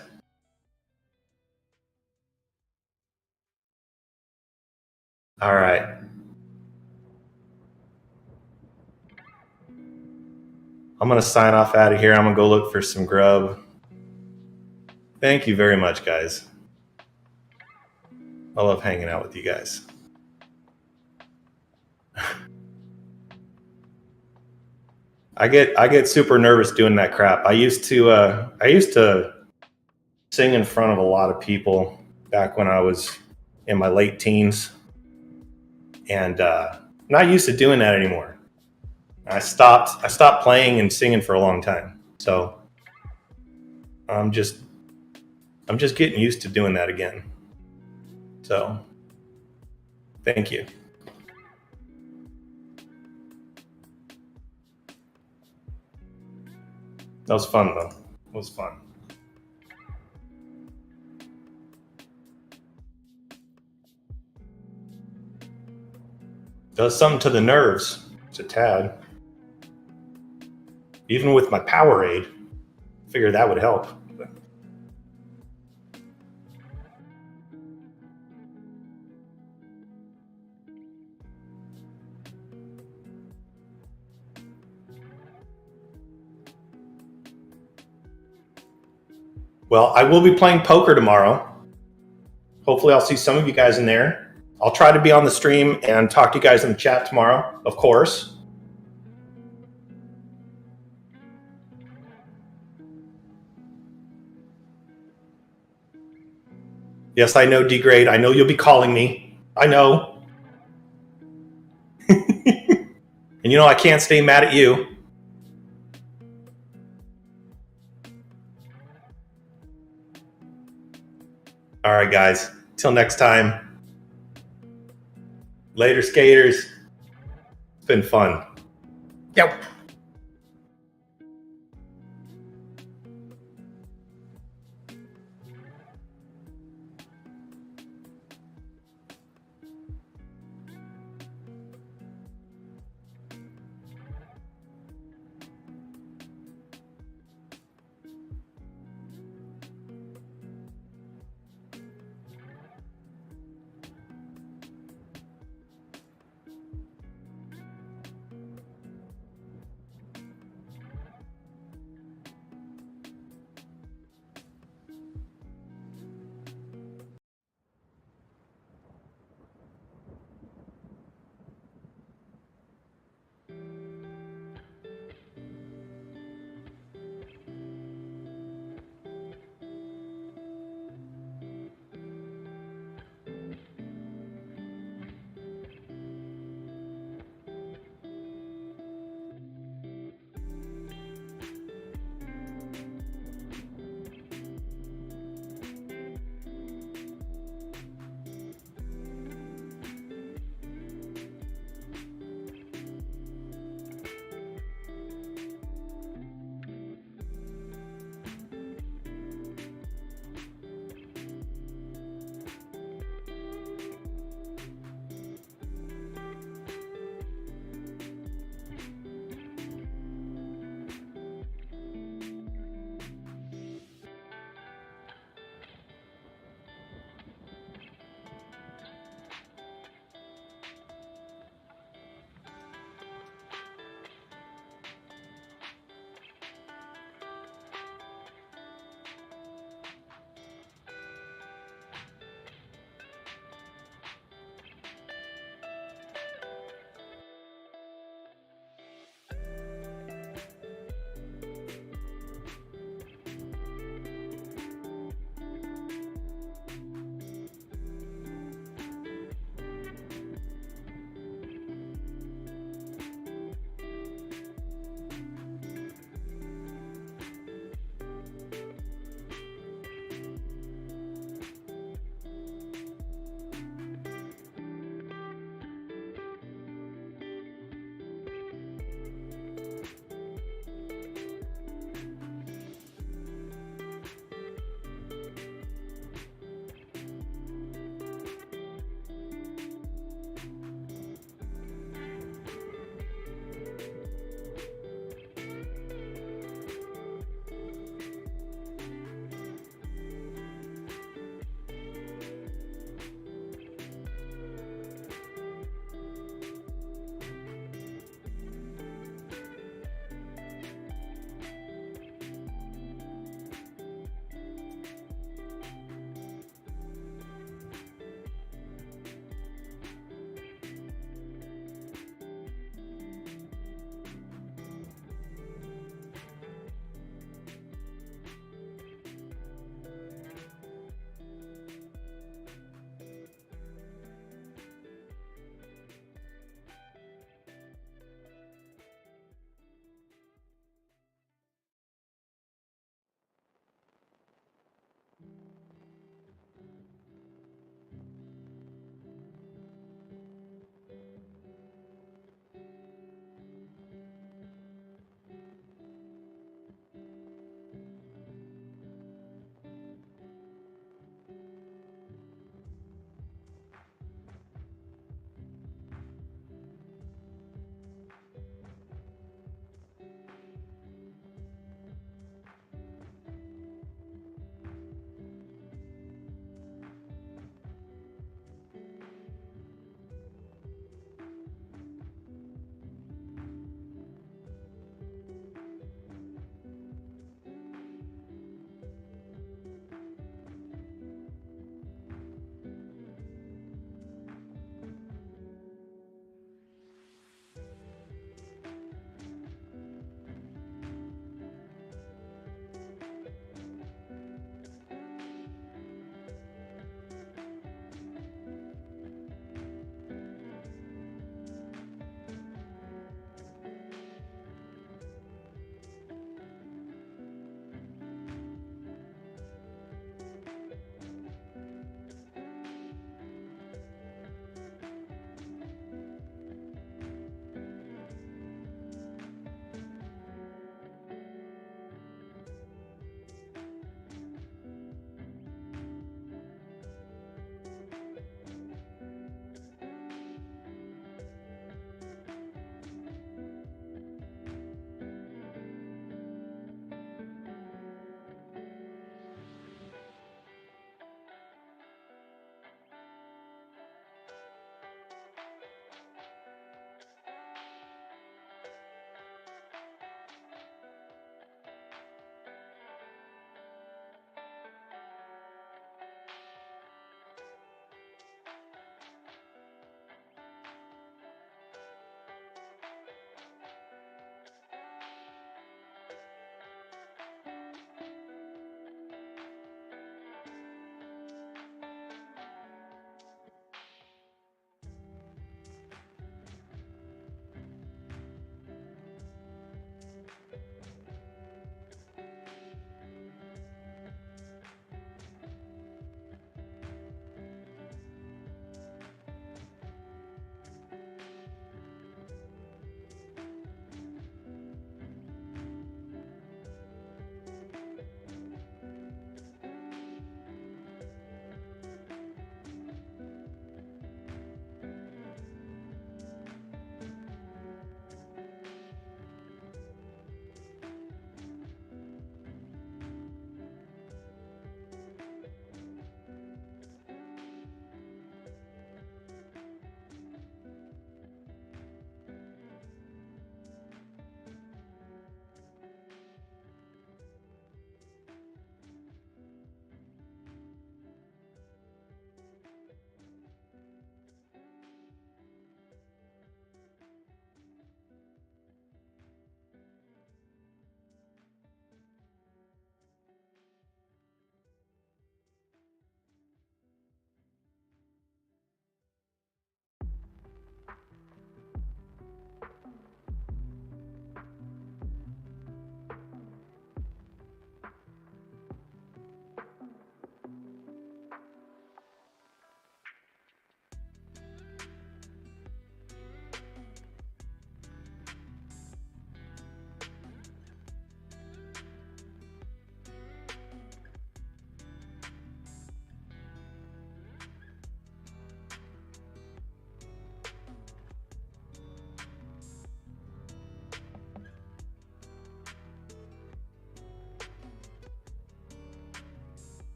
All right. I'm going to sign off out of here. I'm going to go look for some grub. Thank you very much, guys. I love hanging out with you guys. I get super nervous doing that crap. I used to sing in front of a lot of people back when I was in my late teens, and I'm not used to doing that anymore. I stopped playing and singing for a long time, so I'm just getting used to doing that again. So, thank you. That was fun, though. It was fun. Does something to the nerves. It's a tad. Even with my Powerade, figured that would help. Well, I will be playing poker tomorrow. Hopefully I'll see some of you guys in there. I'll try to be on the stream and talk to you guys in the chat tomorrow, of course. Yes, I know, D-Grade. I know you'll be calling me. I know. And you know I can't stay mad at you. All right, guys. Till next time. Later, skaters. It's been fun. Yep.